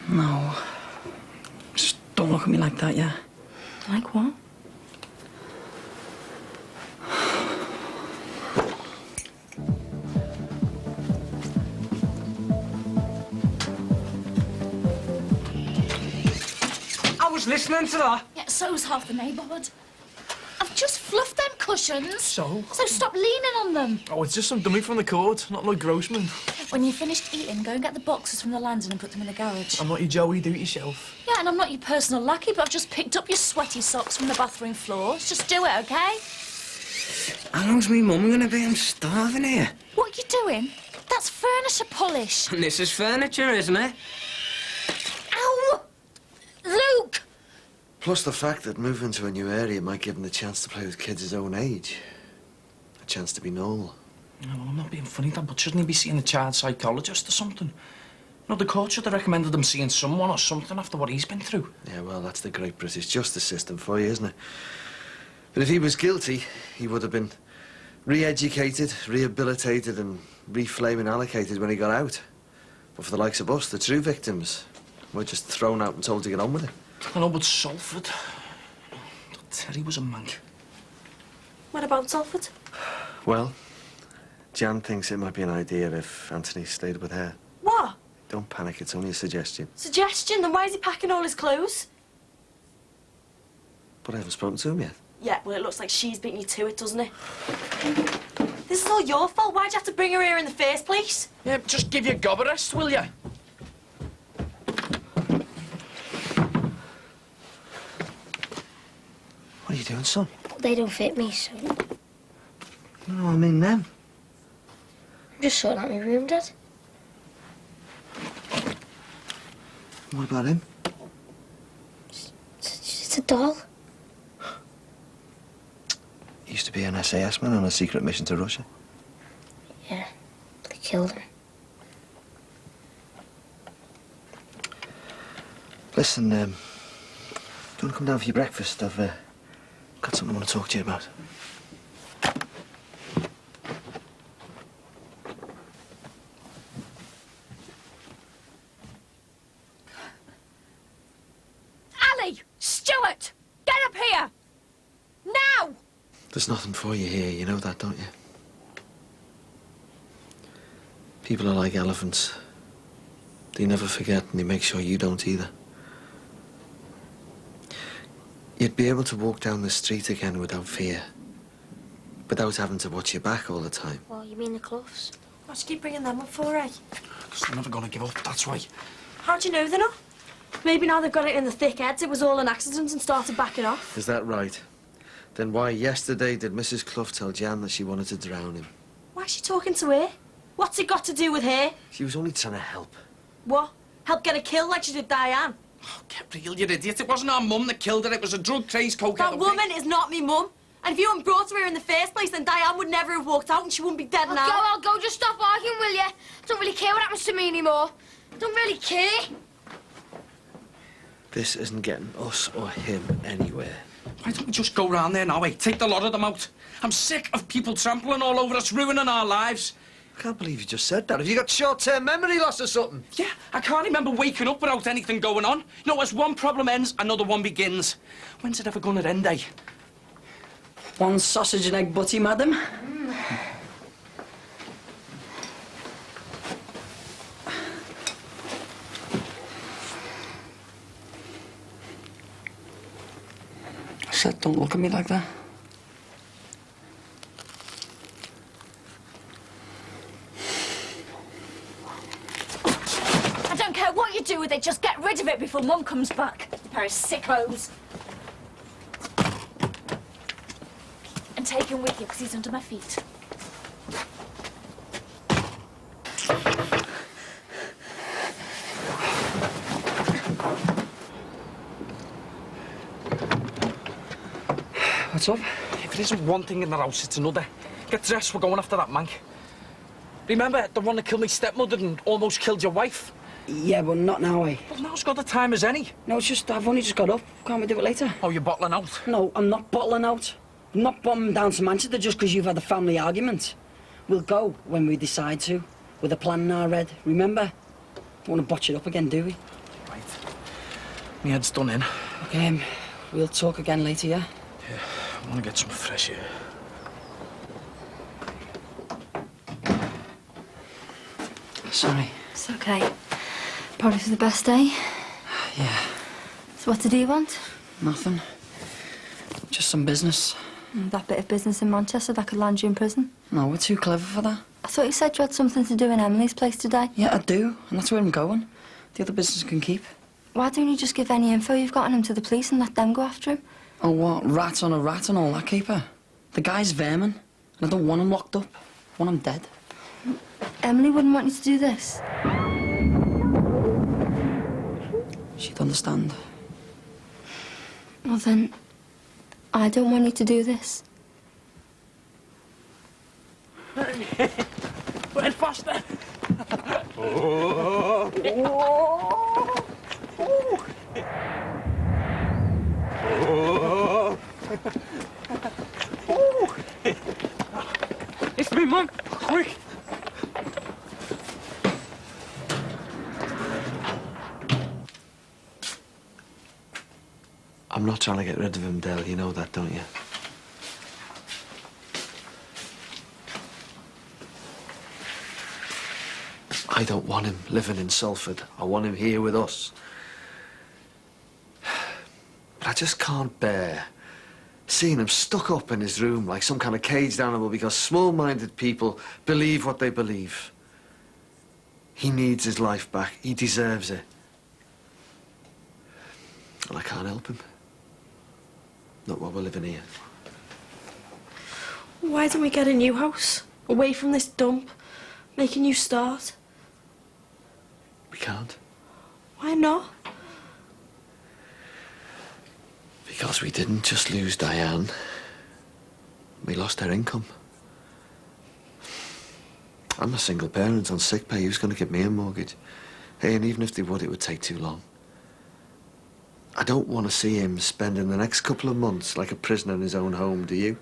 No. Just don't look at me like that, yeah? Like what? I was listening to that. Yeah, so's half the neighbourhood. I've just fluffed them cushions. So? So stop leaning on them. Oh, it's just some dummy from the court, not Lloyd Grossman. When you're finished eating, go and get the boxes from the landing and put them in the garage. I'm not your Joey, do it yourself. Yeah, and I'm not your personal lackey, but I've just picked up your sweaty socks from the bathroom floor. Just do it, OK? How long's me mum gonna be? I'm starving here. What are you doing? That's furniture polish. And this is furniture, isn't it? Ow! Luke! Plus the fact that moving to a new area might give him the chance to play with kids his own age. A chance to be normal. No, well, I'm not being funny, Dad, but shouldn't he be seeing a child psychologist or something? You know, the court should have recommended him seeing someone or something after what he's been through. Yeah, well, that's the great British justice system for you, isn't it? But if he was guilty, he would have been re-educated, rehabilitated and re-flaming allocated when he got out. But for the likes of us, the true victims, we're just thrown out and told to get on with it. I know, but Salford... Terry was a mank. What about Salford? Well, Jan thinks it might be an idea if Anthony stayed with her. What? Don't panic, it's only a suggestion. Suggestion? Then why is he packing all his clothes? But I haven't spoken to him yet. Yeah, well, it looks like she's beating you to it, doesn't it? This is all your fault. Why'd you have to bring her here in the first place? Yeah, just give your gob a rest, will you? What are you doing, son? They don't fit me, so No, I mean them. I'm just sorting out my room, Dad. What about him? It's a doll. He used to be an SAS man on a secret mission to Russia. Yeah, they killed him. Listen, do you want to come down for your breakfast? I've got something I want to talk to you about. Ali! Stuart! Get up here! Now! There's nothing for you here, you know that, don't you? People are like elephants. They never forget, and they make sure you don't either. You'd be able to walk down the street again without fear. Without having to watch your back all the time. Well, you mean the cloths? Why'd you keep bringing them up for, eh? Because they're never going to give up, that's why. How do you know they're not? Maybe now they've got it in the thick heads, it was all an accident and started backing off. Is that right? Then why yesterday did Mrs. Clough tell Jan that she wanted to drown him? Why is she talking to her? What's it got to do with her? She was only trying to help. What? Help get her killed like she did Diane? Oh, Gabriel, you idiot. It wasn't our mum that killed her. It was a drug-crazed cocaine. That woman is not me mum. And if you hadn't brought her here in the first place, then Diane would never have walked out and she wouldn't be dead now. I'll go. Just stop arguing, will you? Don't really care what happens to me anymore. Don't really care. This isn't getting us or him anywhere. Why don't we just go round there now, eh? Take the lot of them out. I'm sick of people trampling all over us, ruining our lives. I can't believe you just said that. Have you got short-term memory loss or something? Yeah, I can't remember waking up without anything going on. You know, as one problem ends, another one begins. When's it ever going to end, eh? One sausage and egg butty, madam. I said, don't look at me like that. I don't care what you do with it, just get rid of it before Mum comes back. You pair of sickos. And take him with you, because he's under my feet. What's up? If it isn't one thing in the house, it's another. Get dressed, we're going after that mank. Remember the one that killed my stepmother and almost killed your wife? Yeah, but not now, eh? Well, now's got the time as any. No, it's just, I've only just got up. Can't we do it later? Oh, you're bottling out? No, I'm not bottling out. I'm not bombing down to Manchester just because you've had a family argument. We'll go when we decide to, with a plan in our head. Remember? Don't want to botch it up again, do we? Right. My head's done in. Okay, we'll talk again later, yeah? Yeah, I want to get some fresh air. Sorry. It's okay. Probably for the best day. Yeah. So what did he want? Nothing. Just some business. That bit of business in Manchester that could land you in prison? No, we're too clever for that. I thought you said you had something to do in Emily's place today. Yeah, I do, and that's where I'm going. The other business can keep. Why don't you just give any info you've got on him to the police and let them go after him? Oh, what? Rat on a rat and all that, keeper? The guy's vermin, and I don't want him locked up. I want him dead. Emily wouldn't want you to do this. She'd understand. Well then, I don't want you to do this. Went faster. It's me, Mum. Quick. I'm not trying to get rid of him, Del. You know that, don't you? I don't want him living in Salford. I want him here with us. But I just can't bear seeing him stuck up in his room like some kind of caged animal because small-minded people believe what they believe. He needs his life back. He deserves it. And I can't help him. Not while we're living here. Why don't we get a new house? Away from this dump? Make a new start? We can't. Why not? Because we didn't just lose Diane. We lost her income. I'm a single parent on sick pay. Who's going to give me a mortgage? Hey, and even if they would, it would take too long. I don't want to see him spending the next couple of months like a prisoner in his own home, do you?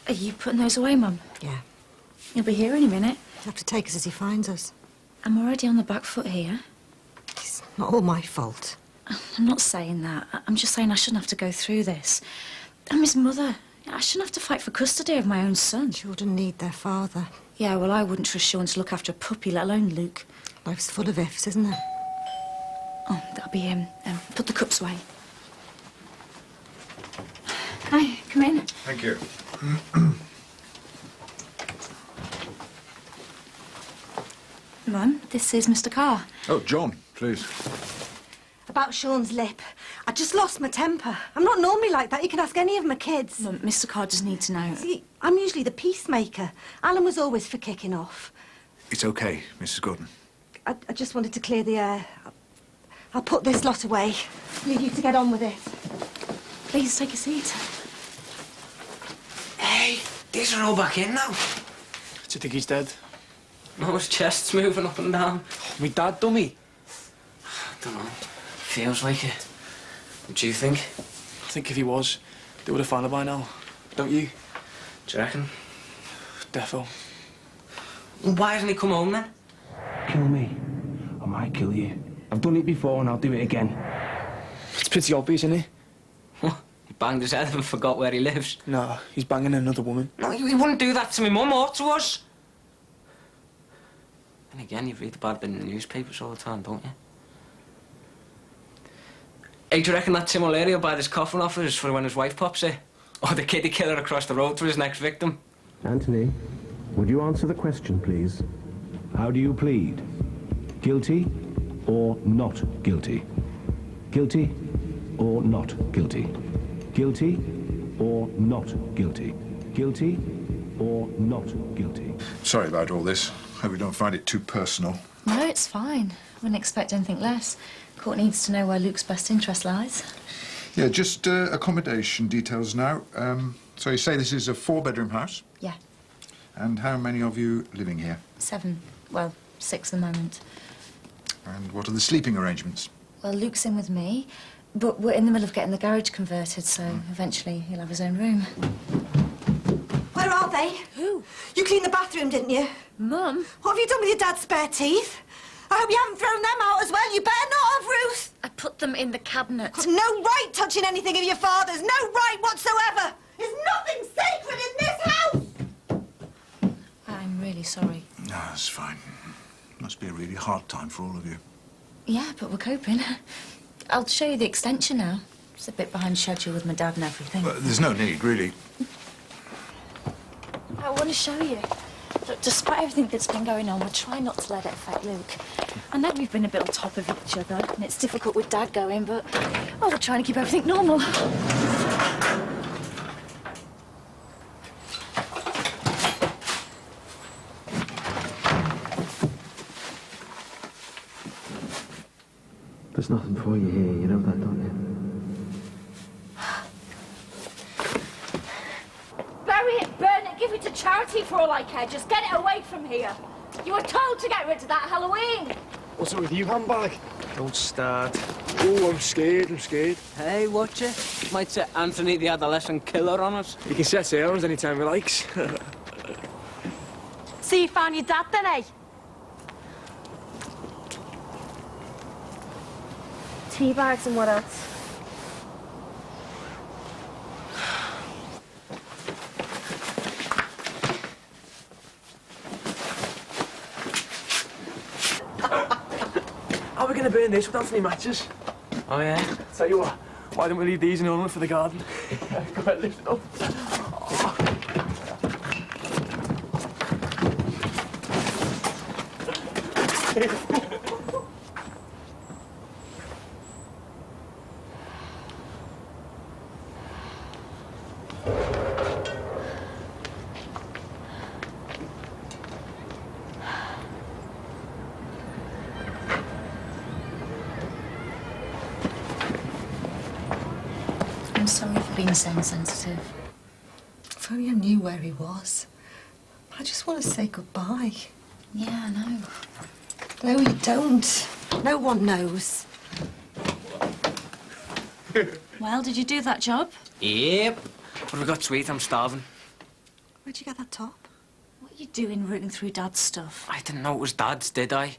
Are you putting those away, Mum? Yeah. You'll be here any minute. He'll have to take us as he finds us. I'm already on the back foot here. It's not all my fault. I'm not saying that. I'm just saying I shouldn't have to go through this. I'm his mother. I shouldn't have to fight for custody of my own son. Children need their father. Yeah, well, I wouldn't trust Sean to look after a puppy, let alone Luke. Life's full of ifs, isn't it? Oh, that'll be him. Put the cups away. Hi, come in. Thank you. Mum, this is Mr. Carr. Oh, John, please. About Sean's lip. I just lost my temper. I'm not normally like that. You can ask any of my kids. Mum, Mr. Carr does need to know. See, I'm usually the peacemaker. Alan was always for kicking off. It's okay, Mrs. Gordon. I just wanted to clear the air. I'll put this lot away. Leave you to get on with it. Please, take a seat. Hey, these are all back in now. Do you think he's dead? No, his chest's moving up and down. Me dad, dummy. I don't know. Feels like it. What do you think? I think if he was, They would have found her by now, don't you? Do you reckon? Defo. Well, why hasn't he come home then? Kill me. I might kill you. I've done it before and I'll do it again. It's pretty obvious, isn't it? What? He banged his head and forgot where he lives? No, he's banging another woman. No, he wouldn't do that to me mum or to us. And again, you read about it in the newspapers all the time, don't you? Hey, do you reckon that Tim O'Leary will buy this coffin off us for when his wife pops it? Or the kiddie killer across the road for his next victim? Anthony, would you answer the question, please? How do you plead? Guilty or not guilty? Guilty or not guilty? Guilty or not guilty? Guilty or not guilty? Sorry about all this. Hope you don't find it too personal. No, it's fine. Wouldn't expect anything less. Court needs to know where Luke's best interest lies. Yeah, just accommodation details now. So you say this is a 4-bedroom house? Yeah. And how many of you living here? 7. Well, 6 at the moment. And what are the sleeping arrangements? Well, Luke's in with me, but we're in the middle of getting the garage converted, so eventually he'll have his own room. Where are they? Who? You cleaned the bathroom, didn't you? Mum? What have you done with your dad's spare teeth? I hope you haven't thrown them out as well. You better not have, Ruth. I put them in the cabinet. Got no right touching anything of your father's. No right whatsoever. There's nothing sacred in this house. I'm really sorry. No, that's fine. Must be a really hard time for all of you. Yeah, but we're coping. I'll show you the extension now. It's a bit behind schedule with my dad and everything. Well, there's no need, really. I want to show you. Look, despite everything that's been going on, we're trying not to let it affect Luke. I know we've been a bit on top of each other, and it's difficult with Dad going, but we're trying to keep everything normal. There's nothing for you here, you know that, don't you? Bury it, burn it, give it to charity for all I care. Just get it away from here. You were told to get rid of that Halloween. What's up with you, handbag? Don't start. Oh, I'm scared. Hey, watch it. Might set Anthony the adolescent killer on us. He can set errands anytime he likes. So you found your dad then, eh? Tea bags and what else? How are we going to burn this without any matches? Oh, yeah? Tell you what, why don't we leave these in ornament for the garden? Go ahead, lift it up. I'm sorry for being so insensitive. If only I knew where he was. I just want to say goodbye. Yeah, I know. No, you don't. No one knows. Well, did you do that job? Yep. What have we got to eat? I'm starving. Where'd you get that top? What are you doing rooting through Dad's stuff? I didn't know it was Dad's, did I?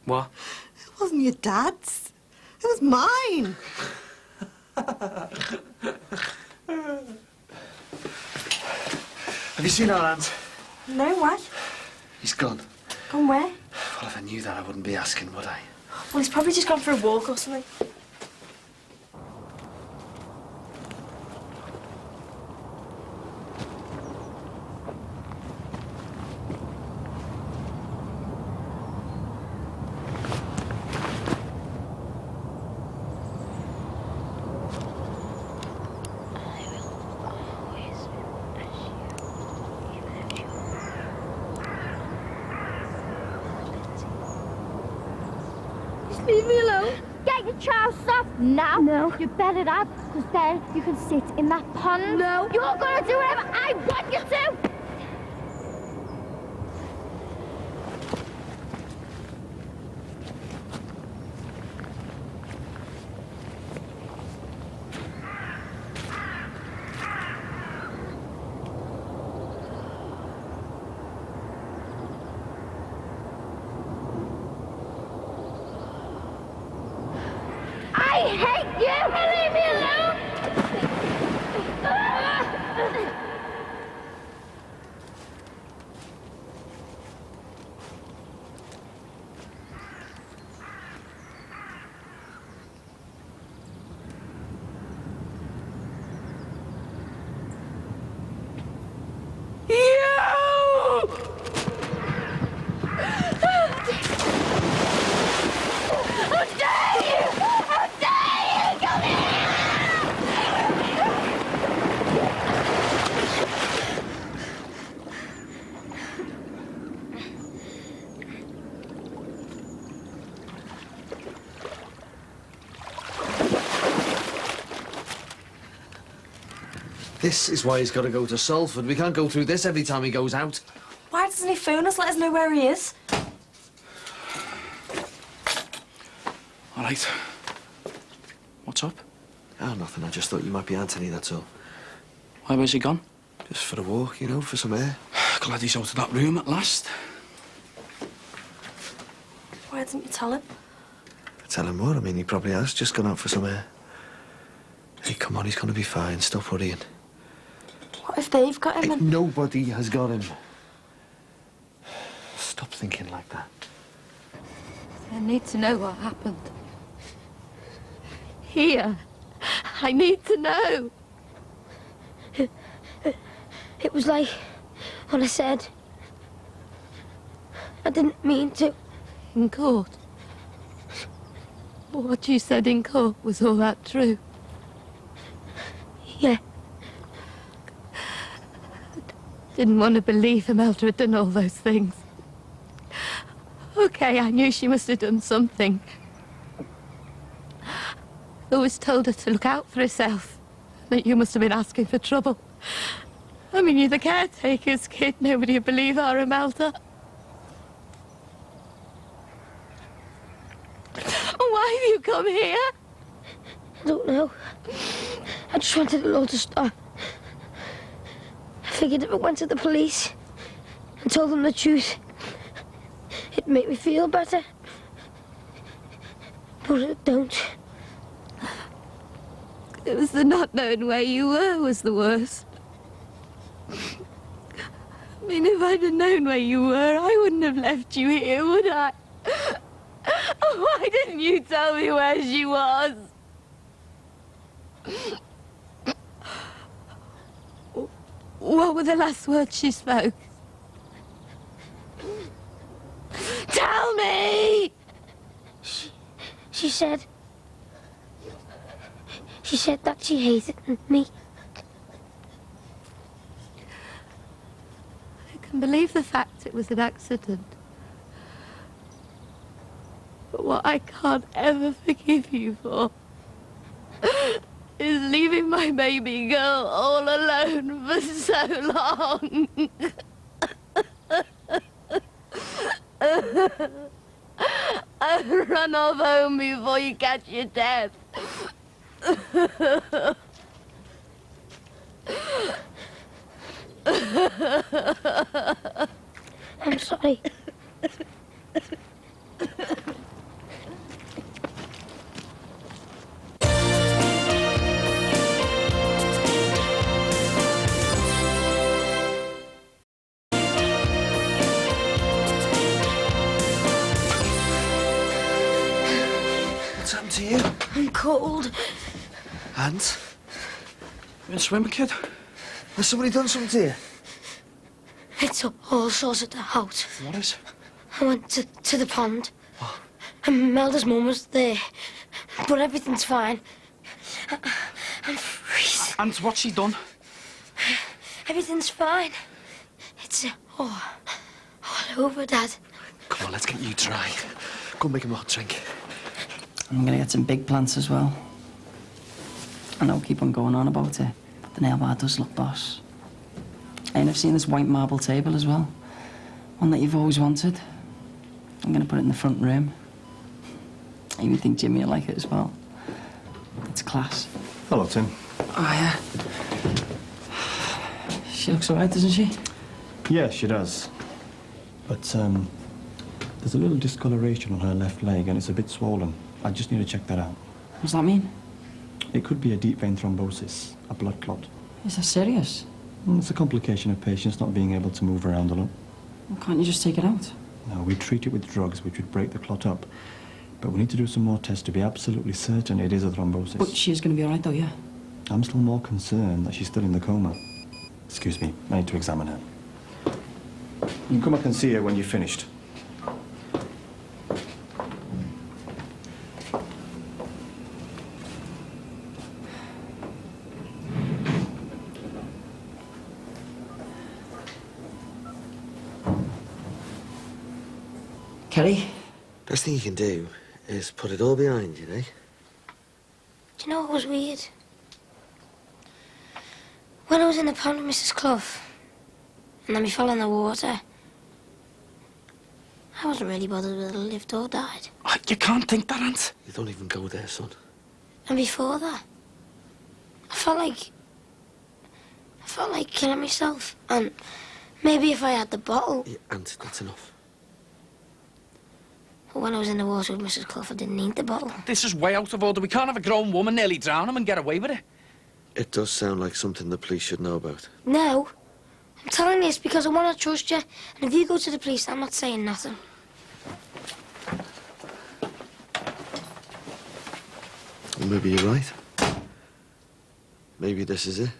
What? It wasn't your dad's. It was mine. Have you seen our aunt? No, what? He's gone. Gone where? Well, if I knew that, I wouldn't be asking, would I? Well, he's probably just gone for a walk or something. Leave me alone. Get your trousers off now. No. You better not, because then you can sit in that pond. No. You're going to do whatever I want you to. This is why he's got to go to Salford. We can't go through this every time he goes out. Why doesn't he phone us, let us know where he is? All right. What's up? Oh, nothing. I just thought you might be Anthony, that's all. Why was he gone? Just for a walk, you know, for some air. Glad he's out of that room at last. Why didn't you tell him? Tell him what? I mean, he probably has just gone out for some air. Hey, come on, he's going to be fine. Stop worrying. What if they've got him? Hey, And... nobody has got him. Stop thinking like that. I need to know what happened. Here. I need to know. It was like what I said. I didn't mean to. In court? What you said in court, was all that true? Yeah. Didn't want to believe Imelda had done all those things. Okay, I knew she must have done something. Always told her to look out for herself. That you must have been asking for trouble. I mean, you're the caretaker's kid. Nobody would believe our Imelda. Why have you come here? I don't know. I just wanted it all to stop. I figured if I went to the police and told them the truth, it'd make me feel better. But it don't. It was the not knowing where you were was the worst. I mean, if I'd have known where you were, I wouldn't have left you here, would I? Why didn't you tell me where she was? What were the last words she spoke? Tell me! She said that she hated me. I can believe the fact it was an accident. But what I can't ever forgive you for is leaving my baby girl all alone for so long. Run off home before you catch your death. I'm sorry. What's happened to you? I'm cold. And? You been swimming, kid? Has somebody done something to you? It's all sorted out. What is? I went to the pond. And Melda's mum was there. But everything's fine. I'm freezing. And what's she done? Everything's fine. It's all over, Dad. Come on, let's get you dry. Go and make him a hot drink. I'm gonna get some big plants as well. I know, keep on going on about it, but the nail bar does look boss. And I've seen this white marble table as well. One that you've always wanted. I'm gonna put it in the front room. I even think Jimmy will like it as well. It's class. Hello, Tim. Oh, yeah. She looks all right, doesn't she? Yeah, she does. But, there's a little discoloration on her left leg and it's a bit swollen. I just need to check that out. What does that mean? It could be a deep vein thrombosis, a blood clot. Is that serious? It's a complication of patients not being able to move around a lot. Well, can't you just take it out? No, we treat it with drugs which would break the clot up. But we need to do some more tests to be absolutely certain it is a thrombosis. But she's going to be all right, though, yeah? I'm still more concerned that she's still in the coma. Excuse me, I need to examine her. You can come up and see her when you've finished. Kerry? Best thing you can do is put it all behind you, eh? Do you know what was weird? When When I was in the pond with Mrs. Clough, and then we fell in the water, I wasn't really bothered whether I lived or died. You can't think that, Ant. You don't even go there, son. And before that, I felt like killing myself. And maybe if I had the bottle. Yeah, Ant, that's enough. But when I was in the water with Mrs. Clough, I didn't need the bottle. This is way out of order. We can't have a grown woman nearly drown him and get away with it. It does sound like something the police should know about. No. I'm telling you this because I want to trust you. And if you go to the police, I'm not saying nothing. Well, maybe you're right. Maybe this is it.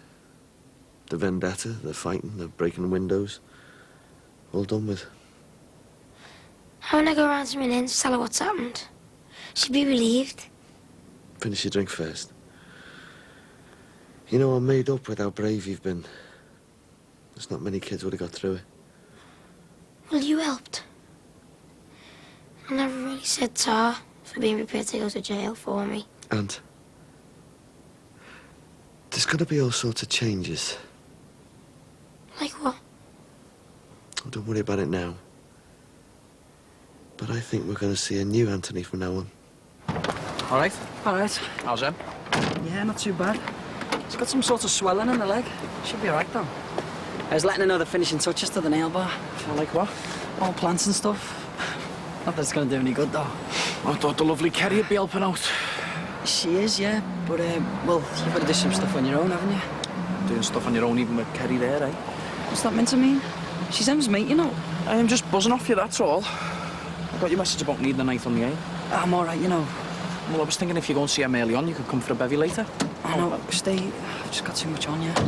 The vendetta, the fighting, the breaking windows. All done with. When I go round to my nan's to tell her what's happened, she'd be relieved. Finish your drink first. You know, I'm made up with how brave you've been. There's not many kids would have got through it. Well, you helped. I never really said tar for being prepared to go to jail for me. And there's got to be all sorts of changes. Like what? Oh, don't worry about it now. But I think we're going to see a new Anthony from now on. All right. How's him? Yeah, not too bad. He's got some sort of swelling in the leg. Should be all right, though. I was letting her know the finishing touches to the nail bar. Like what? All plants and stuff. Not that it's going to do any good, though. I thought the lovely Kerry would be helping out. She is, yeah. But, well, you've got to do some stuff on your own, haven't you? Doing stuff on your own even with Kerry there, eh? What's that meant to mean? She's Em's mate, you know. I am just buzzing off you, that's all. I got your message about needing a night on the air. I'm all right, you know. Well, I was thinking if you go and see Em early on, you could come for a bevy later. Oh, no, stay. I've just got too much on, yeah.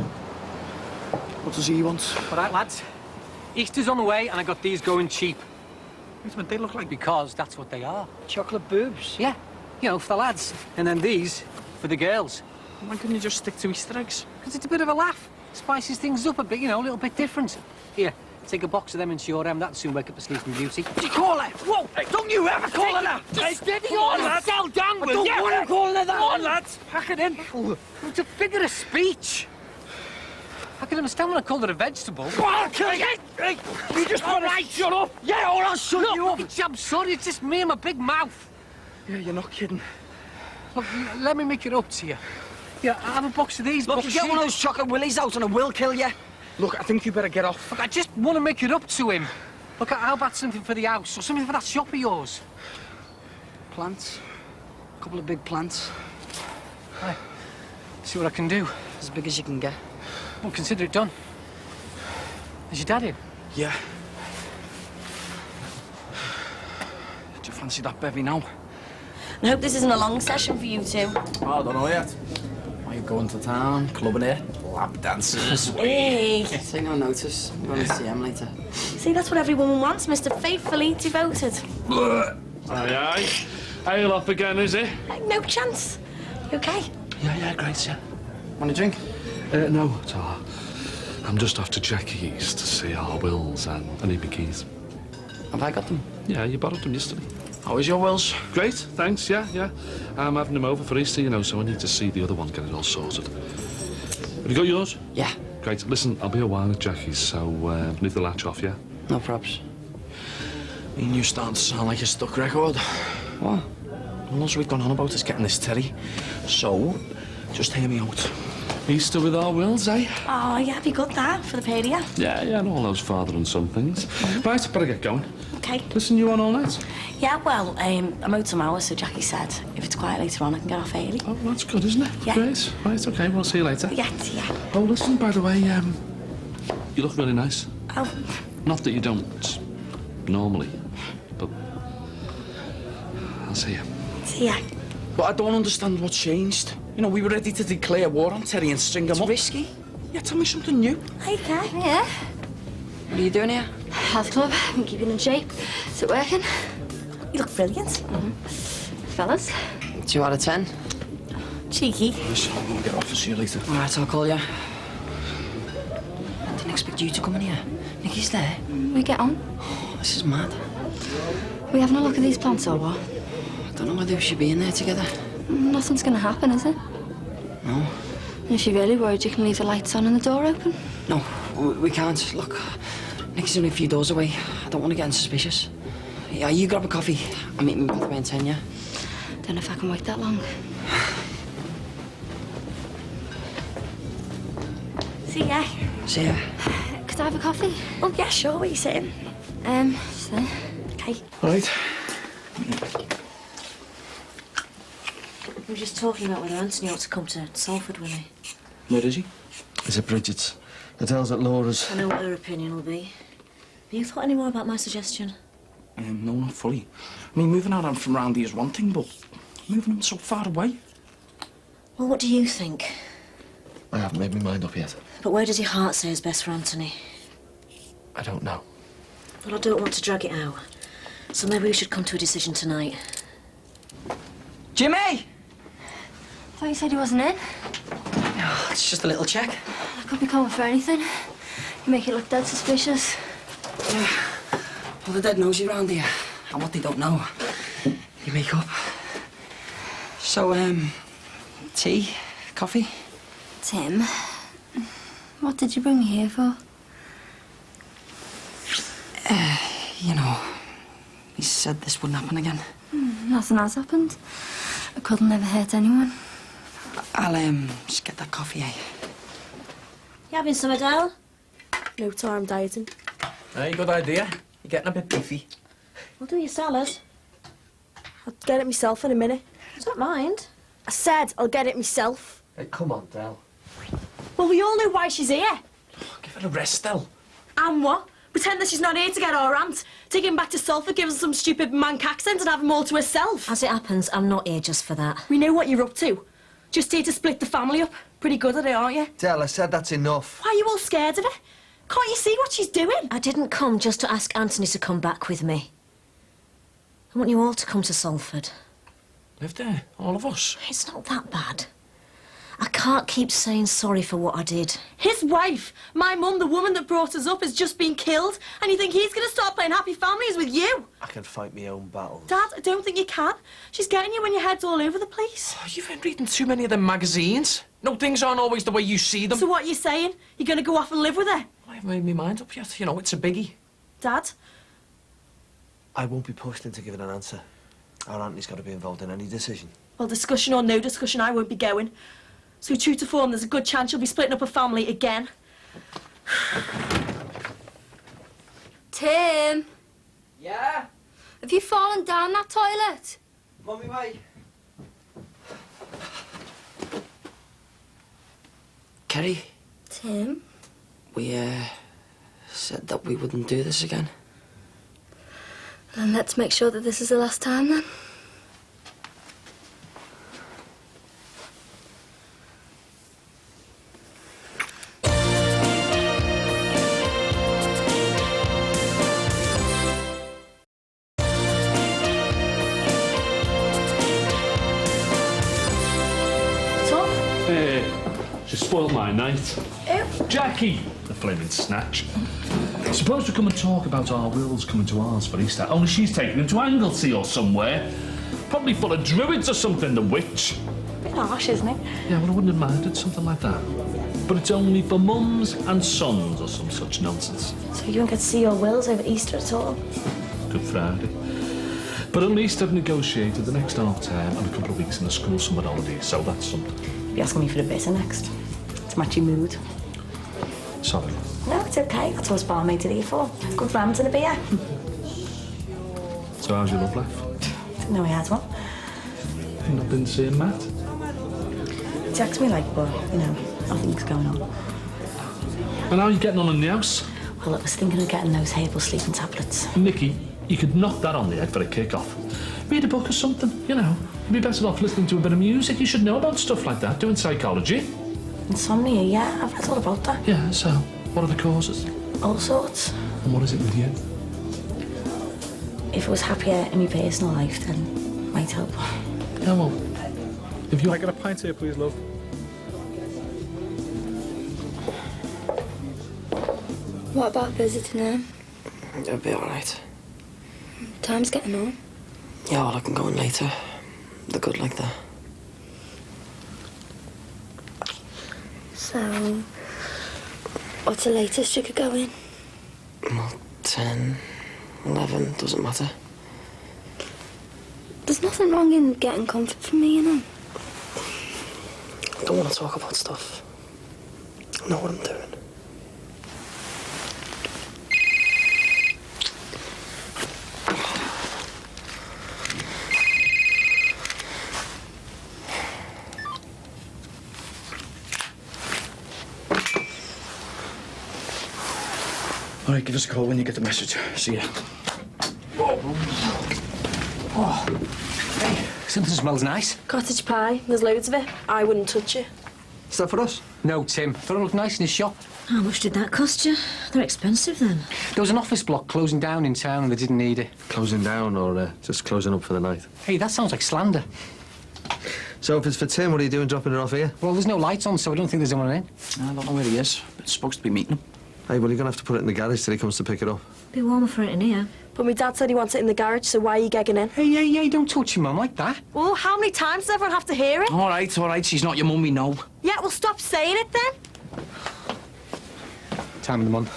What does he want? All right, lads. Easter's on the way, and I got these going cheap. They look like... Because that's what they are. Chocolate boobs? Yeah. You know, for the lads. And then these for the girls. Why couldn't you just stick to Easter eggs? Because it's a bit of a laugh. Spices things up a bit, you know, a little bit different. Here, take a box of them into your that'll soon wake up a sleeping beauty. What do you call her? Whoa! Hey, don't you ever call her that! Just steady on, on, lads! Sell down, will you? I don't want to call her that! Come on, lads! Pack it in. It's a figure of speech. I can understand when I called it a vegetable. Come on, I'll kill you! Hey, you just want to shut up! Yeah, or I'll shut you up! I'm sorry, it's just me and my big mouth. Yeah, you're not kidding. Look, let me make it up to you. Yeah, I have a box of these. Look, you get one of those chocolate willies out and I will kill you. Look, I think you better get off. Look, I just want to make it up to him. Look, how about something for the house or something for that shop of yours? Plants. A couple of big plants. Right. See what I can do. As big as you can get. Well, consider it done. Is your dad in? Yeah. Do you fancy that bevy now? I hope this isn't a long session for you two. Oh, I don't know yet. Are you going to town, clubbing it, lap dances? Hey! Take no notice. I'm going to see Em later. See, that's what every woman wants, Mr. Faithfully Devoted. Aye, aye. Ale off again, is it? No chance. You okay? Yeah, great, yeah. Want a drink? No, Tar. I'm just off to Jackie's to see our wills and I need my keys. Have I got them? Yeah, you borrowed them yesterday. How is your wills? Great, thanks, yeah. I'm having them over for Easter, you know, so I need to see the other one get it all sorted. Have you got yours? Yeah. Great. Listen, I'll be a while at Jackie's, so leave the latch off, yeah? No props. Me and you starting to sound like a stuck record. What? All we've gone on about is getting this Terry. So, just hear me out. Easter with our wills, eh? Oh, yeah, be good, that, for the period. Yeah, and all those father and son things. Right, better get going. Okay. Listen, you on all night? Yeah, well, I'm out some hours, so Jackie said if it's quiet later on, I can get off early. Oh, that's good, isn't it? Yeah. Great. Right, OK, we'll see you later. Yeah. Oh, listen, by the way, you look really nice. Oh. Not that you don't normally, but I'll see you. See ya. But I don't understand what's changed. You know, we were ready to declare war on Terry and string him up. It's risky. Yeah, tell me something new. Okay. Yeah. What are you doing here? Health club. I'm keeping in shape. Is it working? You look brilliant. Fellas? 2 out of 10. Cheeky. Listen, I'm gonna get off and see you later. All right, I'll call you. Didn't expect you to come in here. Nikki's there. We get on. Oh, this is mad. We having a look at these plants or what? I don't know whether we should be in there together. Nothing's gonna happen, is it? No. If you're really worried, you can leave the lights on and the door open. No, we can't. Look, Nicky's only a few doors away. I don't want to get him suspicious. Yeah, you grab a coffee. I'm meeting with the in 10, yeah? Don't know if I can wait that long. See ya. See ya. Could I have a coffee? Oh, yeah, sure. Where are you sitting? Just there. Okay. Right. We were just talking about whether Anthony ought to come to Salford with me. Where is he? Is it Bridget's? Adele's at Laura's. I know what her opinion will be. Have you thought any more about my suggestion? No, not fully. I mean, moving out from round here is one thing, but moving him so far away. Well, what do you think? I haven't made my mind up yet. But where does your heart say is best for Anthony? I don't know. Well, I don't want to drag it out. So maybe we should come to a decision tonight. Jimmy! I thought you said he wasn't in. Oh, it's just a little check. I could be coming for anything. You make it look dead suspicious. Yeah. Well, the dead knows you round here. And what they don't know, you make up. So, tea? Coffee? Tim, what did you bring me here for? You know, he said this wouldn't happen again. Nothing has happened. A cuddle never hurt anyone. I'll, just get that coffee, eh? You having some, Adele? No, Tar, I'm dieting. Hey, good idea. You're getting a bit beefy. We'll do your salad. I'll get it myself in a minute. I don't mind. I said I'll get it myself. Hey, come on, Del. Well, we all know why she's here. Give it a rest, Del. And what? Pretend that she's not here to get our aunt. Take him back to Salford, give us some stupid manc accent and have him all to herself. As it happens, I'm not here just for that. We know what you're up to. Just here to split the family up. Pretty good at it, aren't you? Del, I said that's enough. Why are you all scared of her? Can't you see what she's doing? I didn't come just to ask Anthony to come back with me. I want you all to come to Salford. Live there, all of us. It's not that bad. I can't keep saying sorry for what I did. His wife, my mum, the woman that brought us up, has just been killed. And you think he's going to start playing happy families with you? I can fight my own battles. Dad, I don't think you can. She's getting you when your head's all over the place. Oh, you've been reading too many of them magazines. No, things aren't always the way you see them. So what are you saying? You're going to go off and live with her? I haven't made my mind up yet. You know, it's a biggie. Dad? I won't be pushed into giving an answer. Our Anthony's got to be involved in any decision. Well, discussion or no discussion, I won't be going. So true to form, there's a good chance you'll be splitting up a family again. Tim! Yeah? Have you fallen down that toilet? On my way. Kerry, Tim? we, said that we wouldn't do this again. Then let's make sure that this is the last time, then. She spoilt my night. Who? Jackie, the flaming snatch. Supposed to come and talk about our wills coming to ours for Easter, only she's taken him to Anglesey or somewhere. Probably full of druids or something, the witch. Bit harsh, isn't it? Yeah, well, I wouldn't have minded something like that. But it's only for mums and sons or some such nonsense. So you won't get to see your wills over Easter at all? Good Friday. But at least I've negotiated the next half term and a couple of weeks in the school summer holidays, so that's something. You'll be asking me for the bitter next. To match your mood. Sorry. No, it's okay. That's what barmaids are here for. Good rams and a beer. So how's your love life? Didn't know he had one. You've not been seeing Matt? He texts me like, but, you know, nothing's going on. And how are you getting on in the house? Well, I was thinking of getting those Havel sleeping tablets. Nicky, you could knock that on the head for a kick-off. Read a book or something, you know. You'd be better off listening to a bit of music. You should know about stuff like that, doing psychology. Insomnia, yeah, I've read all about that. Yeah, so what are the causes? All sorts. And what is it with you? If I was happier in my personal life, then it might help. Yeah, well, if you... Can I get a pint here, please, love? What about visiting them? It'll be all right. Time's getting on. Yeah, well, I can go in later. They're good like that. So, what's the latest you could go in? Well, 10, 11, doesn't matter. There's nothing wrong in getting comfort from me, you know. I don't want to talk about stuff. I know what I'm doing. All right, give us a call when you get the message. See ya. Oh. Hey, something smells nice. Cottage pie. There's loads of it. I wouldn't touch it. Is that for us? No, Tim. Thought it looked nice in his shop. How much did that cost you? They're expensive, then. There was an office block closing down in town and they didn't need it. Closing down or just closing up for the night? Hey, that sounds like slander. So if it's for Tim, what are you doing dropping it off here? Well, there's no lights on, so I don't think there's anyone in. I don't know where he is, but it's supposed to be meeting him. Hey, well, you're going to have to put it in the garage till he comes to pick it up. Be warmer for it in here. But my dad said he wants it in the garage, so why are you gegging in? Hey, don't touch your mum like that. Well, how many times does everyone have to hear it? All right, she's not your mummy, no. Yeah, well, stop saying it then. Time of the month.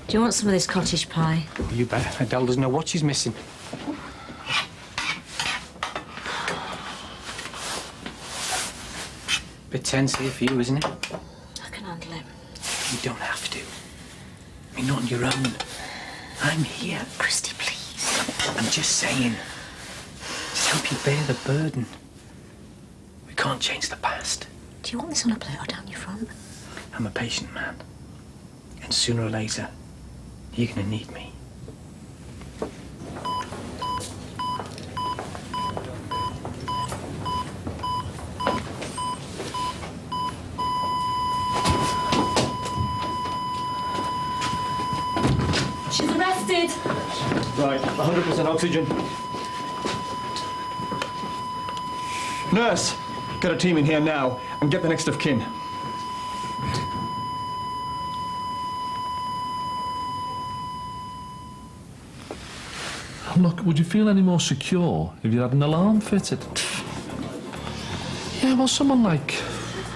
Do you want some of this cottage pie? You bet. Adele doesn't know what she's missing. Bit tense here for you, isn't it? I can handle it. You don't have to. I mean, not on your own. I'm here. Christy, please. I'm just saying. Just help you bear the burden. We can't change the past. Do you want this on a plate or down your front? I'm a patient man. And sooner or later, you're gonna need me. She's arrested. Right, 100% oxygen. Nurse, get a team in here now and get the next of kin. Look, would you feel any more secure if you had an alarm fitted? Yeah, well, someone like,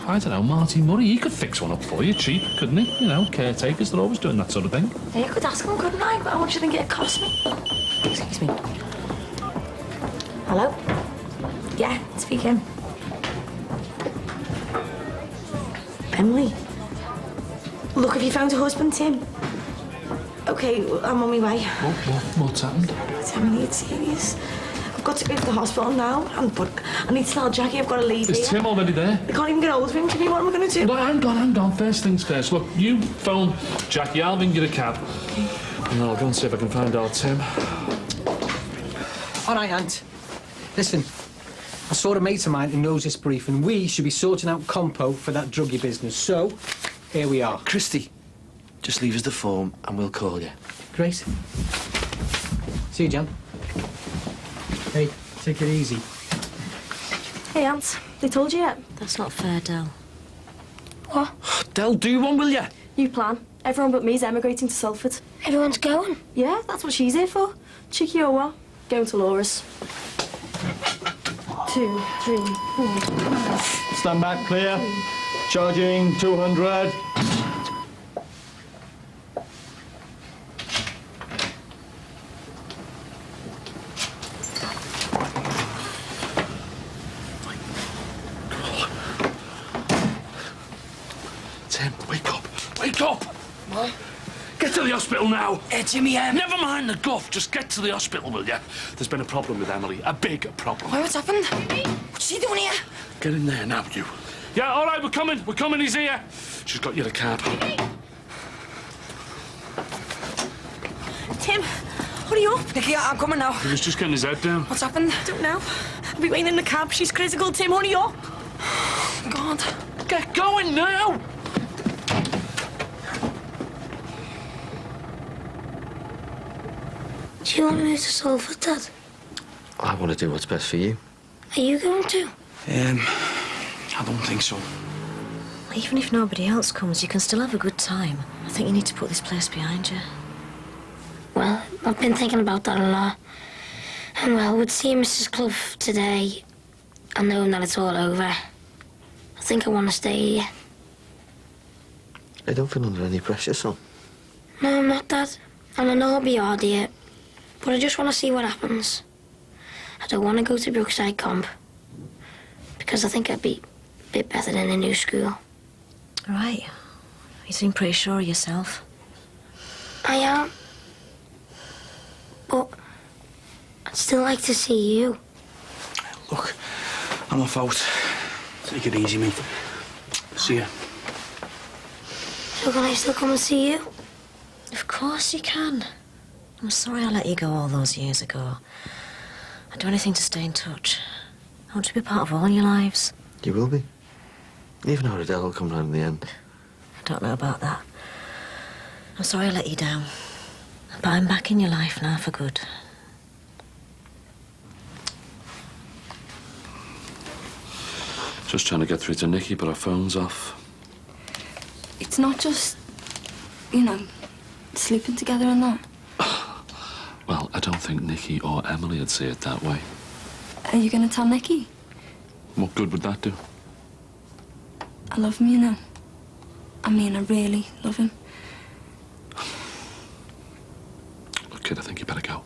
I don't know, Marty Murray, he could fix one up for you cheap, couldn't he? You know, caretakers, they're always doing that sort of thing. Yeah, you could ask him, couldn't I? But how much do you think it'd cost me? Excuse me. Hello? Yeah, speaking. Emily? Look, have you found your husband, Tim? OK, I'm on my way. What's happened? Emily, it's serious. I've got to go to the hospital now, but I need to tell Jackie I've got to leave Is here. Tim already there? I can't even get hold of him, Jimmy. What am I going to do? No, hang on. First things first. Look, you phone Jackie, I'll ring you a cab. And I'll go and see if I can find out Tim. All right, Aunt. Listen, I saw a mate of mine who knows this brief, and we should be sorting out compo for that druggy business. So, here we are. Christy, just leave us the form and we'll call you. Great. See you, Jan. Hey, take it easy. Hey, Aunt. They told you yet? That's not fair, Del. What? Del, do one, will you? You plan. Everyone but me's emigrating to Salford. Everyone's going? Yeah, that's what she's here for. Chicky or what? Going to Laura's. 2, 3, 4. Stand back, clear. Charging 200. Tim, wake up! What? Get to the hospital now! Jimmy, Never mind the guff, just get to the hospital, will you? There's been a problem with Emily, a big problem. What's happened? What's she doing here? Get in there now, you. Yeah, all right, we're coming, he's here. She's got you the cab. Tim, hurry up. Nicky, I'm coming now. He was just getting his head down. What's happened? I don't know. I'll be waiting in the cab. She's critical. Tim, hurry up. God. Get going now! Do you want to move to Salford, Dad? I want to do what's best for you. Are you going to? I don't think so. Even if nobody else comes, you can still have a good time. I think you need to put this place behind you. Well, I've been thinking about that a lot. And well, with seeing Mrs. Clough today and knowing that it's all over, I think I want to stay here. I don't feel under any pressure, son. No, I'm not, Dad. And I know it'll be hard here, but I just want to see what happens. I don't want to go to Brookside Comp, because I think I'd be a bit better than the new school. Right. You seem pretty sure of yourself. I am. But I'd still like to see you. Look, I'm off out. Take it easy, mate. See ya. So can I still come and see you? Of course you can. I'm sorry I let you go all those years ago. I'd do anything to stay in touch. I want to be part of all your lives. You will be. Even our Adele will come round in the end. I don't know about that. I'm sorry I let you down. But I'm back in your life now for good. Just trying to get through to Nikki, but her phone's off. It's not just, you know, sleeping together and that. Well, I don't think Nikki or Emily would see it that way. Are you going to tell Nicky? What good would that do? I love him, you know. I mean, I really love him. Look, kid, I think you better go.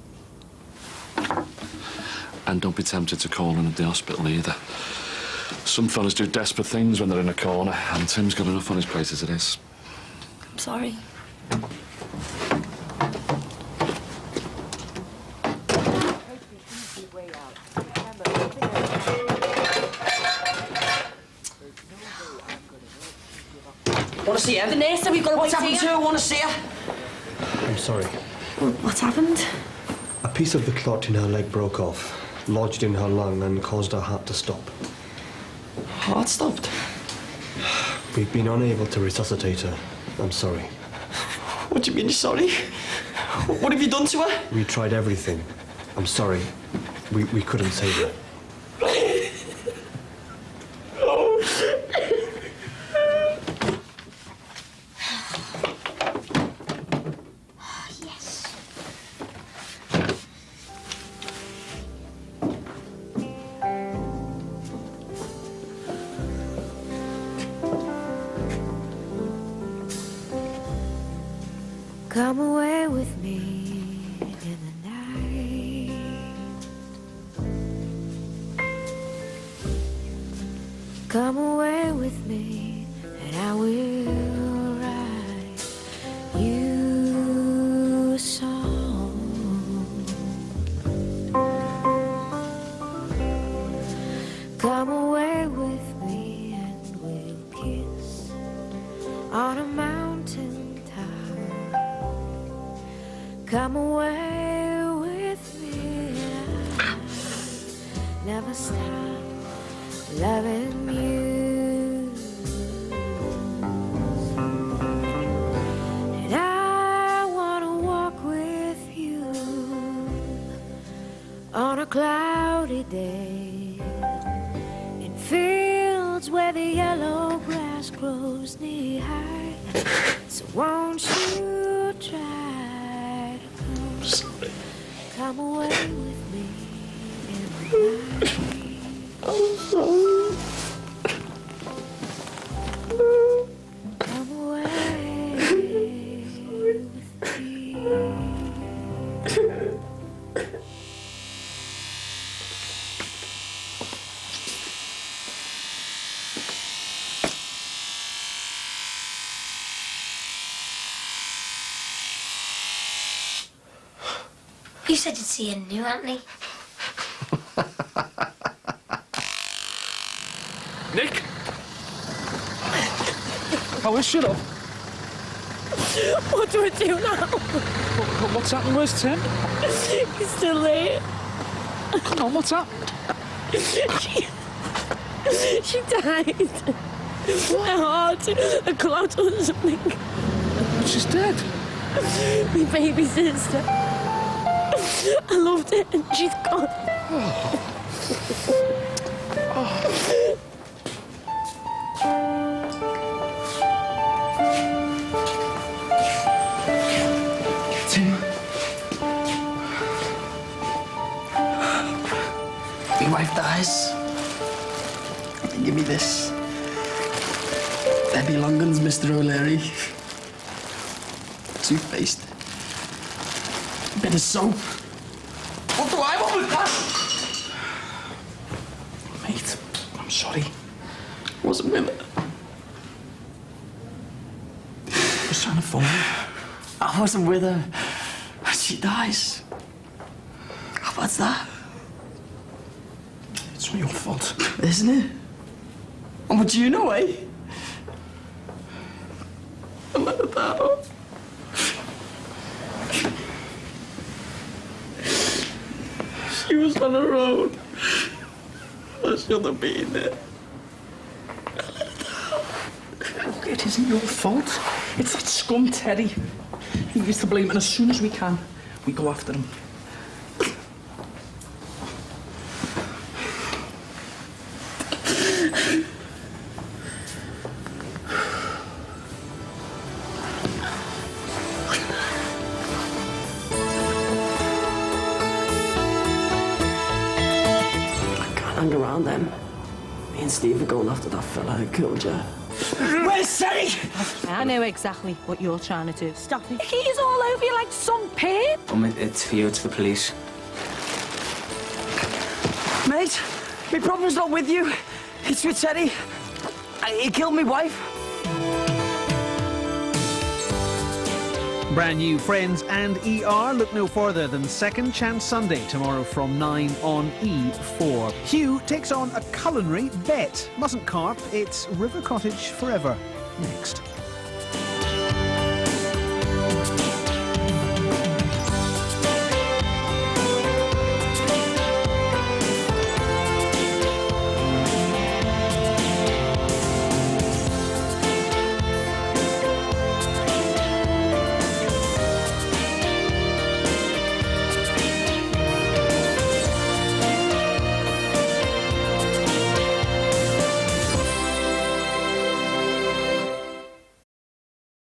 And don't be tempted to call in at the hospital either. Some fellas do desperate things when they're in a corner, and Tim's got enough on his plate as it is. I'm sorry. Want to see her? Vanessa, we've got to What's wait happened to here. her? Want to see her? I'm sorry. What's happened? A piece of the clot in her leg broke off, lodged in her lung and caused her heart to stop. Heart stopped? We've been unable to resuscitate her. I'm sorry. What do you mean you're sorry? What have you done to her? We tried everything. I'm sorry. We couldn't save her. Come away with me in the night. Come away with me and I will write you a song. Come away with me and we'll kiss on a mountain top. Come away with me, I'll never stop loving you. And I wanna walk with you on a cloudy day in fields where the yellow grass grows knee high. So won't you try? Come away with me in the night. Come away with me. You said you'd see a new Anthony. Nick? Oh, well, shut up. What do I do now? What's happened? Where's Tim? He's still there. Come on, what's happened? She died. Her heart, a clot or something. She's dead. My baby sister. I loved it and she's gone. Tim. My wife dies. Give me this. Debbie Longan's Mr. O'Leary. Toothpaste. Bit of soap. What do I want with that? Mate, I'm sorry. I wasn't with her. I was trying to phone her. I wasn't with her. She dies. How bad's that? It's not your fault. Isn't it? Oh, but you know, eh? I let her down. She was on her own. I should have been there. I let her down. Look, it isn't your fault. It's that scum Terry. He is to blame, and as soon as we can, we go after him. Hang around then. Me and Steve are going after that fella who killed you. Where's Terry? I know exactly what you're trying to do. Stop it. He's all over you like some pig. It's for you, it's the police. Mate, my problem's not with you. It's with Terry. He killed my wife. Brand new Friends and ER. Look no further than Second Chance Sunday tomorrow from 9 on E4. Hugh takes on a culinary bet. Mustn't carp, it's River Cottage forever. Next.